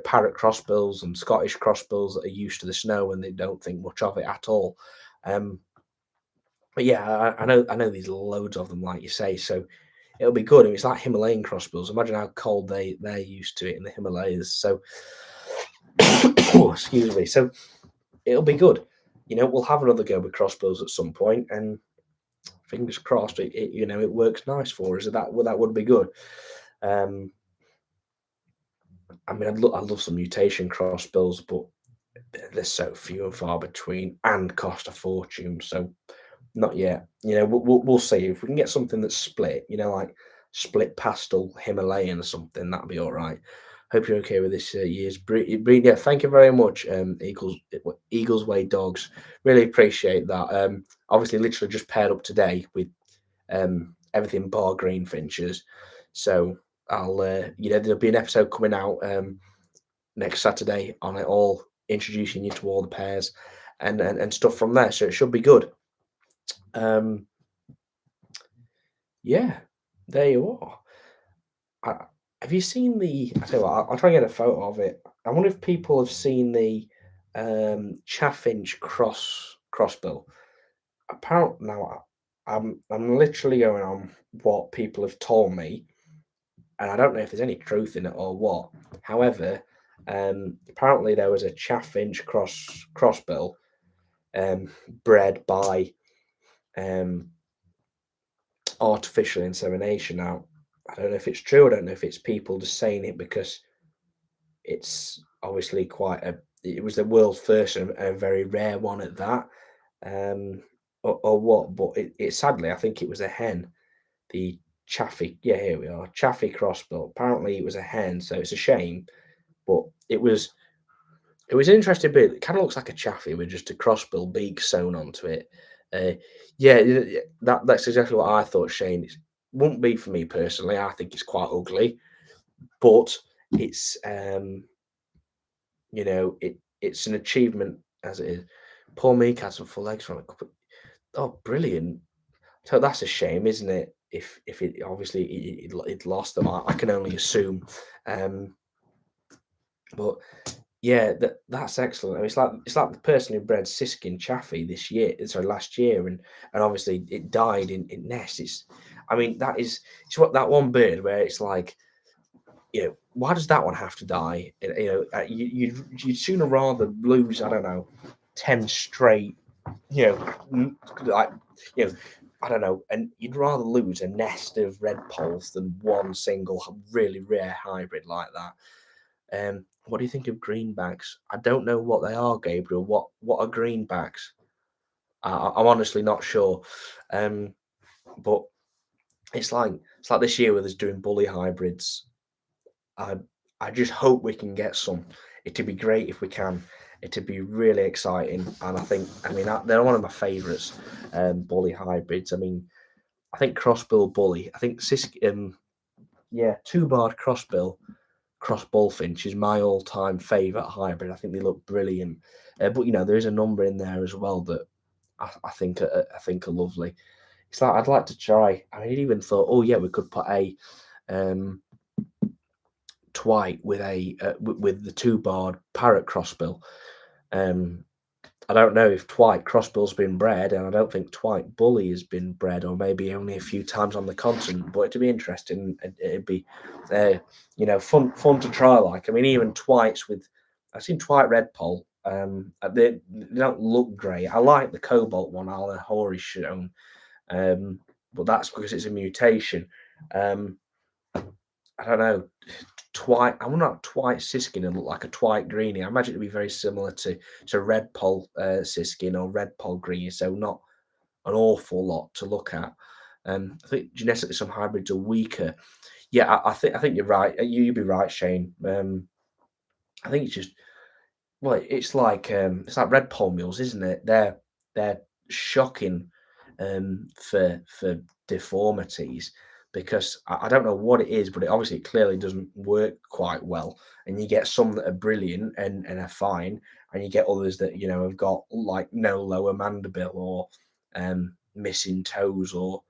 parrot crossbills and Scottish crossbills that are used to the snow and they don't think much of it at all. Um, but yeah, I know there's loads of them, like you say. So it'll be good. And it's like Himalayan crossbills. Imagine how cold they're used to it in the Himalayas. So excuse me. So it'll be good. We'll have another go with crossbills at some point, and fingers crossed, it works nice for us. That would be good. Um, I mean, I'd love some mutation crossbills, but they're so few and far between, and cost a fortune. So not yet. We'll see if we can get something that's split. Like split pastel Himalayan or something. That'd be all right. Hope you're okay with this year's breed. Yeah, thank you very much, Eagles Way Dogs. Really appreciate that. Obviously, literally just paired up today with everything bar green finches. So there'll be an episode coming out next Saturday on it all, introducing you to all the pairs and stuff from there. So it should be good. Um, yeah, there you are. I, have you seen the? I tell you what, I'll try and get a photo of it. I wonder if people have seen the chaffinch crossbill. Apparently, now I'm literally going on what people have told me, and I don't know if there's any truth in it or what. However, apparently there was a chaffinch crossbill um, bred by um, artificial insemination. Now, I don't know if it's true. I don't know if it's people just saying it because it's obviously it was the world's first and a very rare one at that, um, or what. But it sadly, I think it was a hen. The Chaffee, yeah, here we are, Chaffee crossbill. Apparently, it was a hen, so it's a shame. But it was an interesting bit. It kind of looks like a Chaffee with just a crossbill beak sewn onto it. Uh, yeah, that's exactly what I thought, Shane. It wouldn't be for me personally. I think it's quite ugly, but it's it's an achievement as it is. Poor me cats and full legs from a couple. Oh, brilliant! So that's a shame, isn't it? If it obviously it lost them, I can only assume. Um, but yeah, that's excellent. I mean, it's like the person who bred Siskin Chaffee this year, sorry, last year, and obviously it died in nest. I mean, it's what that one bird where it's like, why does that one have to die? You'd sooner rather lose, I don't know, 10 straight, like, you know, I don't know, and you'd rather lose a nest of red poles than one single really rare hybrid like that. What do you think of greenbacks? I don't know what they are, Gabriel. What are greenbacks? I'm honestly not sure. Um, but it's like this year with us doing bully hybrids. I I just hope we can get some. It'd be great if we can. It'd be really exciting, and they're one of my favourites. Bully hybrids. I mean, I think crossbill bully. I think yeah, two-barred crossbill cross bullfinch is my all-time favourite hybrid. I think they look brilliant. But there is a number in there as well that I think are lovely. It's like I'd like to try. I even thought, oh yeah, we could put a um, Twite with with the two-barred parrot crossbill. Um, I don't know if Twite crossbill's been bred, and I don't think Twite bully has been bred, or maybe only a few times on the continent. But it'd be interesting. It'd be, fun to try. Like, I mean, even Twites with, I've seen Twite red poll. They don't look great. I like the cobalt one, Al Hori shown, but that's because it's a mutation. Um, I don't know. Twite. I wonder if Twite Siskin would look like a Twite Greenie. I imagine it'd be very similar to Red Pole Siskin or Red Pole Greenie, so not an awful lot to look at. I think genetically some hybrids are weaker. Yeah, I think you're right. You'd be right, Shane. I think it's just it's like red pole mules, isn't it? They're shocking for deformities, because I don't know what it is, but it obviously clearly doesn't work quite well. And you get some that are brilliant and are fine, and you get others that have got like no lower mandible or missing toes or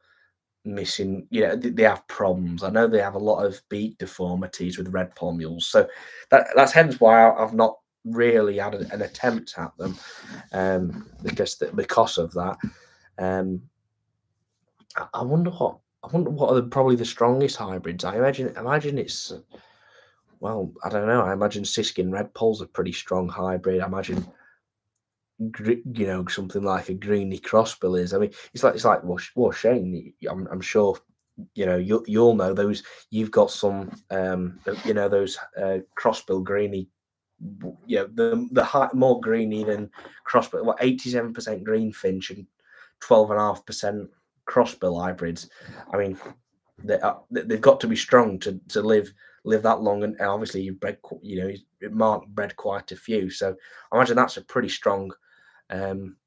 missing. They have problems. I know they have a lot of beak deformities with red poll mules, so that's hence why I've not really had an attempt at them, because of that. Um, I wonder what are probably the strongest hybrids. I imagine it's well, I don't know. I imagine Siskin Red Poll's a pretty strong hybrid. I imagine something like a Greeny Crossbill is. I mean, it's like well, Shane. I'm sure you'll know those. You've got some those Crossbill Greeny. The more greeny than crossbill. What 87% green finch and 12.5% crossbill hybrids. I mean, they've got to be strong to live that long, and obviously you've bred Mark bred quite a few, so I imagine that's a pretty strong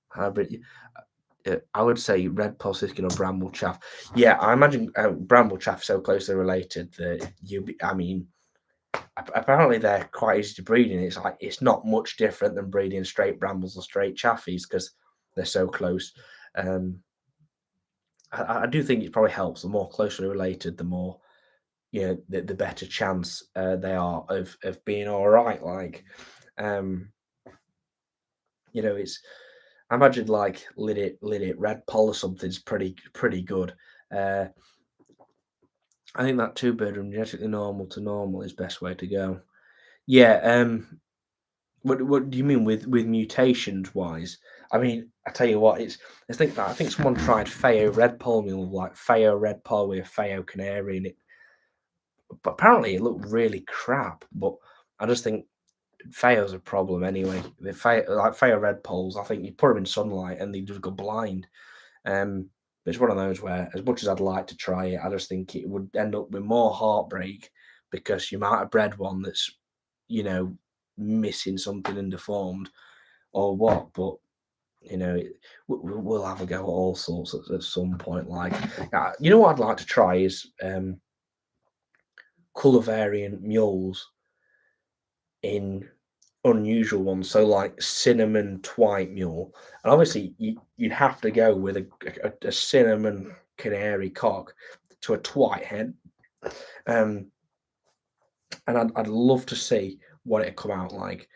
hybrid. I would say red poll siskin or bramble chaff. Yeah, I imagine bramble chaff so closely related that I mean, apparently they're quite easy to breed, and it's not much different than breeding straight brambles or straight chaffies because they're so close. Um, I do think it probably helps. The more closely related, the more the better chance they are of being all right. Like, um, it's I imagine like Lidit red poll or something's pretty good. Uh, I think that 2 bedroom genetically normal to normal is best way to go. Yeah. What do you mean with mutations wise? I mean, I tell you what, I think someone tried Feo red poll mule, like Feo red poll with a Feo canary, and but apparently it looked really crap. But I just think Feo's a problem anyway. The Feo red polls, I think you put them in sunlight and they just go blind. But it's one of those where, as much as I'd like to try it, I just think it would end up with more heartbreak because you might have bred one that's, you know, missing something and deformed or what. But we'll have a go at all sorts at some point. Like, what I'd like to try is color variant mules in unusual ones. So like cinnamon twite mule, and obviously you'd have to go with a cinnamon canary cock to a twite hen. Um, and I'd love to see what it'd come out like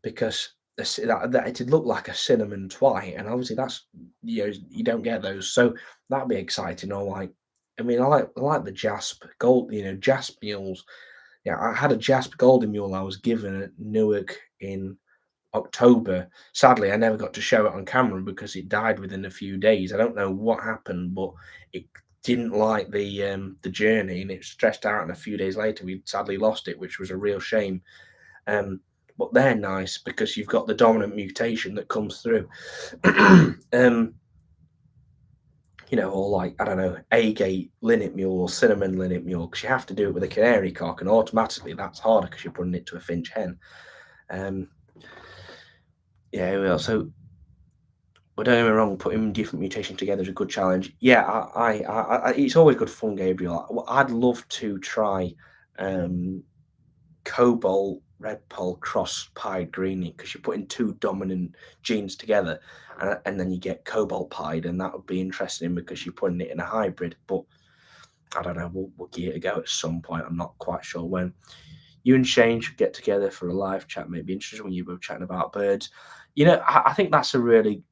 because that it'd look like a cinnamon twite, and obviously that's you don't get those, so that'd be exciting. Or like, I mean, I like the jasp gold, jasp mules. Yeah, I had a jasp golden mule I was given at Newark in October. Sadly, I never got to show it on camera because it died within a few days. I don't know what happened, but it didn't like the journey and it stressed out. And a few days later, we sadly lost it, which was a real shame. Um, but they're nice because you've got the dominant mutation that comes through. um, or like, I don't know, agate linnet mule or cinnamon linnet mule, because you have to do it with a canary cock, and automatically that's harder because you're putting it to a finch hen. Um, yeah, well, so but don't get me wrong, putting different mutations together is a good challenge. Yeah, it's always good fun, Gabriel. I'd love to try um, cobalt red pole cross pied greenie because you're putting two dominant genes together, and then you get cobalt pied, and that would be interesting because you're putting it in a hybrid. But I don't know. We'll give it a go at some point. I'm not quite sure when. You and Shane should get together for a live chat. Maybe interesting when you were chatting about birds. I think that's a really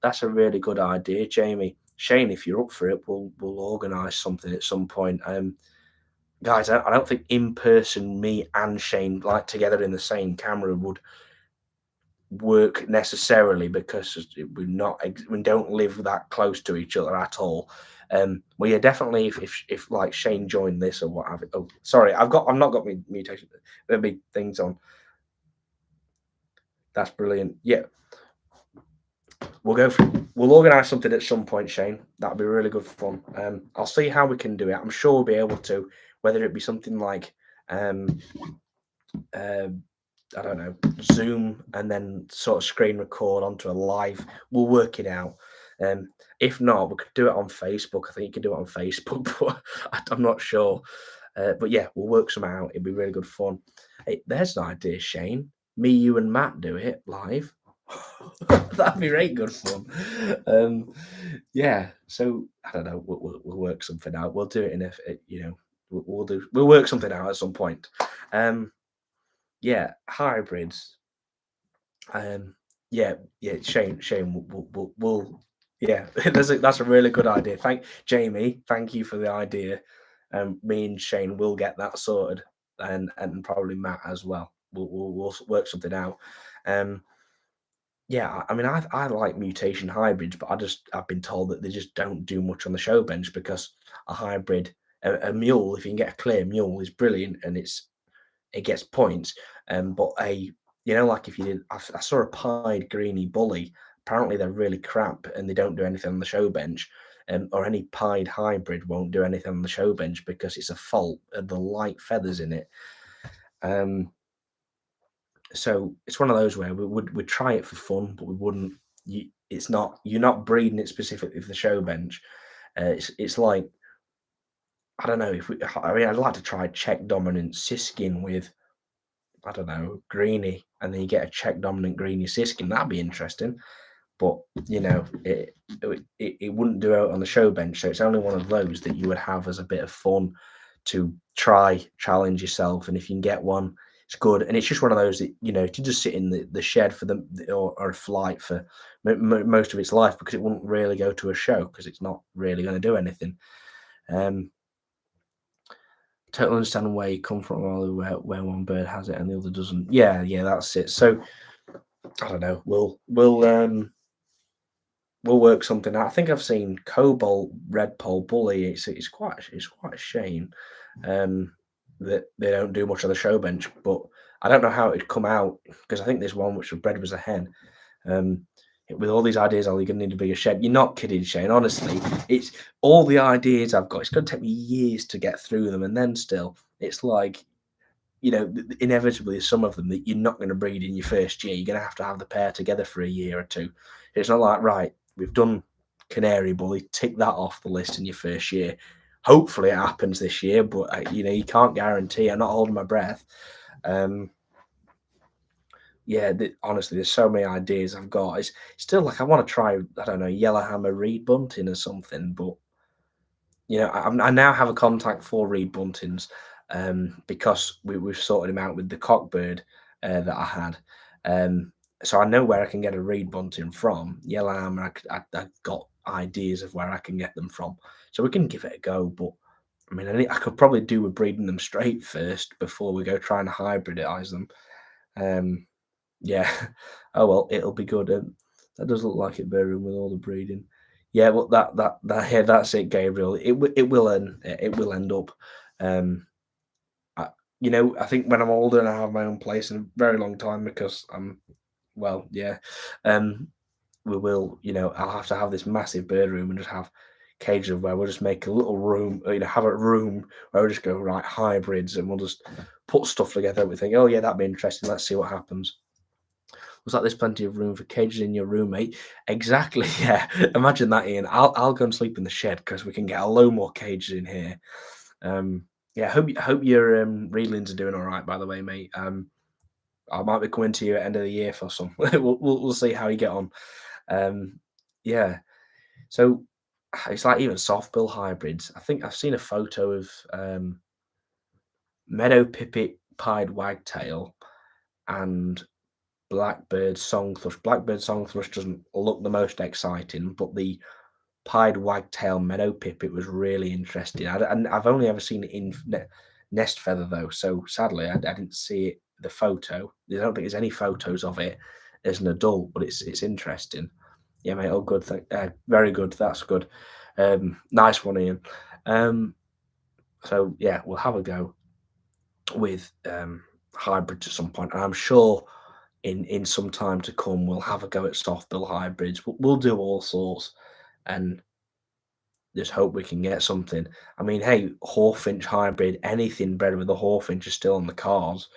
good idea, Jamie. Shane, if you're up for it, we'll organise something at some point. Guys, I don't think in person me and Shane like together in the same camera would work necessarily because we don't live that close to each other at all. Well, yeah, definitely. If like Shane joined this or what have you. Oh, sorry, I've not got my mutation. The big things on. That's brilliant. Yeah, we'll organise something at some point, Shane. That'll be really good fun. I'll see how we can do it. I'm sure we'll be able to, whether it be something like um, uh, I don't know, Zoom and then sort of screen record onto a live. We'll work it out. If not, we could do it on Facebook. I think you can do it on Facebook, but I'm not sure. But yeah, we'll work some out. It'd be really good fun. Hey, there's an idea, Shane. Me, you, and Matt do it live. That'd be really good fun. Um, yeah. So I don't know. We'll work something out. We'll do it in you know, we'll work something out at some point. Um, yeah, hybrids. Yeah, yeah, Shane, yeah, that's a really good idea. Thank Jamie, thank you for the idea. Me and Shane will get that sorted, and probably Matt as well. We'll work something out. Um, yeah, I mean, I like mutation hybrids, but I've been told that they just don't do much on the show bench because a hybrid, a mule, if you can get a clear mule, is brilliant, and it gets points. But like if you did, I saw a pied greeny bully. Apparently, they're really crap and they don't do anything on the show bench. Or any pied hybrid won't do anything on the show bench because it's a fault of the light feathers in it. Um, so it's one of those where we'd try it for fun, but we wouldn't. It's not you're not breeding it specifically for the show bench. It's like I don't know if we. I mean, I'd like to try Czech dominant siskin with I don't know, greeny, and then you get a Czech dominant greeny siskin. That'd be interesting. But it wouldn't do out on the show bench. So it's only one of those that you would have as a bit of fun to try, challenge yourself. And if you can get one, it's good. And it's just one of those that, to just sit in the shed for or a flight for most of its life because it wouldn't really go to a show because it's not really going to do anything. Um, Totally understand where you come from, Ollie, where one bird has it and the other doesn't. Yeah, yeah, that's it. So I don't know. We'll work something out. I think I've seen Cobalt Red Pole Bully. It's quite a shame that they don't do much on the show bench. But I don't know how it'd come out because I think this one which was bred was a hen. Um, with all these ideas, Ollie, you're gonna need a bigger shed. You're not kidding, Shane. Honestly, it's all the ideas I've got. It's gonna take me years to get through them, and then still, it's like inevitably some of them that you're not going to breed in your first year. You're going to have the pair together for a year or two. It's not like, right, we've done Canary Bully, tick that off the list in your first year. Hopefully it happens this year, but you can't guarantee. I'm not holding my breath. Um, yeah, honestly, there's so many ideas I've got. It's still like I want to try, I don't know, Yellowhammer Reed Bunting or something, but I now have a contact for Reed Buntings because we've sorted him out with the cockbird that I had. So I know where I can get a Reed Bunting from. Yellowhammer, I've got ideas of where I can get them from. So we can give it a go. But I mean, I could probably do with breeding them straight first before we go trying to hybridize them. Um, yeah. Oh well, it'll be good. That does look like it, Birmingham, with all the breeding. Yeah, well, yeah, that's it, Gabriel. It will end up. Um, I, I think when I'm older and I have my own place in a very long time because well, yeah, um, we will. I'll have to have this massive bird room and just have cages where we'll just make a little room. Have a room where we'll just go right hybrids and we'll just put stuff together. We think, oh yeah, that'd be interesting. Let's see what happens. Was like there's plenty of room for cages in your room, mate. Exactly. Yeah. Imagine that, Ian. I'll go and sleep in the shed because we can get a load more cages in here. Yeah. I hope your reelings are doing all right. By the way, mate. I might be coming to you at end of the year for some. We'll see how you get on. Um, yeah. So it's like even soft bill hybrids. I think I've seen a photo of meadow pipit pied wagtail and blackbird song thrush. Blackbird song thrush doesn't look the most exciting, but the pied wagtail meadow pipit was really interesting. And I've only ever seen it in nest feather though, so sadly I didn't see it. The photo. I don't think there's any photos of it as an adult, but it's interesting. Yeah, mate. Oh, good. Very good. That's good. Nice one, Ian. So yeah, we'll have a go with hybrids at some point, and I'm sure in some time to come we'll have a go at soft bill hybrids. We'll do all sorts, and just hope we can get something. I mean, hey, Hawfinch hybrid, anything bred with a Hawfinch is still on the cards.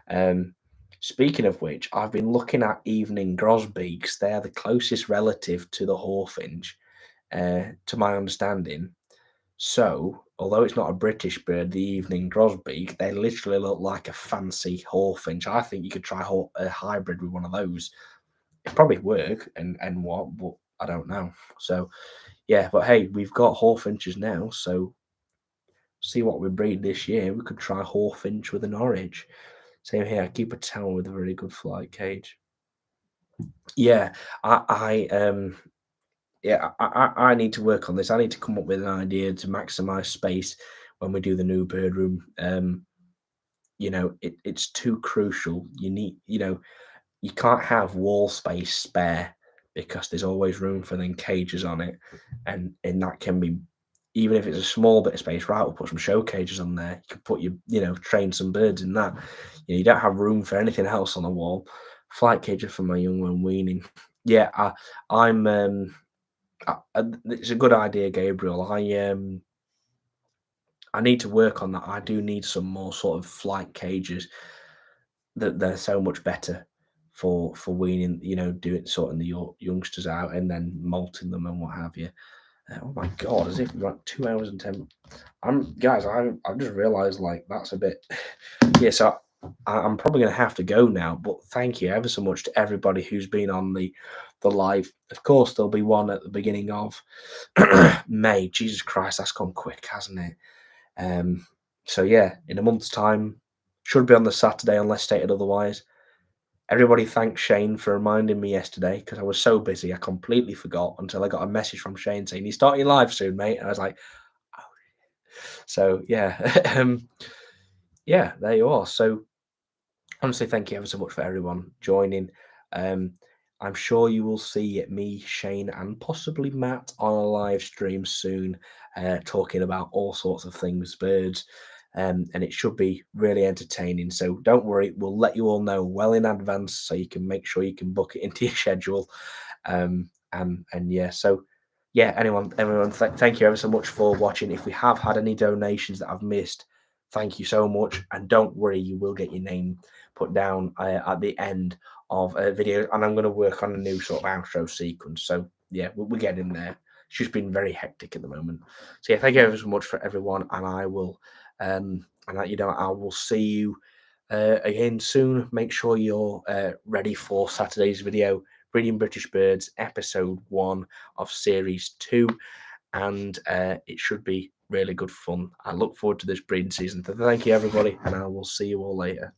Um, Speaking of which, I've been looking at evening grosbeaks. They are the closest relative to the hawfinch, to my understanding. So, although it's not a British bird, the evening grosbeak, they literally look like a fancy hawfinch. I think you could try a hybrid with one of those. It'd probably work and what, but I don't know. So, yeah, but hey, we've got hawfinches now, so see what we breed this year. We could try hawfinch with an orange. Same here. I keep a tower with a very good flight cage. Yeah, I yeah, I need to work on this. I need to come up with an idea to maximize space when we do the new bird room. It's too crucial. You can't have wall space spare because there's always room for then cages on it, and that can be, even if it's a small bit of space. Right, we'll put some show cages on there. You can put train some birds in that. You don't have room for anything else on the wall. Flight cages for my young one weaning. Yeah, I'm. It's a good idea, Gabriel. I need to work on that. I do need some more sort of flight cages that they're so much better for weaning, doing sorting the youngsters out and then molting them and what have you. Oh my god, as if like 2 hours and 10. I've just realised like that's a bit. Yeah, so I'm probably going to have to go now. But thank you ever so much to everybody who's been on the live. Of course, there'll be one at the beginning of May. Jesus Christ, that's gone quick, hasn't it? So yeah, in a month's time, should be on the Saturday unless stated otherwise. Everybody thanks Shane for reminding me yesterday because I was so busy I completely forgot until I got a message from Shane saying he's starting live soon, mate. And I was like, oh. So yeah, yeah, there you are. So honestly, thank you ever so much for everyone joining. Um, I'm sure you will see me, Shane, and possibly Matt on a live stream soon, talking about all sorts of things, birds, and it should be really entertaining. So don't worry, we'll let you all know well in advance so you can make sure you can book it into your schedule. And yeah, so yeah, everyone, thank you ever so much for watching. If we have had any donations that I've missed, thank you so much, and don't worry, you will get your name put down at the end of a video, and I'm going to work on a new sort of outro sequence. So yeah, we're getting there. It's just been very hectic at the moment. So yeah, thank you ever so much for everyone, and I will, I will see you again soon. Make sure you're ready for Saturday's video, Breeding British Birds, episode 1 of series 2, and it should be really good fun. I look forward to this breeding season. So thank you, everybody, and I will see you all later.